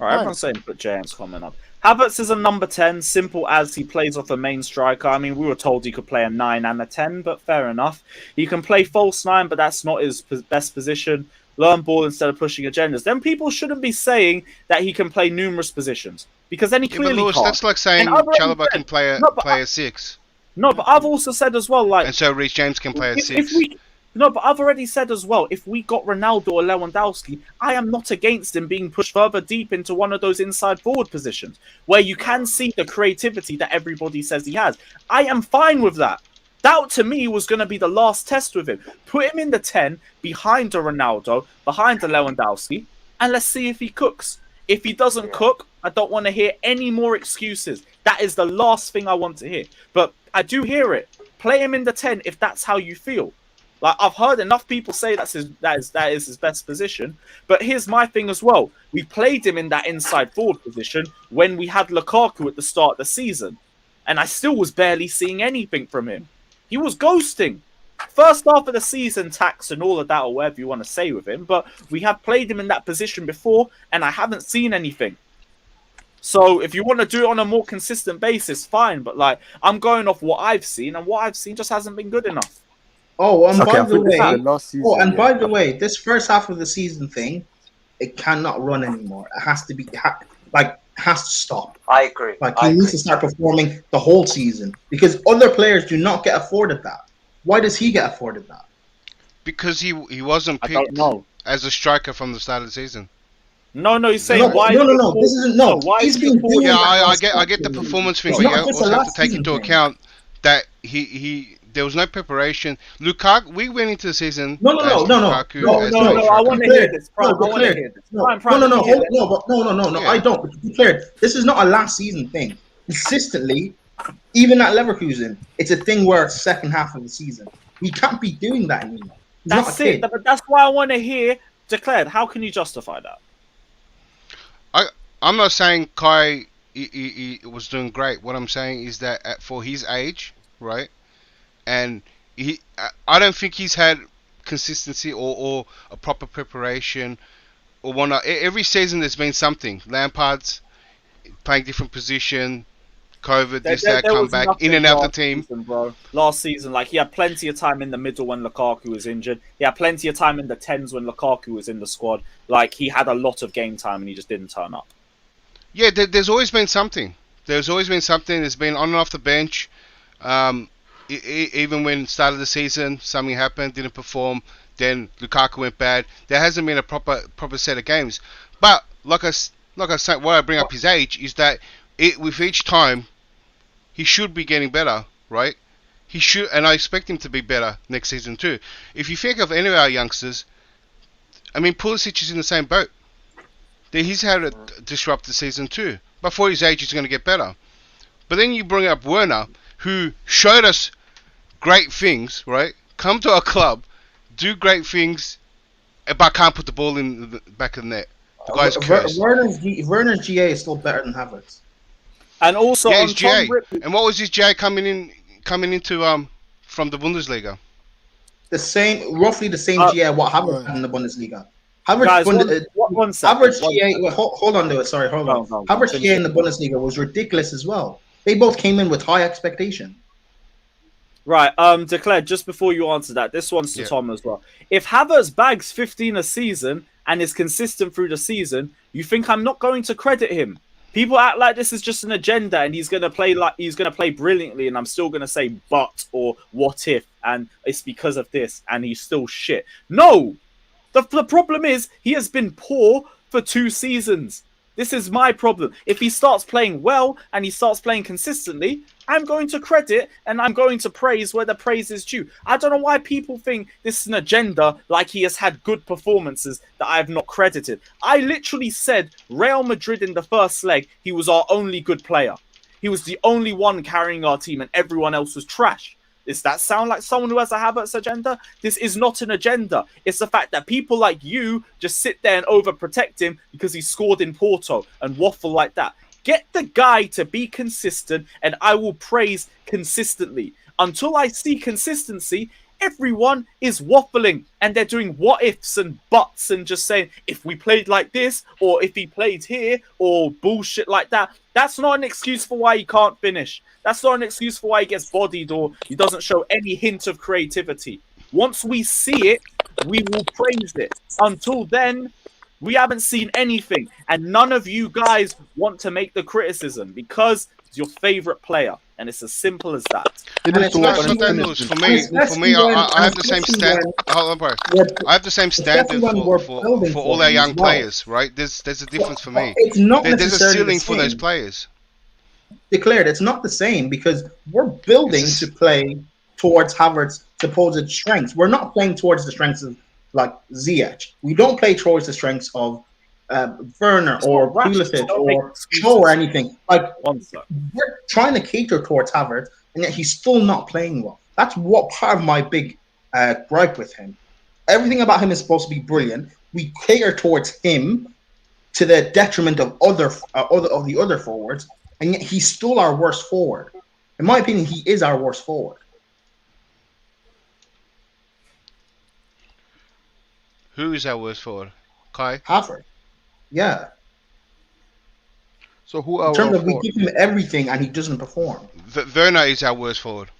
All right, everyone's saying put James comment up. Havertz is a number 10, simple as he plays off a main striker. I mean, we were told he could play a 9 and a 10, but fair enough. He can play false 9, but that's not his best position. Learn ball instead of pushing agendas. Then people shouldn't be saying that he can play numerous positions, because then he Yeah, but clearly Lewis, can't. that's like saying And I've already Chalobah said- can play No, but a 6, No, but I've also said as well, like, and so Reece James can play a if 6. no, but I've already said as well, if we got Ronaldo or Lewandowski, I am not against him being pushed further deep into one of those inside forward positions where you can see the creativity that everybody says he has. I am fine with that. That, to me, was going to be the last test with him. Put him in the 10, behind a Ronaldo, behind a Lewandowski, and let's see if he cooks. If he doesn't cook, I don't want to hear any more excuses. That is the last thing I want to hear. But I do hear it. Play him in the 10 if that's how you feel. Like, I've heard enough people say that is his best position. But here's my thing as well. We played him in that inside forward position when we had Lukaku at the start of the season. And I still was barely seeing anything from him. He was ghosting. First half of the season, tax and all of that, or whatever you want to say with him. But we have played him in that position before, and I haven't seen anything. So if you want to do it on a more consistent basis, fine. But, like, I'm going off what I've seen, and what I've seen just hasn't been good enough. Oh, and Okay, I by the think this is way, the last season, by the way, this first half of the season thing, it cannot run anymore. It has to be has to stop. I agree. Like, he needs to start performing the whole season, because other players do not get afforded that. Why does he get afforded that? Because he wasn't picked as a striker from the start of the season. No, he's saying No, this isn't why he's is been doing Yeah, that I get the performance thing, It's but not you just also a have to last take season into thing. account that he there was no preparation. Lukaku, we went into the season No. as Lukaku as the main I striker. want to hear this. I want to hear this. No, Yeah. I don't. But to be clear, this is not a last season thing. Consistently, even at Leverkusen, it's a thing where it's second half of the season. He can't be doing that anymore. He's not That's a kid. it. But that's why I want to hear declared. How can you justify that? I'm not saying Kai he was doing great. What I'm saying is that for his age, right, and I don't think he's had consistency or a proper preparation or whatnot. Every season there's been something. Lampard's playing different position, COVID, There, this, there, that, there come was back, in nothing and out the last team. season, bro. Last season, like he had plenty of time in the middle when Lukaku was injured. He had plenty of time in the tens when Lukaku was in the squad. Like he had a lot of game time and he just didn't turn up. Yeah, there's always been something. There's always been something. There's been on and off the bench. Even when started the season, something happened, didn't perform. Then Lukaku went bad. There hasn't been a proper set of games. But like I say, why I bring up his age is that with each time, he should be getting better, right? He should, and I expect him to be better next season too. If you think of any of our youngsters, I mean, Pulisic is in the same boat. He's had a disrupted season too. But for his age, he's going to get better. But then you bring up Werner, who showed us great things, right? Come to our club, do great things, but can't put the ball in the back of the net. The guy's cursed. Werner's GA is still better than Havertz. And also Yeah, on his GA. Tom Ripley, And what was his GA coming into from the Bundesliga? Roughly the same GA what Havertz had in the Bundesliga. Havertz, guys, one second. Havertz GA. Wait, hold on to it. Sorry, hold on. Havertz GA in the Bundesliga was ridiculous as well. They both came in with high expectation. Right, Declare, just before you answer that, this one's to Tom as well. If Havertz bags 15 a season and is consistent through the season, you think I'm not going to credit him? People act like this is just an agenda and he's gonna play brilliantly, and I'm still gonna say but or what if, and it's because of this, and he's still shit. No! The problem is he has been poor for 2 seasons. This is my problem. If he starts playing well and he starts playing consistently, I'm going to credit and I'm going to praise where the praise is due. I don't know why people think this is an agenda, like he has had good performances that I have not credited. I literally said Real Madrid in the first leg, he was our only good player. He was the only one carrying our team and everyone else was trash. Does that sound like someone who has a Havertz agenda? This is not an agenda. It's the fact that people like you just sit there and overprotect him because he scored in Porto and waffle like that. Get the guy to be consistent and I will praise consistently. Until I see consistency, everyone is waffling and they're doing what ifs and buts and just saying, if we played like this or if he played here or bullshit like that. That's not an excuse for why he can't finish. That's not an excuse for why he gets bodied or he doesn't show any hint of creativity. Once we see it, we will praise it. Until then, we haven't seen anything. And none of you guys want to make the criticism because it's your favorite player. And it's as simple as that. It's not standards for me. I have the same standard. Hold on, bro. I have the same standard for all our young players, right? There's a difference for me. There's a ceiling for those players. Declared, it's not the same because we're building to play towards Havertz's supposed strengths. We're not playing towards the strengths of like Ziyech. We don't play towards the strengths of Werner or Pulisic or Shaw or anything. Like we're trying to cater towards Havertz, and yet he's still not playing well. That's what part of my big gripe with him. Everything about him is supposed to be brilliant. We cater towards him to the detriment of the other forwards, and yet he's still our worst forward. In my opinion, he is our worst forward. Who is our worst forward? Kai? Havertz. Yeah. So who are in terms of we give him everything and he doesn't perform? Werner is our worst forward.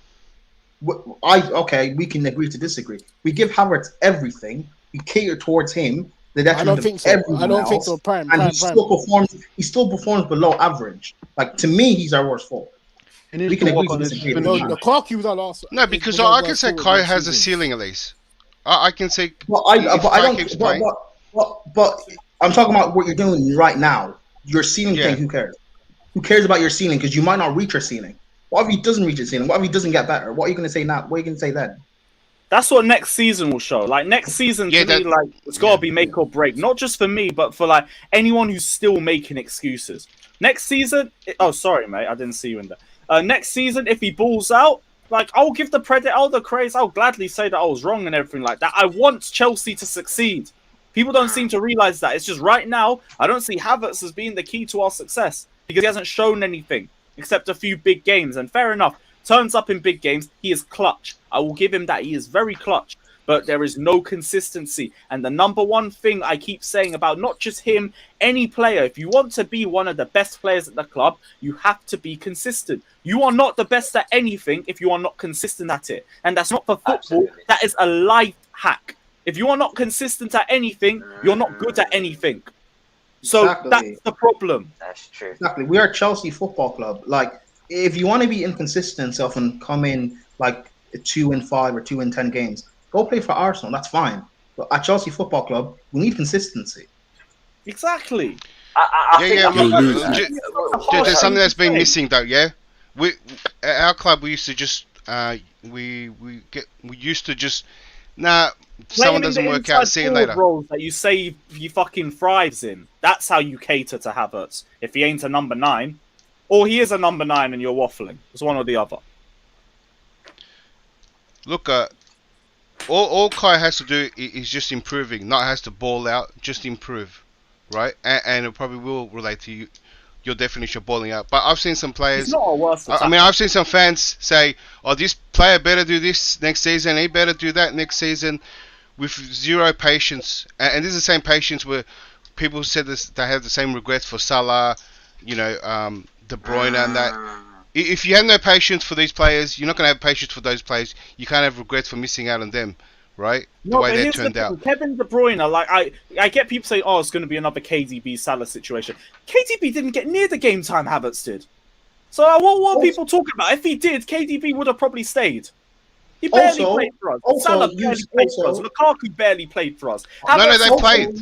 Okay, we can agree to disagree. We give Havertz everything. We cater towards him. The detriment of everyone I don't else, think so. He still performs below average. Like to me, he's our worst forward. We can agree to disagree. Lukaku was our last. No, because I can say Kai has a ceiling at least. I can say. But I'm talking about what you're doing right now. Your ceiling thing, who cares? Who cares about your ceiling? Because you might not reach your ceiling. What if he doesn't reach his ceiling? What if he doesn't get better? What are you going to say now? What are you going to say then? That's what next season will show. Like next season, to me, like it's got to be make or break. Not just for me, but for like anyone who's still making excuses. Next season, oh sorry, mate, I didn't see you in there. Next season, if he balls out, like I'll give the credit, I'll gladly say that I was wrong and everything like that. I want Chelsea to succeed. People don't seem to realize that. It's just right now, I don't see Havertz as being the key to our success. because he hasn't shown anything except a few big games. And fair enough, turns up in big games. He is clutch. I will give him that. He is very clutch. But there is no consistency. And the number one thing I keep saying about not just him, any player, if you want to be one of the best players at the club, you have to be consistent. You are not the best at anything if you are not consistent at it. And that's not for football. Absolutely. That is a life hack. If you are not consistent at anything, you're not good at anything. So Exactly. that's the problem. That's true. Exactly. We are Chelsea Football Club. Like, if you want to be inconsistent self and come in like 2-5 or 2-10 games, go play for Arsenal. That's fine. But at Chelsea Football Club, we need consistency. Exactly. There's something that's been missing though. Yeah, we at our club we used to just we used to just someone doesn't work out. See you later. Roles that you say he fucking thrives in. That's how you cater to Havertz. If he ain't a number 9, or he is a number 9 and you're waffling, it's one or the other. Look, all Kai has to do is just improving, not has to ball out, just improve, right? And it probably will relate to you, your definition of balling out. But I've seen some players. He's not a worse I mean, I've seen some fans say, "Oh, this player better do this next season. He better do that next season," with zero patience. And this is the same patience where people said this. They have the same regrets for Salah, De Bruyne, and that. If you have no patience for these players, you're not going to have patience for those players. You can't have regrets for missing out on them, right? The way they turned out. Kevin De Bruyne, like I get people saying, "Oh, it's going to be another KDB Salah situation." KDB didn't get near the game time Havertz did. So what are people talking about? If he did, KDB would have probably stayed. He barely played for us. Salah barely played for us. Lukaku barely played for us. No, they played.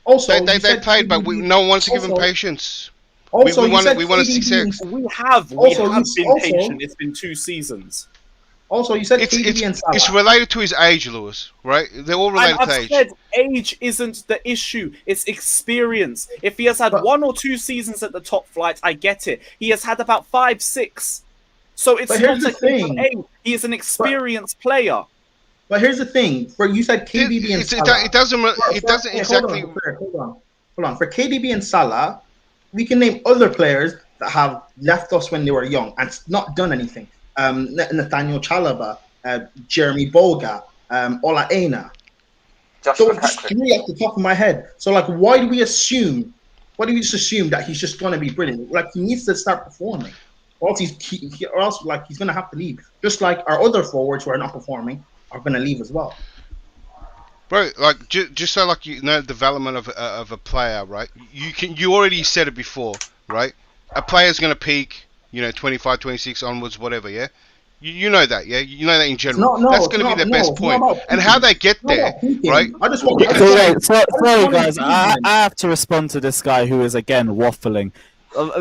Also, they played, but no one wants to give them patience. Also, we want to see success. We have been patient. It's been 2 seasons. Also, you said KDB and Salah. It's related to his age, Lewis, right? They're all related to age. Said age isn't the issue. It's experience. If he has had 1 or 2 seasons at the top flight, I get it. He has had about 5, 6. So it's not a thing. Age. He is an experienced player. But here's the thing: for you said KDB and Salah. It doesn't exactly. Hold on. For KDB and Salah, we can name other players that have left us when they were young and not done anything. Nathaniel Chalobah, Jeremy Boga, Ola Aina. So just 3 off the top of my head. So like, why do we assume? Why do we just assume that he's just going to be brilliant? Like, he needs to start performing, or else he's going to have to leave. Just like our other forwards who are not performing are going to leave as well. Bro, like just so like you know, development of a player, right? You already said it before, right? A player's gonna peak, 25, 26 onwards, whatever, yeah. You know that, yeah. You know that in general. That's gonna be their best point, and how they get there, right? I just want. Sorry, guys. I have to respond to this guy who is again waffling.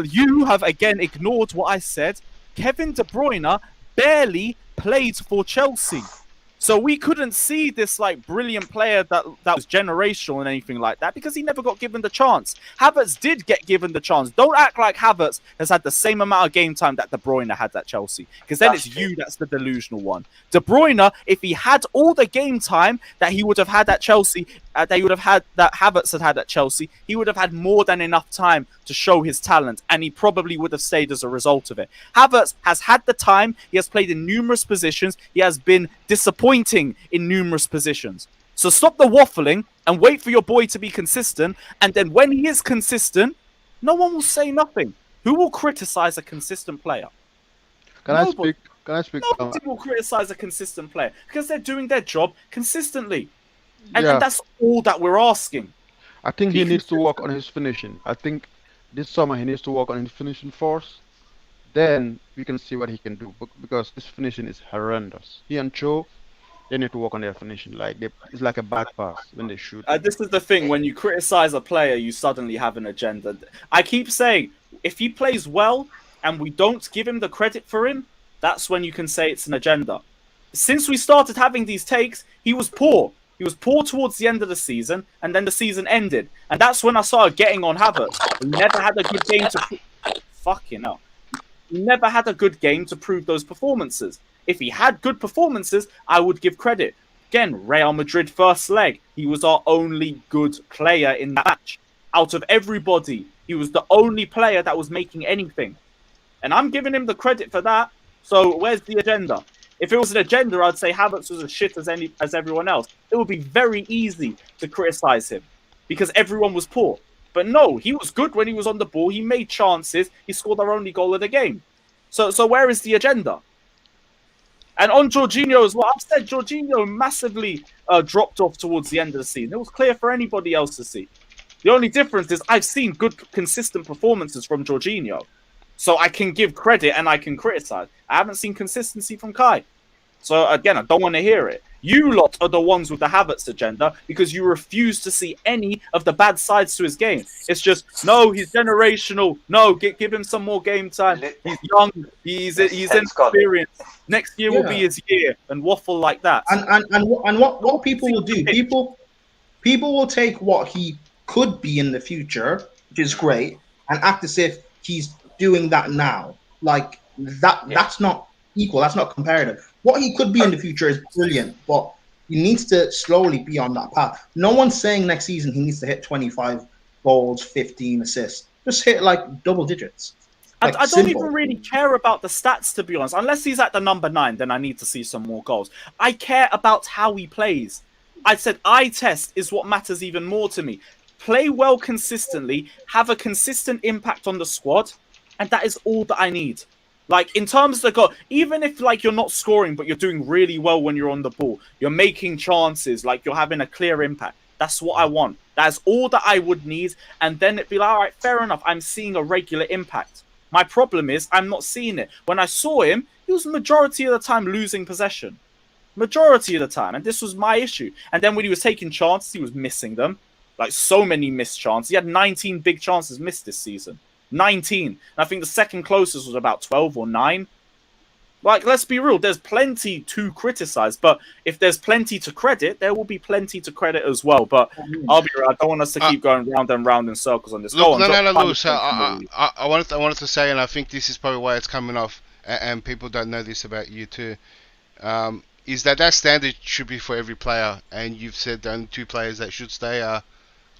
You have again ignored what I said. Kevin De Bruyne barely played for Chelsea. So we couldn't see this like brilliant player that was generational and anything like that because he never got given the chance. Havertz did get given the chance. Don't act like Havertz has had the same amount of game time that De Bruyne had at Chelsea, because then it's you that's the delusional one. De Bruyne, if he had all the game time that he would have had at Chelsea, that Havertz had at Chelsea, he would have had more than enough time to show his talent, and he probably would have stayed as a result of it. Havertz has had the time. He has played in numerous positions. He has been disappointing in numerous positions. So stop the waffling and wait for your boy to be consistent, and then when he is consistent, no one will say nothing. Who will criticize a consistent player? Can I speak? Nobody will criticize a consistent player because they're doing their job consistently. And that's all that we're asking. I think he needs to work on his finishing. I think this summer he needs to work on his finishing first. Then we can see what he can do, because his finishing is horrendous. He and Cho, they need to work on their finishing. Like it's like a back pass when they shoot. This is the thing: when you criticize a player, you suddenly have an agenda. I keep saying, if he plays well and we don't give him the credit for him, that's when you can say it's an agenda. Since we started having these takes, he was poor. He was poor towards the end of the season, and then the season ended. And that's when I started getting on Havertz. He never had a good game to... Fucking hell. He never had a good game to prove those performances. If he had good performances, I would give credit. Again, Real Madrid first leg. He was our only good player in that match. Out of everybody, He was the only player that was making anything. And I'm giving him the credit for that. So where's the agenda? If it was an agenda, I'd say Havertz was as shit as everyone else. It would be very easy to criticize him because everyone was poor. But no, he was good when he was on the ball. He made chances. He scored our only goal of the game. So where is the agenda? And on Jorginho as well, I've said Jorginho massively dropped off towards the end of the season. It was clear for anybody else to see. The only difference is I've seen good, consistent performances from Jorginho. So I can give credit and I can criticize. I haven't seen consistency from Kai. So again, I don't want to hear it. You lot are the ones with the Havertz agenda because you refuse to see any of the bad sides to his game. It's just, no, he's generational. No, give him some more game time. He's young. He's inexperienced. Next year will be his year, and waffle like that. And what people will do, people will take what he could be in the future, which is great, and act as if he's doing that now. Like that's not equal. That's not comparative. What he could be in the future is brilliant, but he needs to slowly be on that path. No one's saying next season he needs to hit 25 goals, 15 assists. Just hit like double digits. Like, I don't even really care about the stats, to be honest. Unless he's at the number 9, then I need to see some more goals. I care about how he plays. I said eye test is what matters even more to me. Play well consistently, have a consistent impact on the squad, and that is all that I need. Like, in terms of the goal, even if, like, you're not scoring, but you're doing really well when you're on the ball, you're making chances, like, you're having a clear impact. That's what I want. That's all that I would need. And then it'd be like, all right, fair enough. I'm seeing a regular impact. My problem is I'm not seeing it. When I saw him, he was majority of the time losing possession. Majority of the time. And this was my issue. And then when he was taking chances, he was missing them. Like, so many missed chances. He had 19 big chances missed this season. 19. And I think the second closest was about 12 or 9. Like, let's be real. There's plenty to criticize. But if there's plenty to credit, there will be plenty to credit as well. But I'll be real. I don't want us to keep going round and round in circles on this. Look, no. So I wanted to say, and I think this is probably why it's coming off, and people don't know this about you too, is that standard should be for every player. And you've said the only 2 players that should stay are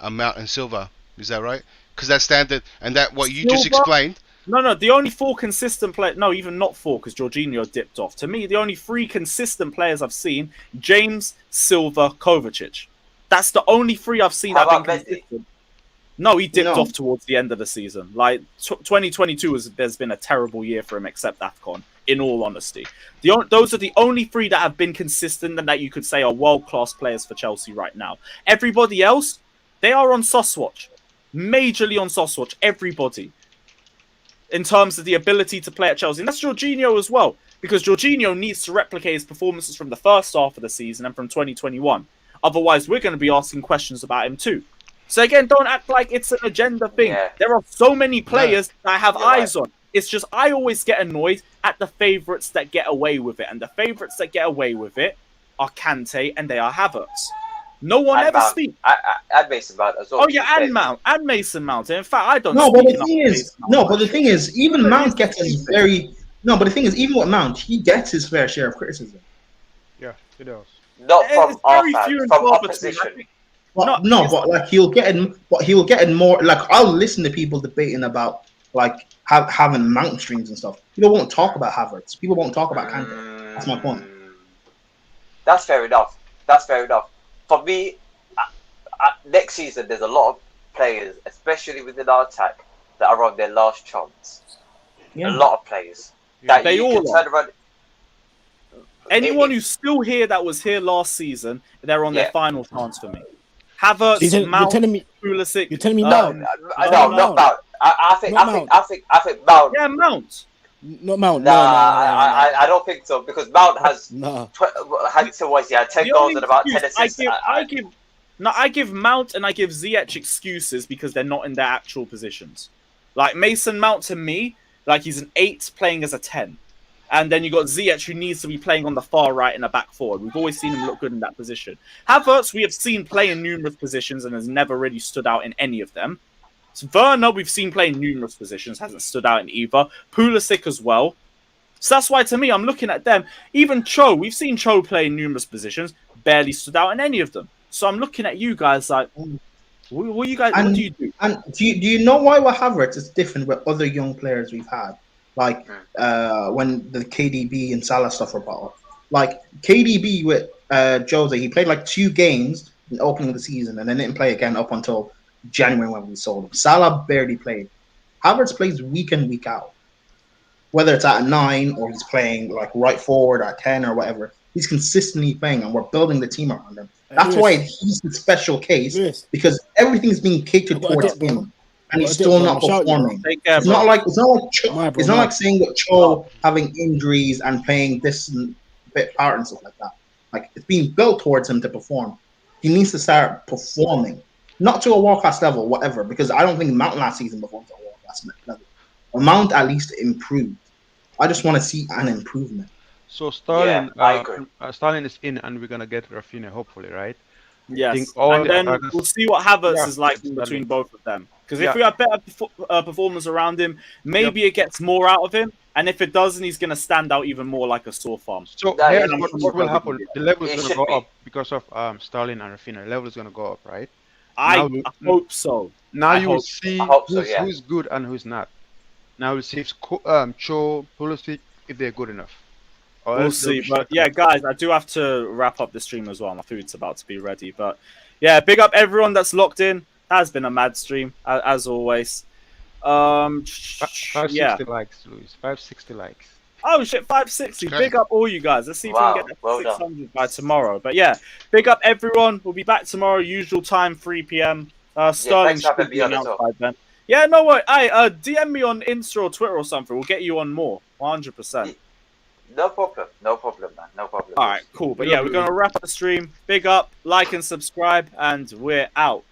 Mount and Silva. Is that right? Because that standard and that what you just explained. No, the only 4 consistent players, no, even not 4, because Jorginho dipped off. To me, the only 3 consistent players I've seen, James, Silva, Kovacic. That's the only 3 I've seen that have been consistent. No, he dipped off towards the end of the season. Like, 2022, there's been a terrible year for him, except AFCON, in all honesty. Those are the only 3 that have been consistent and that you could say are world-class players for Chelsea right now. Everybody else, they are on sauce watch. Majorly on sauce watch, everybody. In terms of the ability to play at Chelsea. And that's Jorginho as well. Because Jorginho needs to replicate his performances from the first half of the season and from 2021. Otherwise, we're going to be asking questions about him too. So again, don't act like it's an agenda thing. Yeah. There are so many players that I have eyes on. It's just I always get annoyed at the favourites that get away with it. And the favourites that get away with it are Kante and they are Havertz. No one ever speaks. And Mason Mount as well. Oh yeah, and Mount and Mason Mount. In fact, I don't. No, but the thing is, even Mount gets his very. No, but the thing is, even with Mount, he gets his fair share of criticism. Yeah, he does. Not from our fans, from opposition. But like he'll get in more. Like I'll listen to people debating about like having Mount streams and stuff. People won't talk about Havertz. People won't talk about Kante. That's my point. That's fair enough. For me, next season, there's a lot of players, especially within our attack, that are on their last chance. Yeah. A lot of players. That they all turn around. Anyone who's still here that was here last season, they're on their final chance for me. Havertz, Mount, Pulisic. You're telling me Mount? No, not Mount. I think Mount. Yeah, Mount. Not Mount. No. I don't think so because Mount has had 10 goals and about 10 assists. I give Mount and I give Ziyech excuses because they're not in their actual positions. Like Mason Mount to me, like he's an 8 playing as a 10. And then you got Ziyech who needs to be playing on the far right in a back forward. We've always seen him look good in that position. Havertz we have seen play in numerous positions and has never really stood out in any of them. Werner, we've seen play in numerous positions, hasn't stood out in either. Pulisic as well. So that's why, to me, I'm looking at them. Even Cho, we've seen Cho play in numerous positions, barely stood out in any of them. So I'm looking at you guys like, What you guys? And What do you do? and do you know why with Havertz is different with other young players we've had? Like when the KDB and Salah stuff were brought up. Like KDB with Jose, he played like 2 games in the opening of the season and then didn't play again up until January when we sold him. Salah barely played. Havertz plays week in, week out. Whether it's at a 9 or he's playing like right forward at 10 or whatever, he's consistently playing and we're building the team around him. That's why he's the special case because everything's being catered towards him, and he's still not performing. It's not like it's not like saying that Cho having injuries and playing this bit part and stuff like that. Like it's being built towards him to perform. He needs to start performing, not to a world class level, whatever. Because I don't think Mount last season performed to a world class level. Mount at least improved. I just want to see an improvement. So Sterling, I agree. Sterling is in, and we're gonna get Rafinha hopefully, right? Yes, and then we'll see what Havertz is like in between both of them. Because if we have better performance around him, maybe it gets more out of him. And if it doesn't, he's going to stand out even more like a sore thumb. So here's what will happen. The level is going to go up because of Sterling and Rafinha. The level is going to go up, right? I hope so. Now you will see who's good and who's not. Now we'll see if Cho, Pulisic, if they're good enough. We'll see. But yeah, guys, I do have to wrap up the stream as well. My food's about to be ready. But yeah, big up everyone that's locked in. Has been a mad stream, as always. 560 likes, Luis. 560 likes. Oh shit, 560. Big up all you guys. Let's see if we can get that 600 by tomorrow. But yeah, big up everyone. We'll be back tomorrow, usual time, 3 p.m. Sterling should be announced by then. Yeah, no way. DM me on Insta or Twitter or something. We'll get you on more. 100%. No problem. No problem, man. No problem. All right, cool. But yeah, we're going to wrap up the stream. Big up, like and subscribe, and we're out.